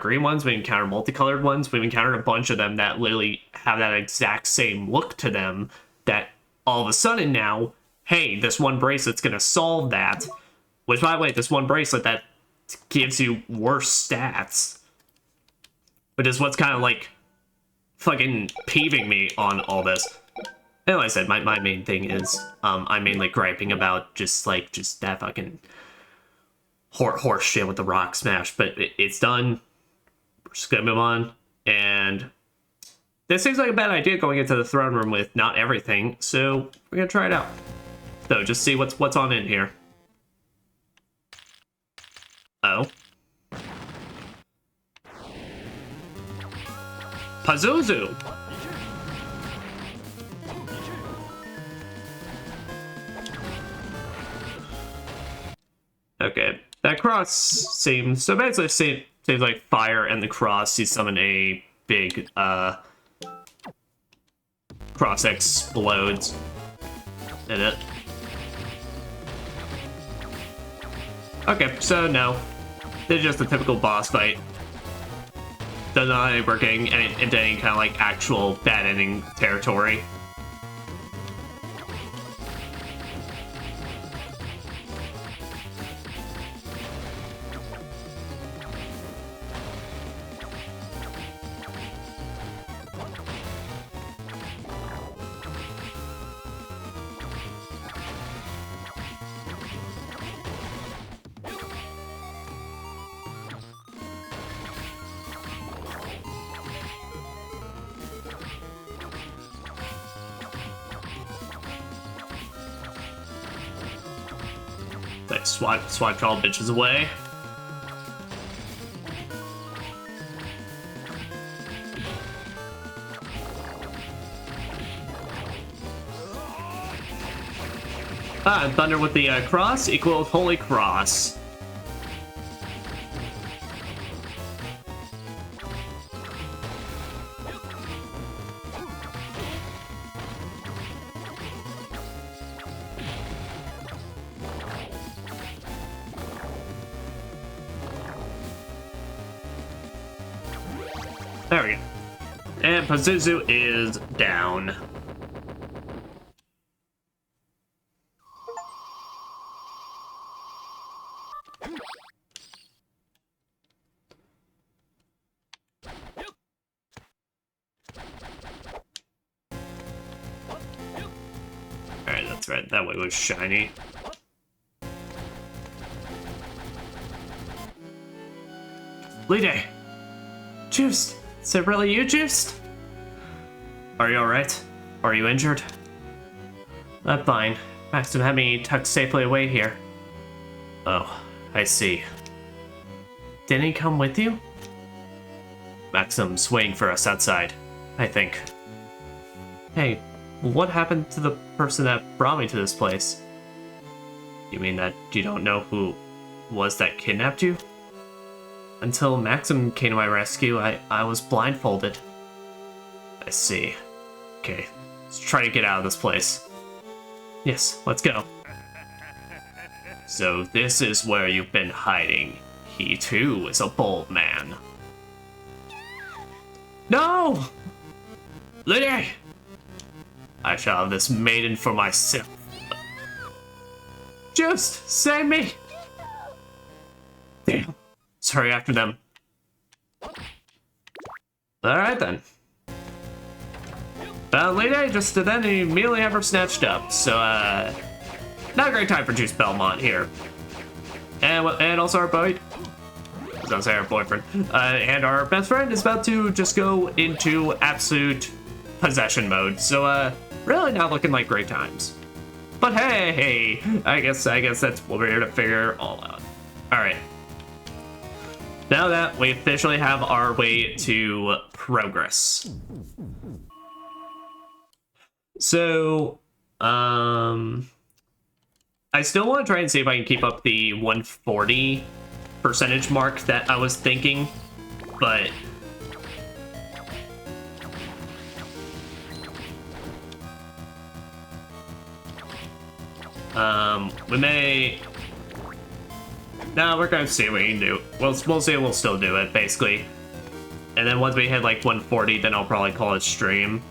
green ones, we've encountered multicolored ones, we've encountered a bunch of them that literally have that exact same look to them, that all of a sudden now, hey, this one bracelet's gonna solve that, which, by the way, this one bracelet that gives you worse stats, which is what's kind of like fucking peeving me on all this. And like I said, my main thing is, I'm mainly griping about just that fucking horse shit with the rock smash, but it's done. We're just gonna move on. And this seems like a bad idea going into the throne room with not everything, so we're gonna try it out. So just see what's on in here. Oh. Pazuzu! Okay, that cross seems, so basically seems like fire and the cross, you summon a big, cross explodes in it. Okay, so no, it's just a typical boss fight. Does not end up getting into any kind of like actual bad ending territory. Swat all bitches away. Ah, Thunder with the cross equals Holy Cross. There we go. And Pazuzu is down. Alright, that's right. That way was shiny. Lide! Juiced! Is it really you, Juiced? Are you alright? Are you injured? I'm fine. Maxim had me tucked safely away here. Oh, I see. Didn't he come with you? Maxim's waiting for us outside, I think. Hey, what happened to the person that brought me to this place? You mean that you don't know who was that kidnapped you? Until Maxim came to my rescue, I was blindfolded. I see. Okay, let's try to get out of this place. Yes, let's go. So this is where you've been hiding. He too is a bold man. No! Lady! I shall have this maiden for myself. Just save me! Damn. Let's hurry after them. Alright then. Lady just then immediately have her snatched up, so not a great time for Juice Belmont here. And also our boy, I was gonna say our boyfriend, and our best friend is about to just go into absolute possession mode, so really not looking like great times. But hey, I guess that's what we're here to figure all out. Alright. Now that we officially have our way to progress. So, I still want to try and see if I can keep up the 140% mark that I was thinking, but we may. No, we're gonna see what we can do. We'll see. We'll still do it basically, and then once we hit like 140, then I'll probably call it stream.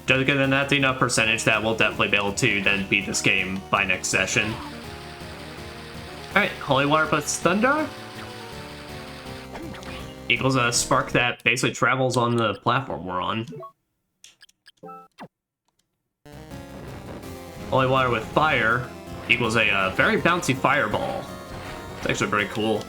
Just because then that's enough percentage that we'll definitely be able to then beat this game by next session. Alright, Holy Water plus Thunder equals a spark that basically travels on the platform we're on. Holy Water with Fire equals a very bouncy fireball. It's actually pretty cool.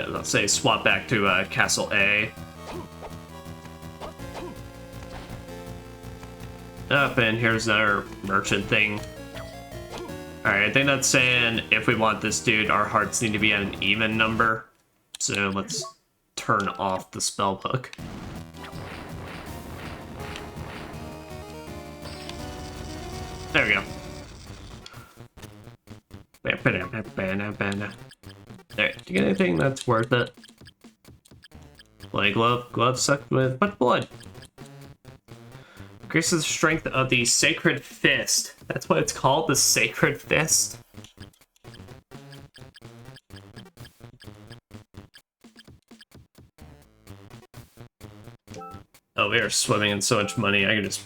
Let's say swap back to Castle A. Up, and here's our merchant thing. Alright, I think that's saying if we want this dude, our hearts need to be at an even number. So let's turn off the spell book. There we go. Alright, do you get anything that's worth it? Play glove, glove sucked with much blood. Increases the strength of the Sacred Fist. That's what it's called, the Sacred Fist. Oh, we are swimming in so much money. I can just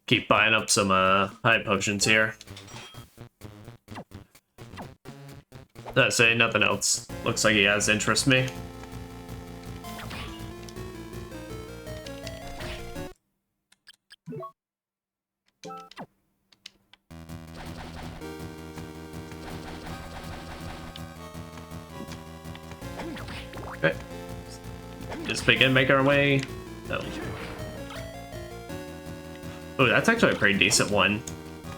keep buying up some high potions here. Did I say nothing else? Looks like he has interest me. Okay. Just begin making our way. Oh. Oh, that's actually a pretty decent one.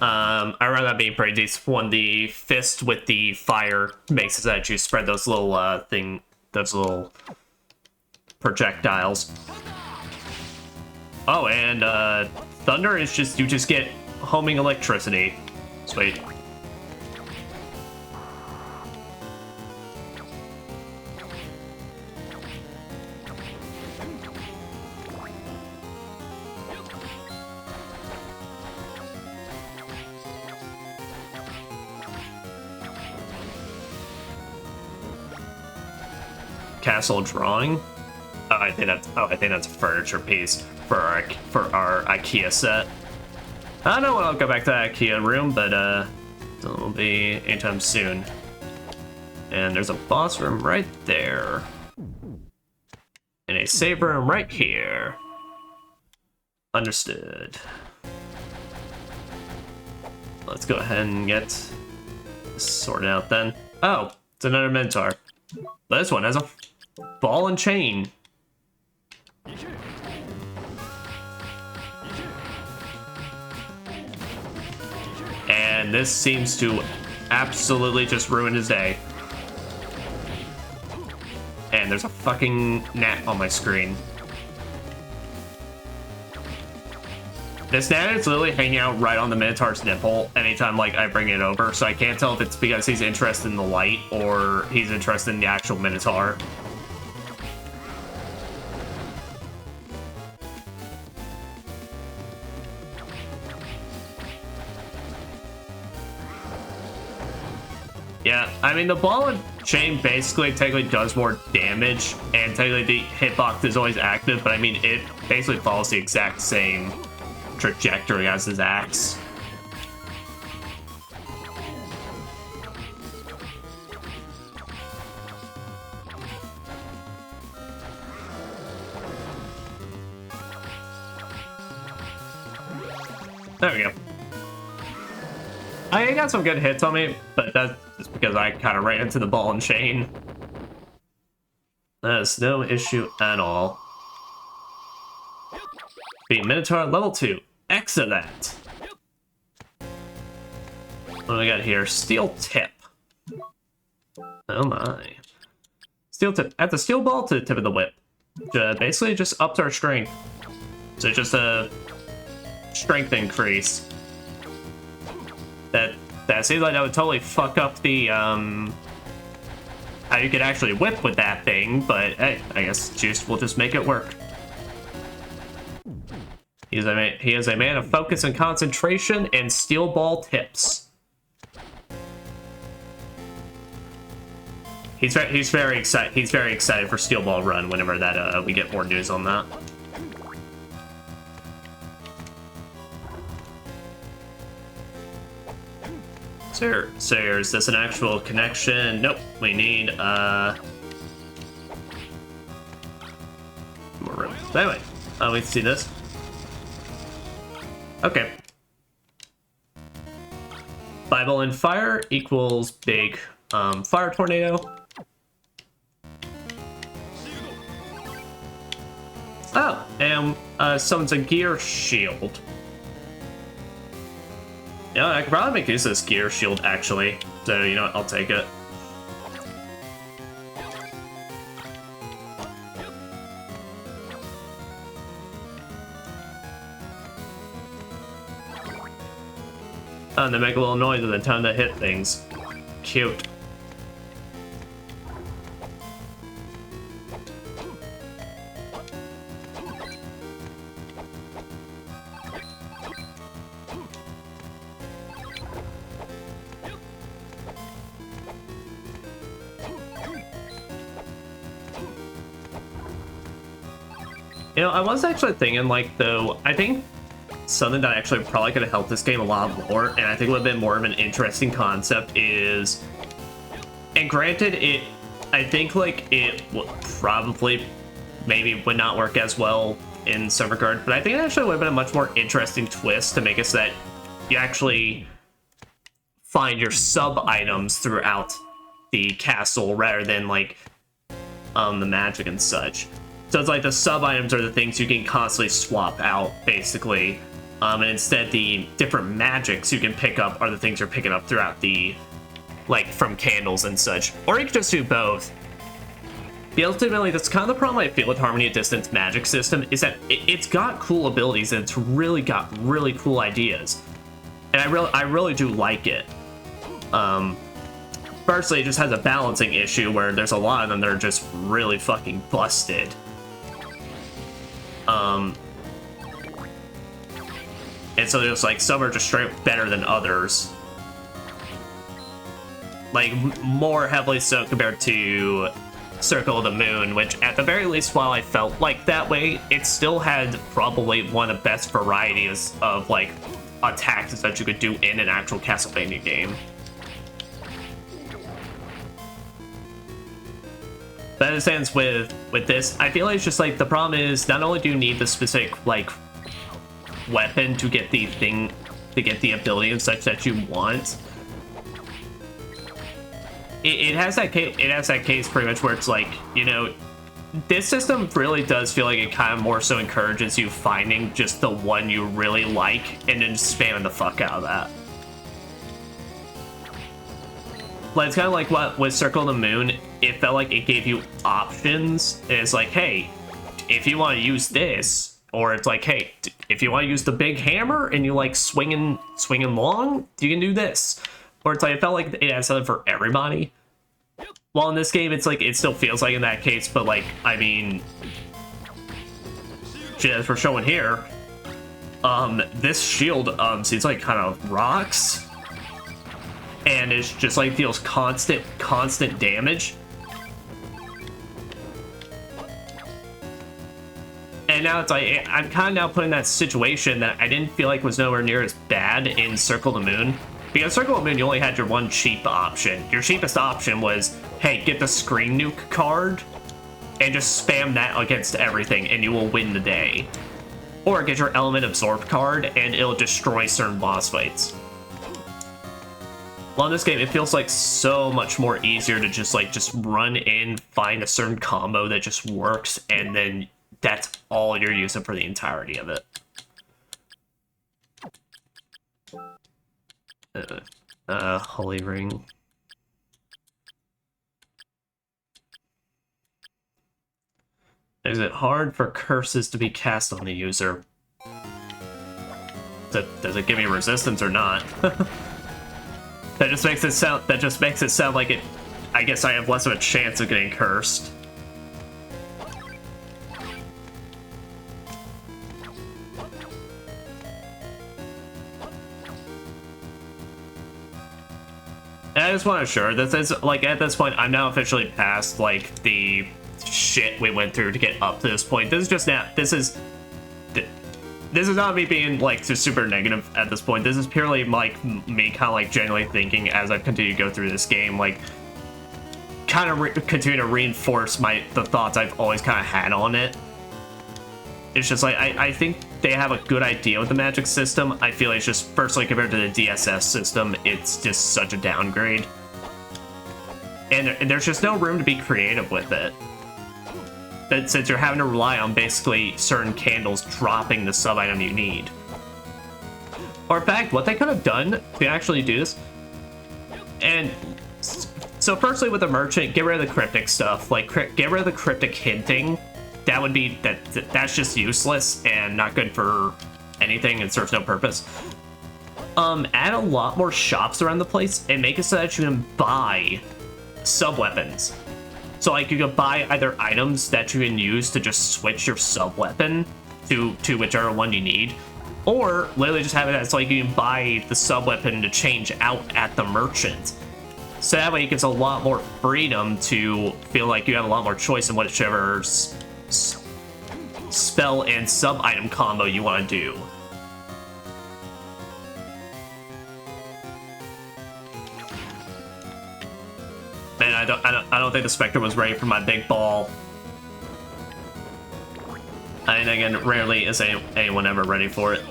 I remember that being pretty decent one. The fist with the fire makes it so that you spread those little those little projectiles. Oh, and thunder is just, you just get homing electricity. Sweet. Castle drawing. Oh, I think that's a furniture piece for our IKEA set. I don't know when I'll go back to the IKEA room, but it'll be anytime soon. And there's a boss room right there, and a save room right here. Understood. Let's go ahead and get this sorted out then. Oh, it's another Minotaur. This one has a ball and chain. And this seems to absolutely just ruin his day. And there's a fucking gnat on my screen. This gnat is literally hanging out right on the Minotaur's nipple anytime like I bring it over, so I can't tell if it's because he's interested in the light or he's interested in the actual Minotaur. Yeah, I mean, the ball and chain basically technically does more damage, and technically the hitbox is always active, but I mean, it basically follows the exact same trajectory as his axe. There we go. I got some good hits on me, but that's just because I kind of ran into the ball and chain. That's no issue at all. Beat Minotaur level 2. Excellent. What do we got here? Steel tip. Oh my. Steel tip. Add the steel ball to the tip of the whip. Basically just ups our strength. So just a strength increase. That seems like that would totally fuck up the how you could actually whip with that thing, but hey, I guess Juice will just make it work. He is a man of focus and concentration and steel ball tips. He's very excited. He's very excited for Steel Ball Run whenever that we get more news on that. So is this an actual connection? Nope. We need more room. But anyway, we can see this. Okay. Bible and fire equals big fire tornado. Oh, and summons a gear shield. Yeah, I could probably make use of this gear shield, actually. So, you know what, I'll take it. And they make a little noise at the time they hit things. Cute. You know, I was actually thinking, like, though, I think something that actually probably could have helped this game a lot more, and I think would have been more of an interesting concept is, and granted, I think, like, it would probably maybe would not work as well in some regard, but I think it actually would have been a much more interesting twist to make it so that you actually find your sub-items throughout the castle rather than, like, the magic and such. So it's like the sub-items are the things you can constantly swap out, basically. And instead the different magics you can pick up are the things you're picking up throughout the, like, from candles and such. Or you can just do both. But ultimately, that's kind of the problem I feel with Harmony of Distance magic system, is that it's got cool abilities and it's really got really cool ideas. And I really do like it. Firstly, it just has a balancing issue where there's a lot of them that are just really fucking busted. And so there's like some are just straight better than others. Like more heavily so compared to Circle of the Moon, which at the very least, while I felt like that way, it still had probably one of the best varieties of like attacks that you could do in an actual Castlevania game. But as it stands with this, I feel like it's just like the problem is not only do you need the specific like weapon to get the thing, to get the ability and such that you want. It has that case pretty much where it's like, you know, this system really does feel like it kind of more so encourages you finding just the one you really like and then spamming the fuck out of that. Like, it's kind of like what with Circle of the Moon, it felt like it gave you options. It's like, hey, if you want to use this, or it's like, hey, if you want to use the big hammer and you like swinging long, you can do this. Or it's like, it felt like it had something for everybody. While in this game, it's like, it still feels like in that case, but like, I mean, as we're showing here, this shield, seems like kind of rocks. And it's just like deals constant damage. And now it's like, I'm kind of now put in that situation that I didn't feel like was nowhere near as bad in Circle of the Moon. Because Circle of the Moon, you only had your one cheap option. Your cheapest option was, hey, get the Screen Nuke card and just spam that against everything and you will win the day. Or get your Element Absorb card and it'll destroy certain boss fights. Well, in this game, it feels like so much more easier to just run in, find a certain combo that just works, and then that's all you're using for the entirety of it. Holy Ring. Is it hard for curses to be cast on the user? Does it give me resistance or not? That just makes it sound like it. I guess I have less of a chance of getting cursed. And I just want to assure this is like at this point I'm now officially past like the shit we went through to get up to this point. This is just now. This is not me being like just super negative at this point. This is purely like me kind of like genuinely thinking as I continue to go through this game, like kind of continue to reinforce the thoughts I've always kind of had on it. It's just like I think they have a good idea with the magic system. I feel like it's just personally compared to the DSS system, it's just such a downgrade. And there's just no room to be creative with it. That since you're having to rely on basically certain candles dropping the sub-item you need. Or in fact, what they could have done to actually do this, and so firstly with the merchant, get rid of the cryptic stuff, like get rid of the cryptic hinting. That would be, that's just useless and not good for anything and serves no purpose. Add a lot more shops around the place and make it so that you can buy sub-weapons. So like you could buy either items that you can use to just switch your sub-weapon to whichever one you need, or literally just have it as like you can buy the sub-weapon to change out at the merchant. So that way it gives a lot more freedom to feel like you have a lot more choice in whichever spell and sub-item combo you want to do. Man, I don't think the Spectre was ready for my big ball. And again, rarely is anyone ever ready for it.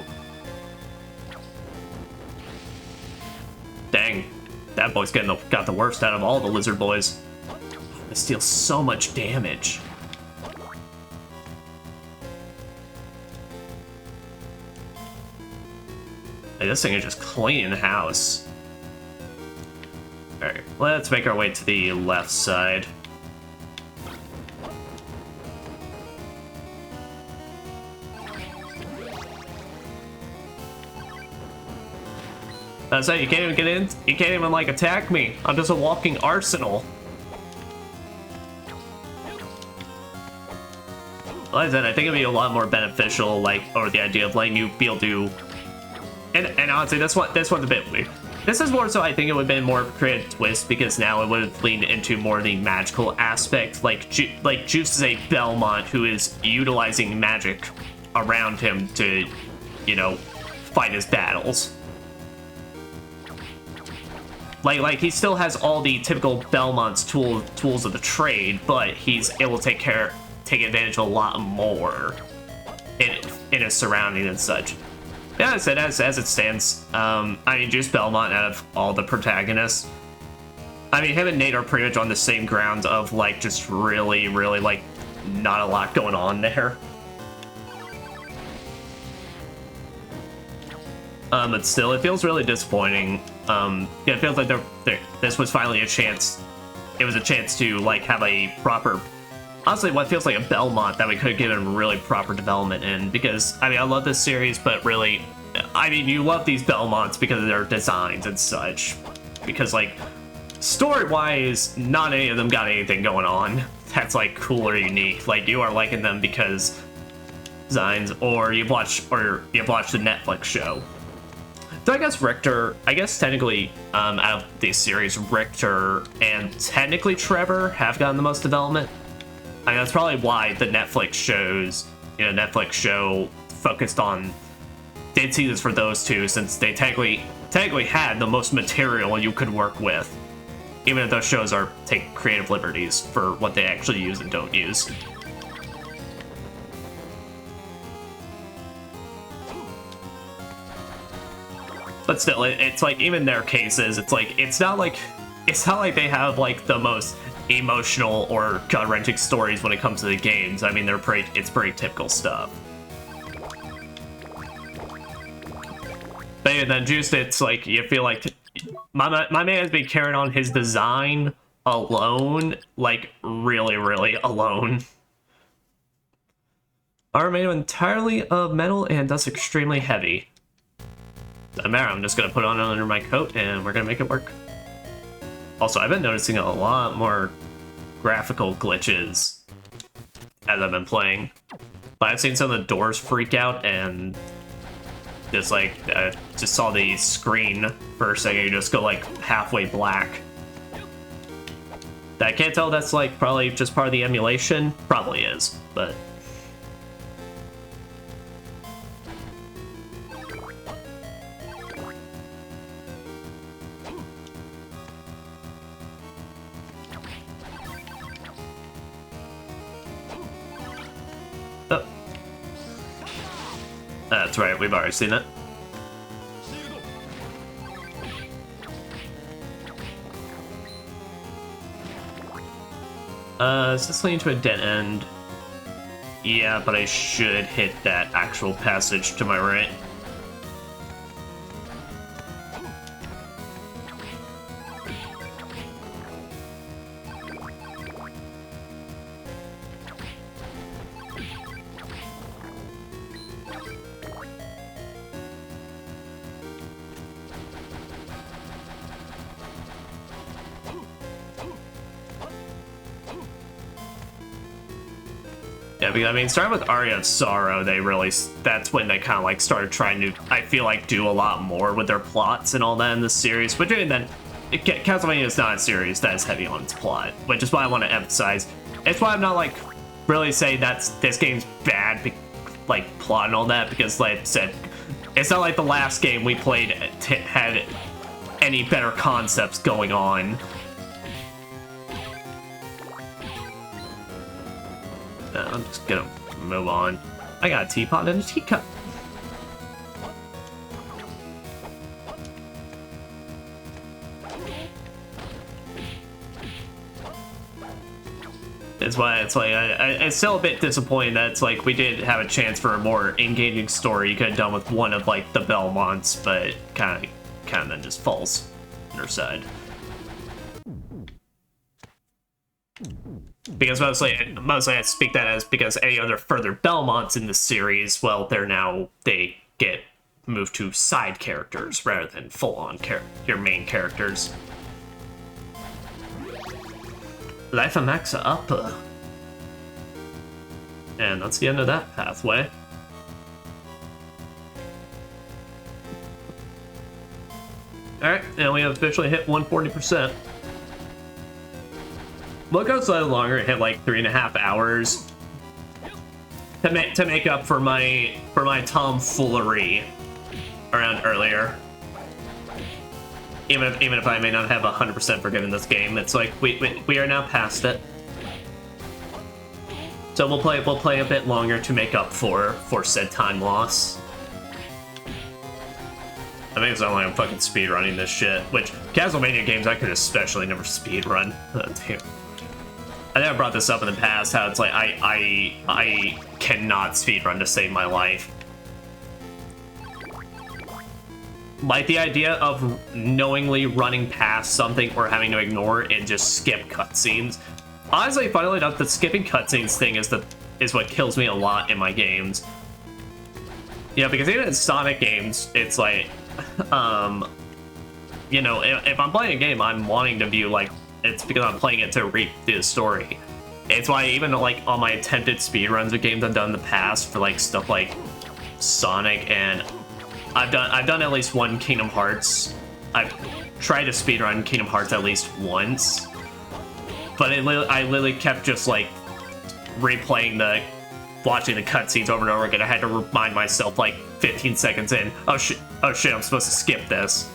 Dang, that boy's got the worst out of all the lizard boys. This deals so much damage. Like, this thing is just cleaning house. Alright, let's make our way to the left side. That's it, you can't even get in, you can't even like attack me. I'm just a walking arsenal. Like I said, I think it'd be a lot more beneficial, like, or the idea of letting you be able to, and honestly, this one's a bit weird. This is more so, I think it would have been more of a creative twist, because now it would have leaned into more of the magical aspect. Like Juice is a Belmont who is utilizing magic around him to, you know, fight his battles. Like he still has all the typical Belmont's tools of the trade, but he's able to take advantage of a lot more in his surroundings and such. Yeah, I said as it stands, I mean, Juice Belmont, out of all the protagonists, I mean, him and Nate are pretty much on the same ground of like just really, like not a lot going on there. But still, it feels really disappointing. Yeah, it feels like this was finally a chance. It was a chance to like have a proper, honestly, what feels like a Belmont that we could have given really proper development in. Because I mean, I love this series, but really, I mean, you love these Belmonts because of their designs and such. Because like, story-wise, not any of them got anything going on that's like cool or unique. Like, you are liking them because designs, or you've watched the Netflix show. So I guess technically, out of these series, Richter and technically Trevor have gotten the most development. I mean, that's probably why the Netflix show focused on, did seasons for those two, since they technically had the most material you could work with. Even if those shows are take creative liberties for what they actually use and don't use. But still, it's like, even their cases, it's not like they have like the most emotional or gut-wrenching stories when it comes to the games. I mean, it's pretty typical stuff. But even then, Juice, it's like, you feel like my man has been carrying on his design alone, like really alone. Are made entirely of metal and thus extremely heavy. Doesn't matter, I'm just gonna put it on under my coat and we're gonna make it work. Also, I've been noticing a lot more graphical glitches as I've been playing. But I've seen some of the doors freak out and just like, just saw the screen for a second, you just go like halfway black. I can't tell, that's like probably just part of the emulation. Probably is, but... Oh. That's right, we've already seen it. Is this leading to a dead end? Yeah, but I should hit that actual passage to my right. Yeah, because I mean, starting with Aria of Sorrow, that's when they kind of like started trying to, I feel like, do a lot more with their plots and all that in this series. But even then, Castlevania is not a series that is heavy on its plot, which is why I want to emphasize. It's why I'm not like really saying this game's bad, like plot and all that, because like I said, it's not like the last game we played had any better concepts going on. I'm just gonna move on. I got a teapot and a teacup. It's why it's like it's still a bit disappointing that it's like we did have a chance for a more engaging story you could have done with one of like the Belmonts, but kind of then just falls on their side. Because mostly I speak that as because any other further Belmonts in the series, well, they get moved to side characters rather than full-on your main characters. Life of Max up. And that's the end of that pathway. Alright, and we have officially hit 140%. We'll go slightly longer, hit like 3.5 hours to make up for my tomfoolery around earlier. Even if I may not have 100% forgiven this game, it's like we are now past it. So we'll play a bit longer to make up for said time loss. I think it's not like I'm fucking speedrunning this shit, which Castlevania games I could especially never speedrun. Damn. I think I brought this up in the past, how it's like I cannot speedrun to save my life. Like the idea of knowingly running past something or having to ignore it and just skip cutscenes. Honestly, funnily enough, the skipping cutscenes thing is what kills me a lot in my games. Yeah, because even in Sonic games, it's like, you know, if I'm playing a game, I'm wanting to view, like, it's because I'm playing it to read the story. It's why even, like, on my attempted speedruns of games I've done in the past for, like, stuff like Sonic, and I've done at least one Kingdom Hearts. I've tried to speedrun Kingdom Hearts at least once, but I literally kept just, like, watching the cutscenes over and over again. I had to remind myself, like, 15 seconds in, oh shit, I'm supposed to skip this.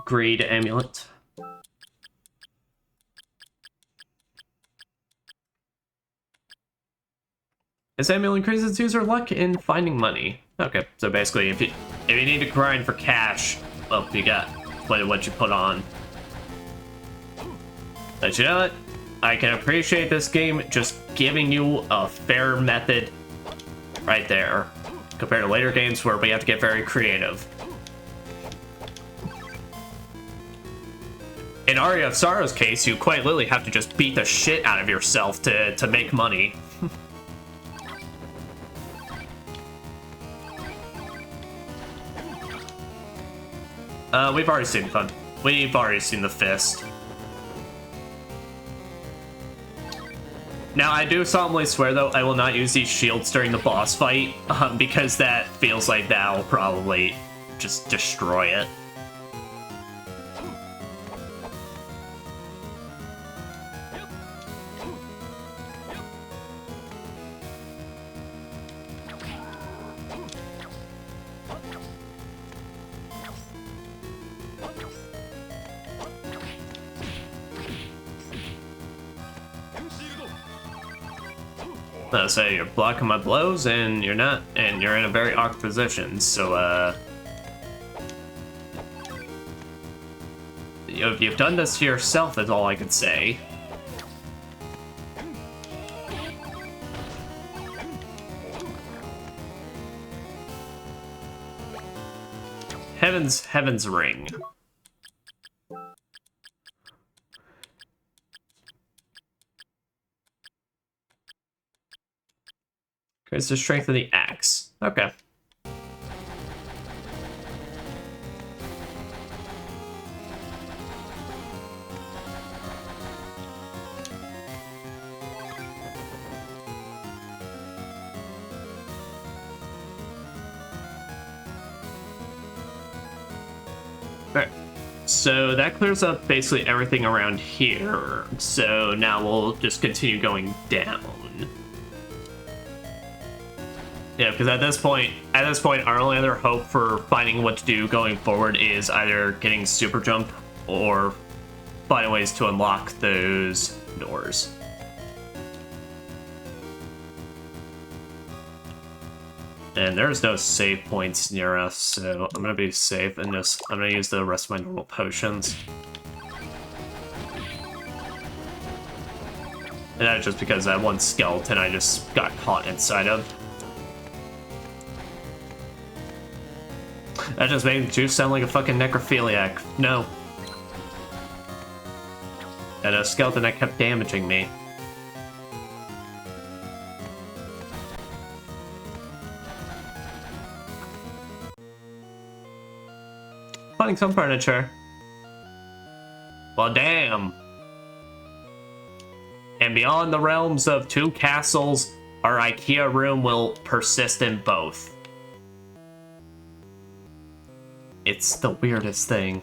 Greed Amulet. This amulet increases user luck in finding money. Okay, so basically, if you need to grind for cash, well, you got what you put on. But you know what? I can appreciate this game just giving you a fair method right there, compared to later games where we have to get very creative. In Aria of Sorrow's case, you quite literally have to just beat the shit out of yourself to make money. We've already seen fun. We've already seen the fist. Now, I do solemnly swear, though, I will not use these shields during the boss fight, because that feels like that'll probably just destroy it. So you're blocking my blows, and you're not, and you're in a very awkward position. So you've done this to yourself, is all I could say. Heaven's Ring. Increase the strength of the axe. Okay. Alright. So that clears up basically everything around here. So now we'll just continue going down. Yeah, because at this point, our only other hope for finding what to do going forward is either getting super jump or finding ways to unlock those doors. And there's no save points near us, so I'm gonna be safe and I'm gonna use the rest of my normal potions. And that's just because that one skeleton I just got caught inside of. That just made Juice sound like a fucking necrophiliac. No. And a skeleton that kept damaging me. Finding some furniture. Well, damn. And beyond the realms of two castles, our IKEA room will persist in both. It's the weirdest thing.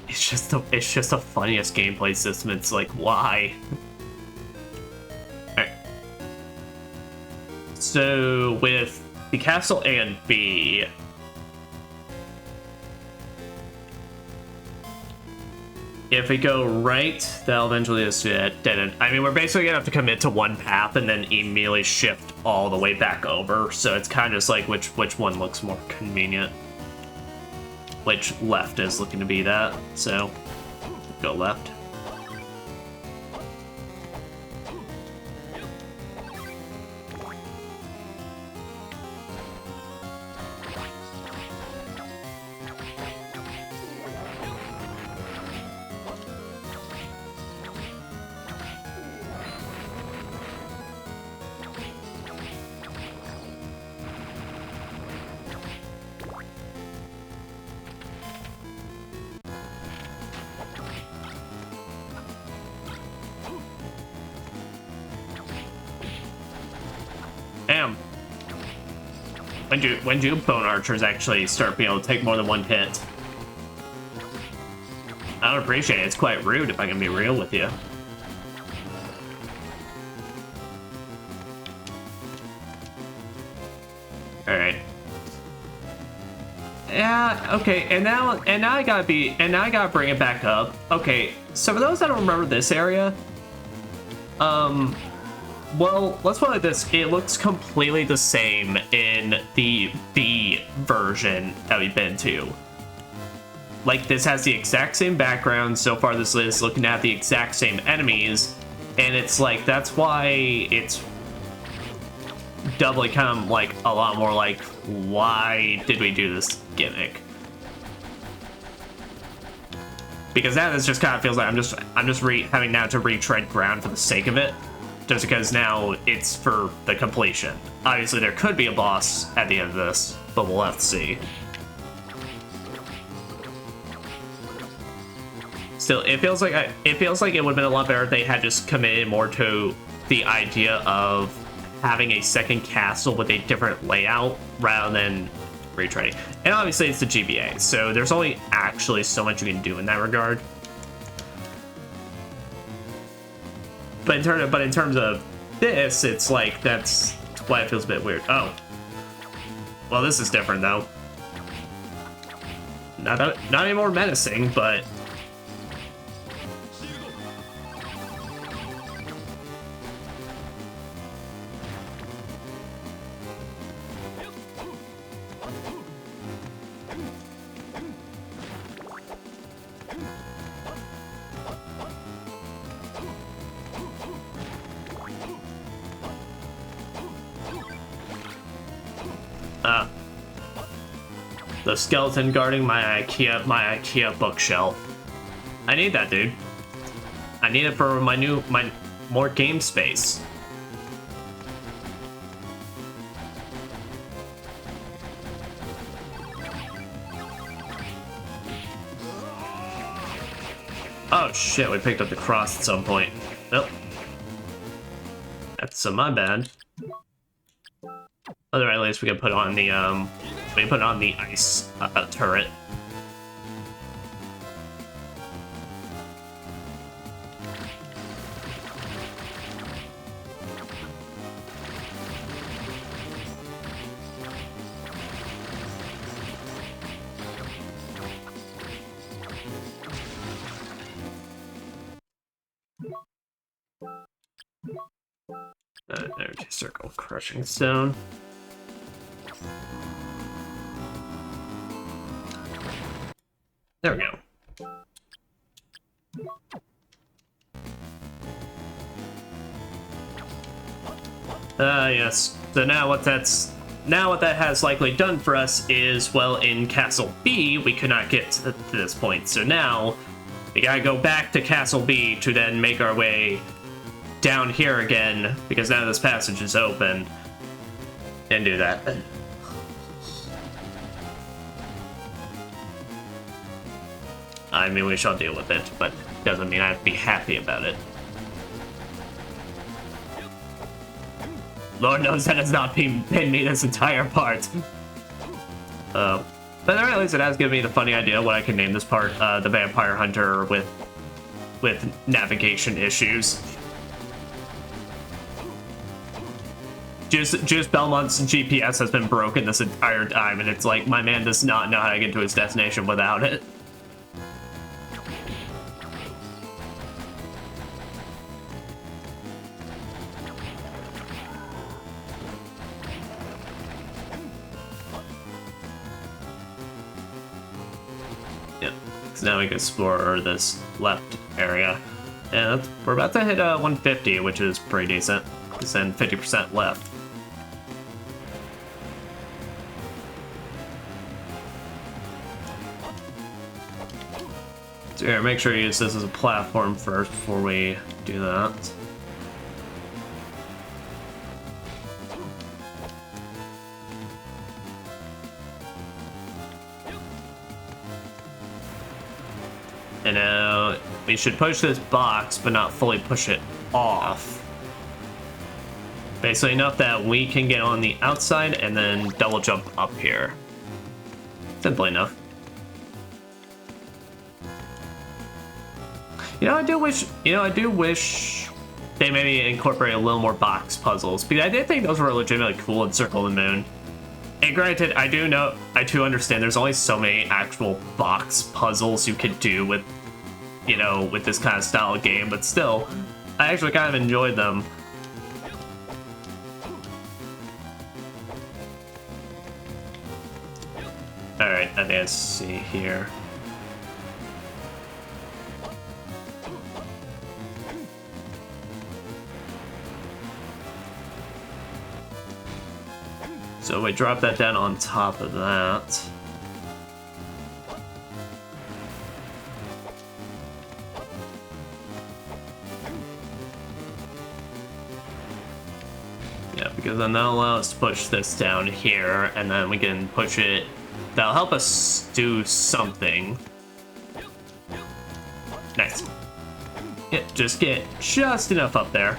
It's just the funniest gameplay system. It's like, why? Alright. So with the castle and B, if we go right, that'll eventually just dead end. I mean, we're basically gonna have to commit to one path and then immediately shift all the way back over. So it's kind of just like which one looks more convenient. Which left is looking to be that. So go left. Damn. When do bone archers actually start being able to take more than one hit? I don't appreciate it. It's quite rude if I can be real with you. Alright. Yeah, okay, and now I gotta bring it back up. Okay, so for those that don't remember this area, well, let's put it like this. It looks completely the same in the B version that we've been to. Like, this has the exact same background. So far, this is looking at the exact same enemies. And it's like, that's why it's doubly kind of like a lot more like, why did we do this gimmick? Because that is just kind of feels like I'm just having now to retread ground for the sake of it. Just because now it's for the completion. Obviously, there could be a boss at the end of this, but we'll have to see. Still, it feels like it would have been a lot better if they had just committed more to the idea of having a second castle with a different layout rather than retreading. And obviously, it's the GBA, so there's only actually so much you can do in that regard. But in terms of this, it's like that's why it feels a bit weird. Oh, well, this is different though. Not any more menacing, but the skeleton guarding my IKEA bookshelf. I need that, dude. I need it for my more game space. Oh shit, we picked up the cross at some point. Nope. That's my bad. At the very least, we can put on the ice turret. Energy circle, crushing stone. There we go. Yes. So now what that has likely done for us is, well, in Castle B, we could not get to this point. So now we gotta go back to Castle B to then make our way down here again, because now this passage is open, and do that. I mean, we shall deal with it, but doesn't mean I have to be happy about it. Lord knows that has not been me this entire part. But at least it has given me the funny idea what I can name this part, the Vampire Hunter with navigation issues. Juice Belmont's GPS has been broken this entire time, and it's like, my man does not know how to get to his destination without it. So now we can explore this left area. And we're about to hit 150, which is pretty decent. It's then 50% left. So here, make sure you use this as a platform first before we do that. And now we should push this box, but not fully push it off. Basically enough that we can get on the outside and then double jump up here. Simple enough. I do wish they maybe incorporate a little more box puzzles, because I did think those were legitimately cool in Circle of the Moon. And granted, I do understand there's only so many actual box puzzles you could do with, with this kind of style of game, but still, I actually kind of enjoyed them. Alright, let's see here. So we drop that down on top of that. Yeah, because then that'll allow us to push this down here, and then we can push it. That'll help us do something. Nice. Yeah, just get just enough up there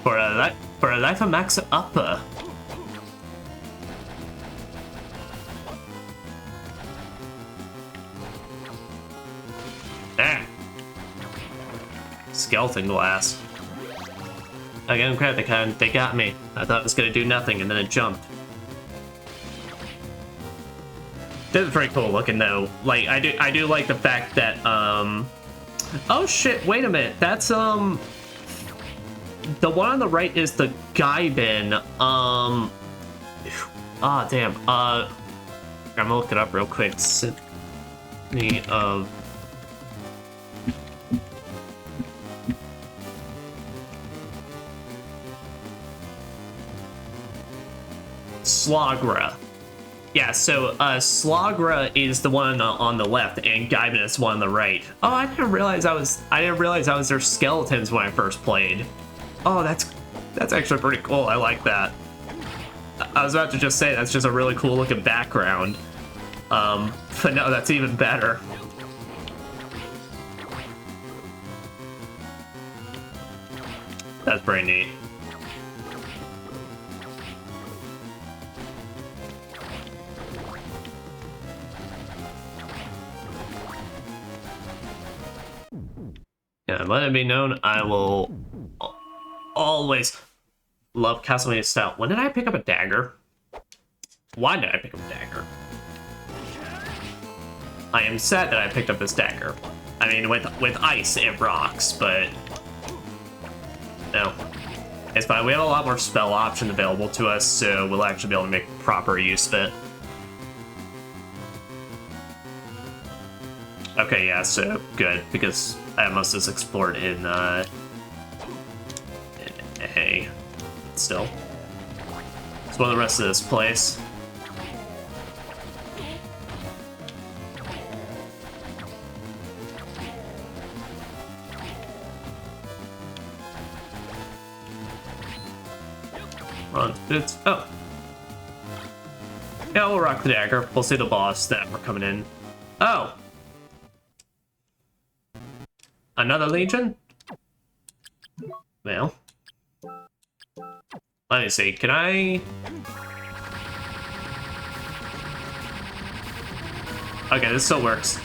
for a life of max upper. Skeleton glass. Again, crap, they got me. I thought it was gonna do nothing, and then it jumped. This is pretty cool looking though. Like, I do like the fact that, oh shit, wait a minute. That's, the one on the right is the Gaibin. Damn. I'm gonna look it up real quick. Symphony of... Slagra. Yeah, so Slagra is the one on the left, and Gaibin is the one on the right. Oh, I didn't realize I was their skeletons when I first played. Oh, that's actually pretty cool. I like that. I was about to just say that's just a really cool looking background. But no, that's even better. That's pretty neat. Yeah, let it be known, I will always love Castlevania style. When did I pick up a dagger? Why did I pick up a dagger? I am sad that I picked up this dagger. I mean, with ice, it rocks, but... no. It's fine, we have a lot more spell options available to us, so we'll actually be able to make proper use of it. Okay, yeah, so good, because I have most of this explored in A. Still. explore the rest of this place. Run, it's oh. Yeah, we'll rock the dagger. We'll see the boss that we're coming in. Oh! Another legion? Well. Let me see, can I... Okay, this still works.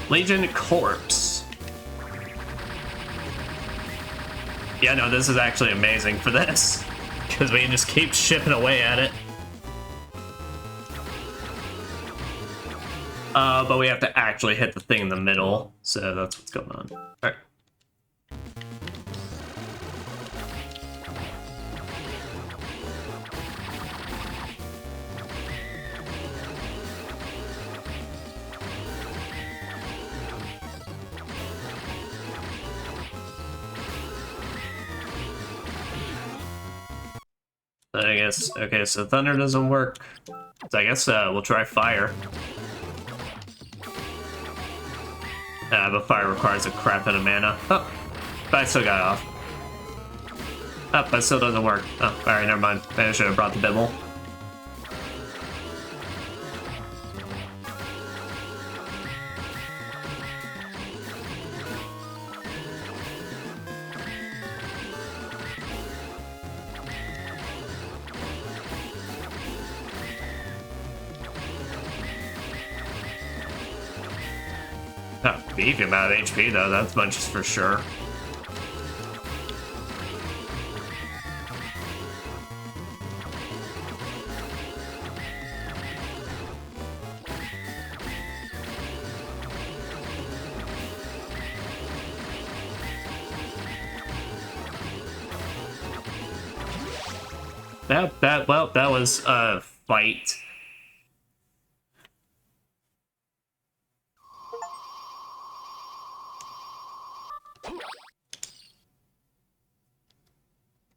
Legion Corpse. Yeah, no, this is actually amazing for this. Because we can just keep chipping away at it. But we have to actually hit the thing in the middle. So that's what's going on. Alright. I guess, okay, so thunder doesn't work. So I guess we'll try fire. But fire requires a crap ton of mana. Oh, but I still got it off. Oh, but it still doesn't work. Oh, alright, never mind. Maybe I should have brought the Bimmel. Oh, beefy amount of HP though, that's much for sure. That was a fight.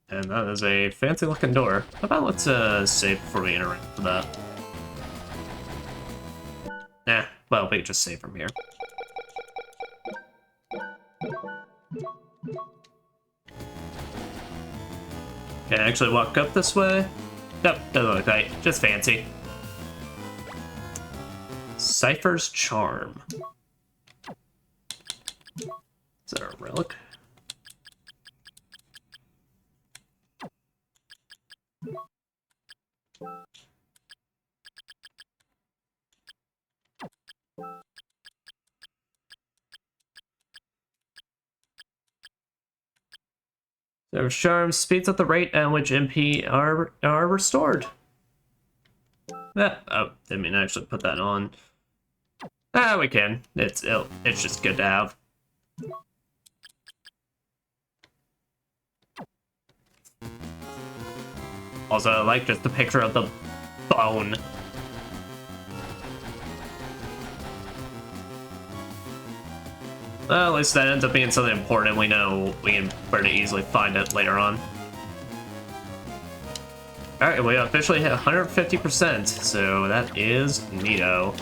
And that is a fancy looking door. How about let's save before we interact with that? Nah, well, we can just save from here. Can I actually walk up this way? Nope, doesn't look right. Just fancy. Cypher's Charm. Is that a relic? Cypher's Charm speeds up the rate at which MP are restored. Oh, didn't mean to actually put that on. Ah, we can. It's just good to have. Also, I like just the picture of the bone. Well, at least that ends up being something important. We know we can pretty easily find it later on. Alright, we officially hit 150%, so that is neato.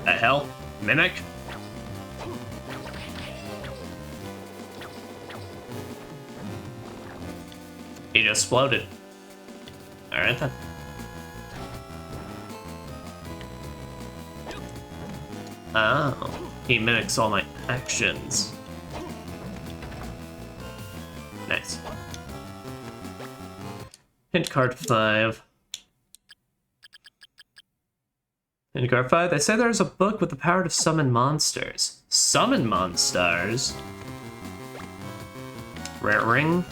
The hell? Mimic? He just exploded. Alright then. Oh, he mimics all my actions. Nice. Hint card 5. Hint card 5, they say there's a book with the power to summon monsters. Summon monsters? Rare ring?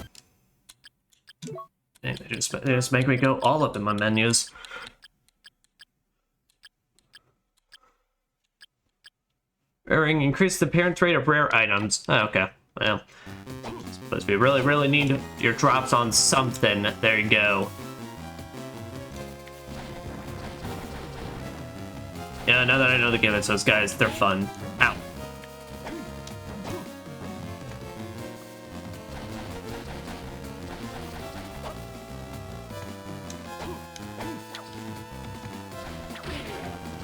They just make me go all up in my menus. Rare ring increase the appearance rate of rare items. Oh, okay. Well, But if you really, really need your drops on something, there you go. Yeah, now that I know the gimmicks, those guys, they're fun. Ow.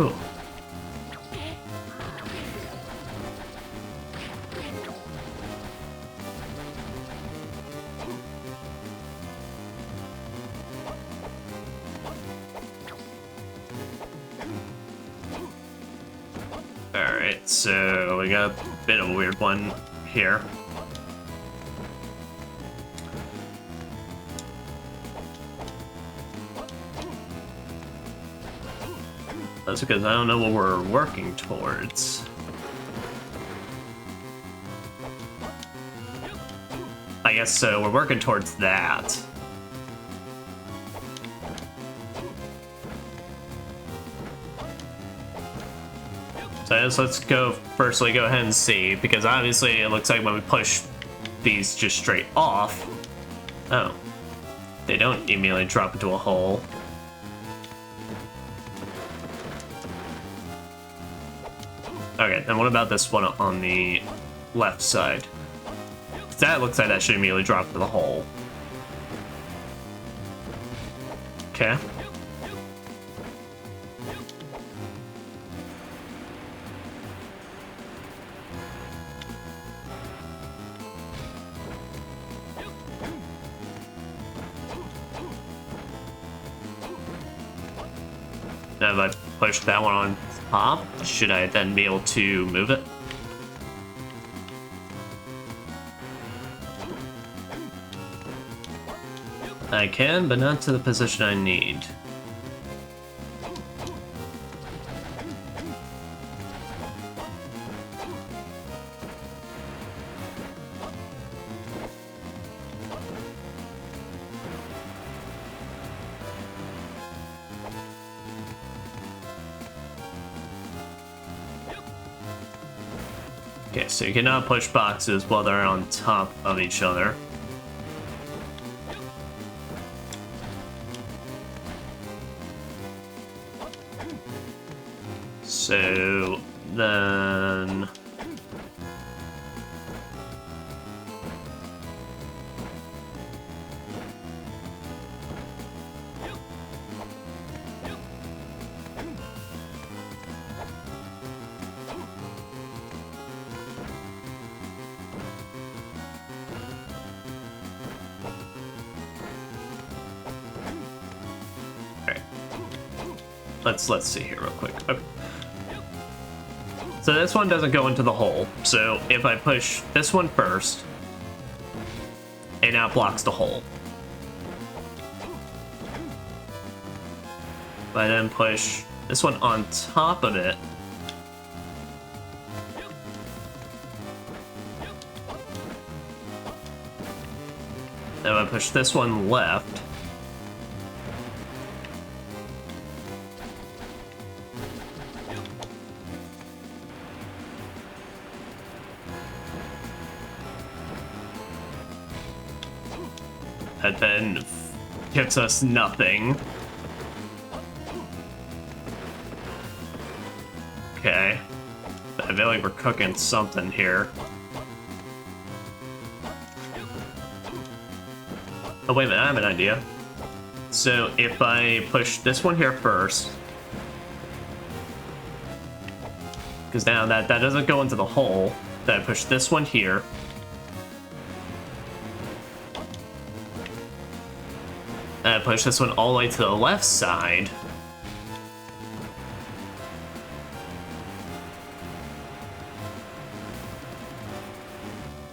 Ooh. Alright, so we got a bit of a weird one here. That's because I don't know what we're working towards. I guess so, we're working towards that. So I guess let's go ahead and see, because obviously it looks like when we push these just straight off, oh, they don't immediately drop into a hole. Okay, and what about this one on the left side? That looks like that should immediately drop into the hole. Okay. Now if I push that one on top, should I then be able to move it? I can, but not to the position I need. Okay, so you cannot push boxes while they're on top of each other. So then... Let's see here real quick. Okay. So this one doesn't go into the hole. So if I push this one first, it now blocks the hole. If I then push this one on top of it, then I push this one left, that then gives us nothing. Okay. I feel like we're cooking something here. Oh, wait a minute, I have an idea. So if I push this one here first, because now that doesn't go into the hole, then I push this one here. And I push this one all the way to the left side.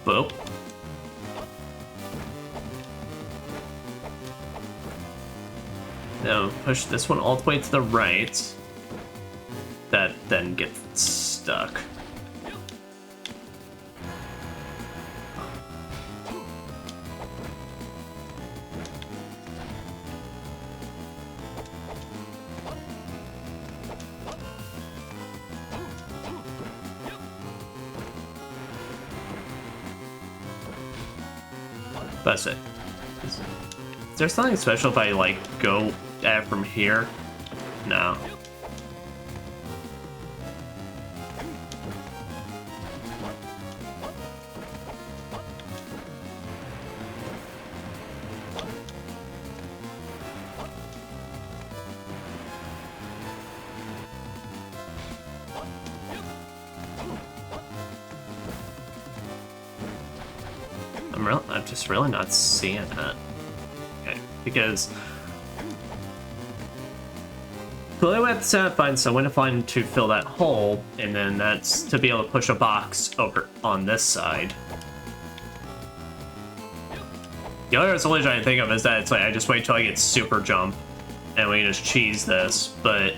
Boop. Now push this one all the way to the right. That then gets stuck. That's it. Is there something special if I, like, go at it from here? No. I'm just really not seeing it. Okay, because the only way I have to find someone to find to fill that hole, and then that's to be able to push a box over on this side. The other solution I think of is that it's like I just wait till I get super jump, and we can just cheese this. But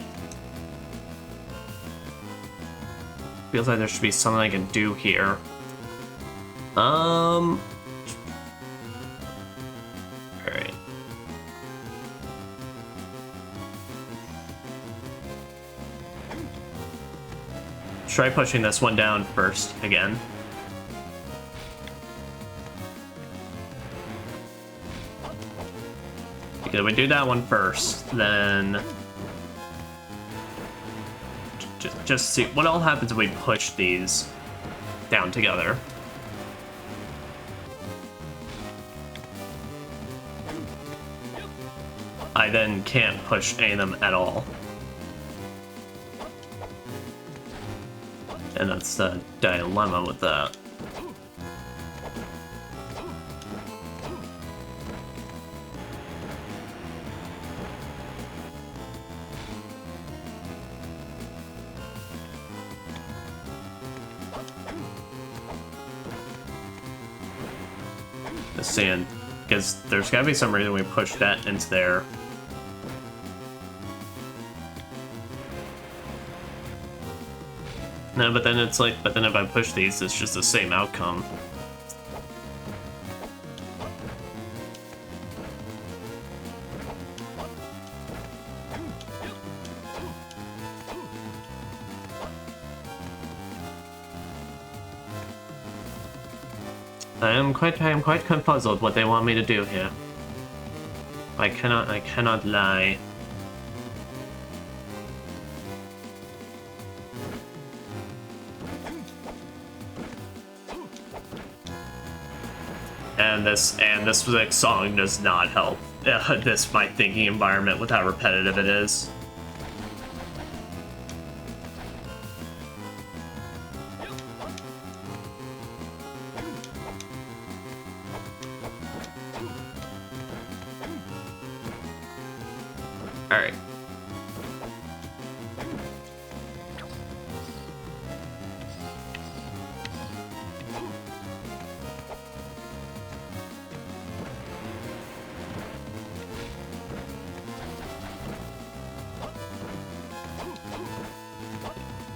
feels like there should be something I can do here. Alright. Try pushing this one down first again. Because we do that one first, then just see what all happens if we push these down together. I then can't push any of them at all. And that's the dilemma with that. The sand, because there's gotta be some reason we push that into there. No, but then it's like, but then if I push these, it's just the same outcome. I am quite confuzzled what they want me to do here. I cannot lie. And this music song does not help this my thinking environment with how repetitive it is. All right.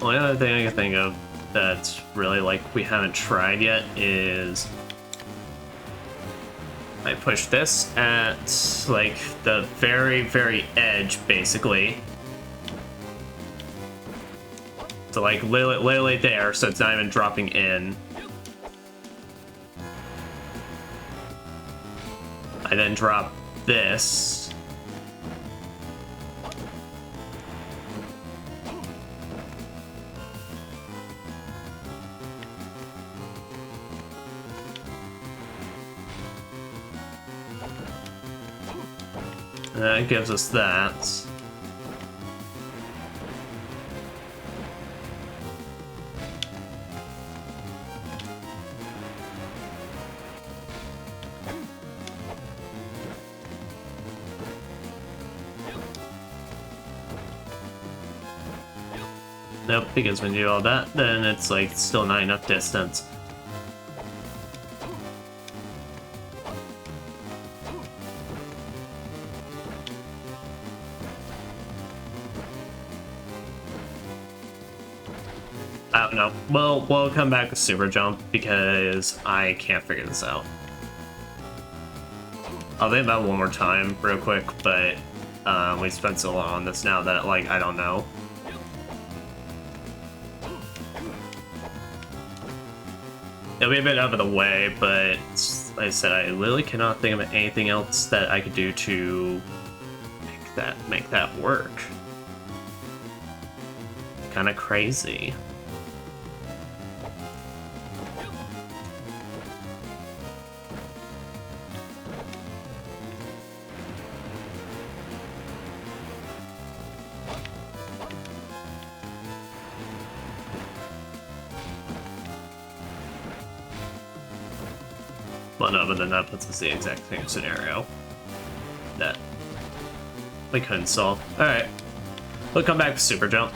Only other thing I can think of that's really like we haven't tried yet is I push this at like the very edge basically. So like literally there, so it's not even dropping in. I then drop this. That gives us that. Nope, because when you do all that, then it's like still not enough distance. I don't know. We'll come back with super jump because I can't figure this out. I'll think about it one more time real quick, but we spent so long on this now that like I don't know. It'll be a bit out of the way, but like I said, I literally cannot think of anything else that I could do to make that work. Kind of crazy. Well, no, but then that puts us in the exact same scenario that we couldn't solve. Alright. We'll come back to Super Jump.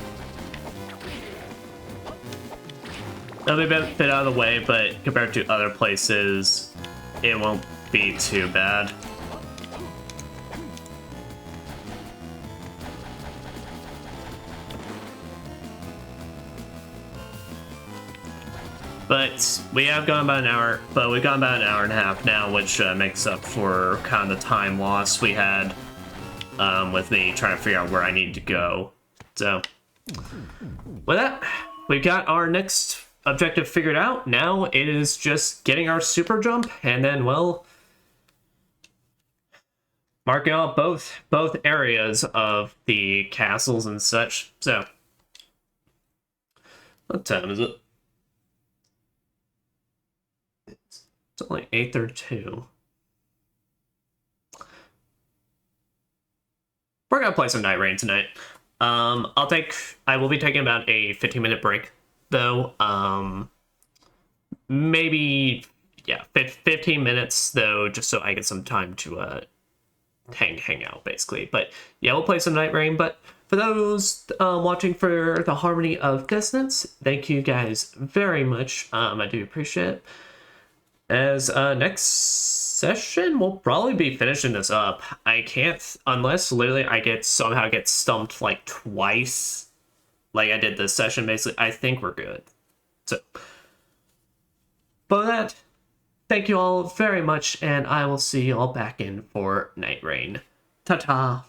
That'll be a bit out of the way, but compared to other places, it won't be too bad. But we have gone about an hour, but we've gone about an hour and a half now, which makes up for kind of the time loss we had with me trying to figure out where I need to go. So, with that, we've got our next objective figured out. Now it is just getting our super jump, and then, well, marking out both areas of the castles and such. So, what time is it? It's only 8:32. We're gonna play some Night Rain tonight. I will be taking about a 15-minute break, though. Maybe, yeah, 15 minutes, though, just so I get some time to hang out, basically. But yeah, we'll play some Night Rain. But for those watching for the Harmony of Dissonance, thank you guys very much. I do appreciate it. As next session, we'll probably be finishing this up. I can't, unless literally I somehow get stumped like twice, like I did this session, basically. I think we're good. So, for that, thank you all very much, and I will see you all back in for Night Rain. Ta-ta!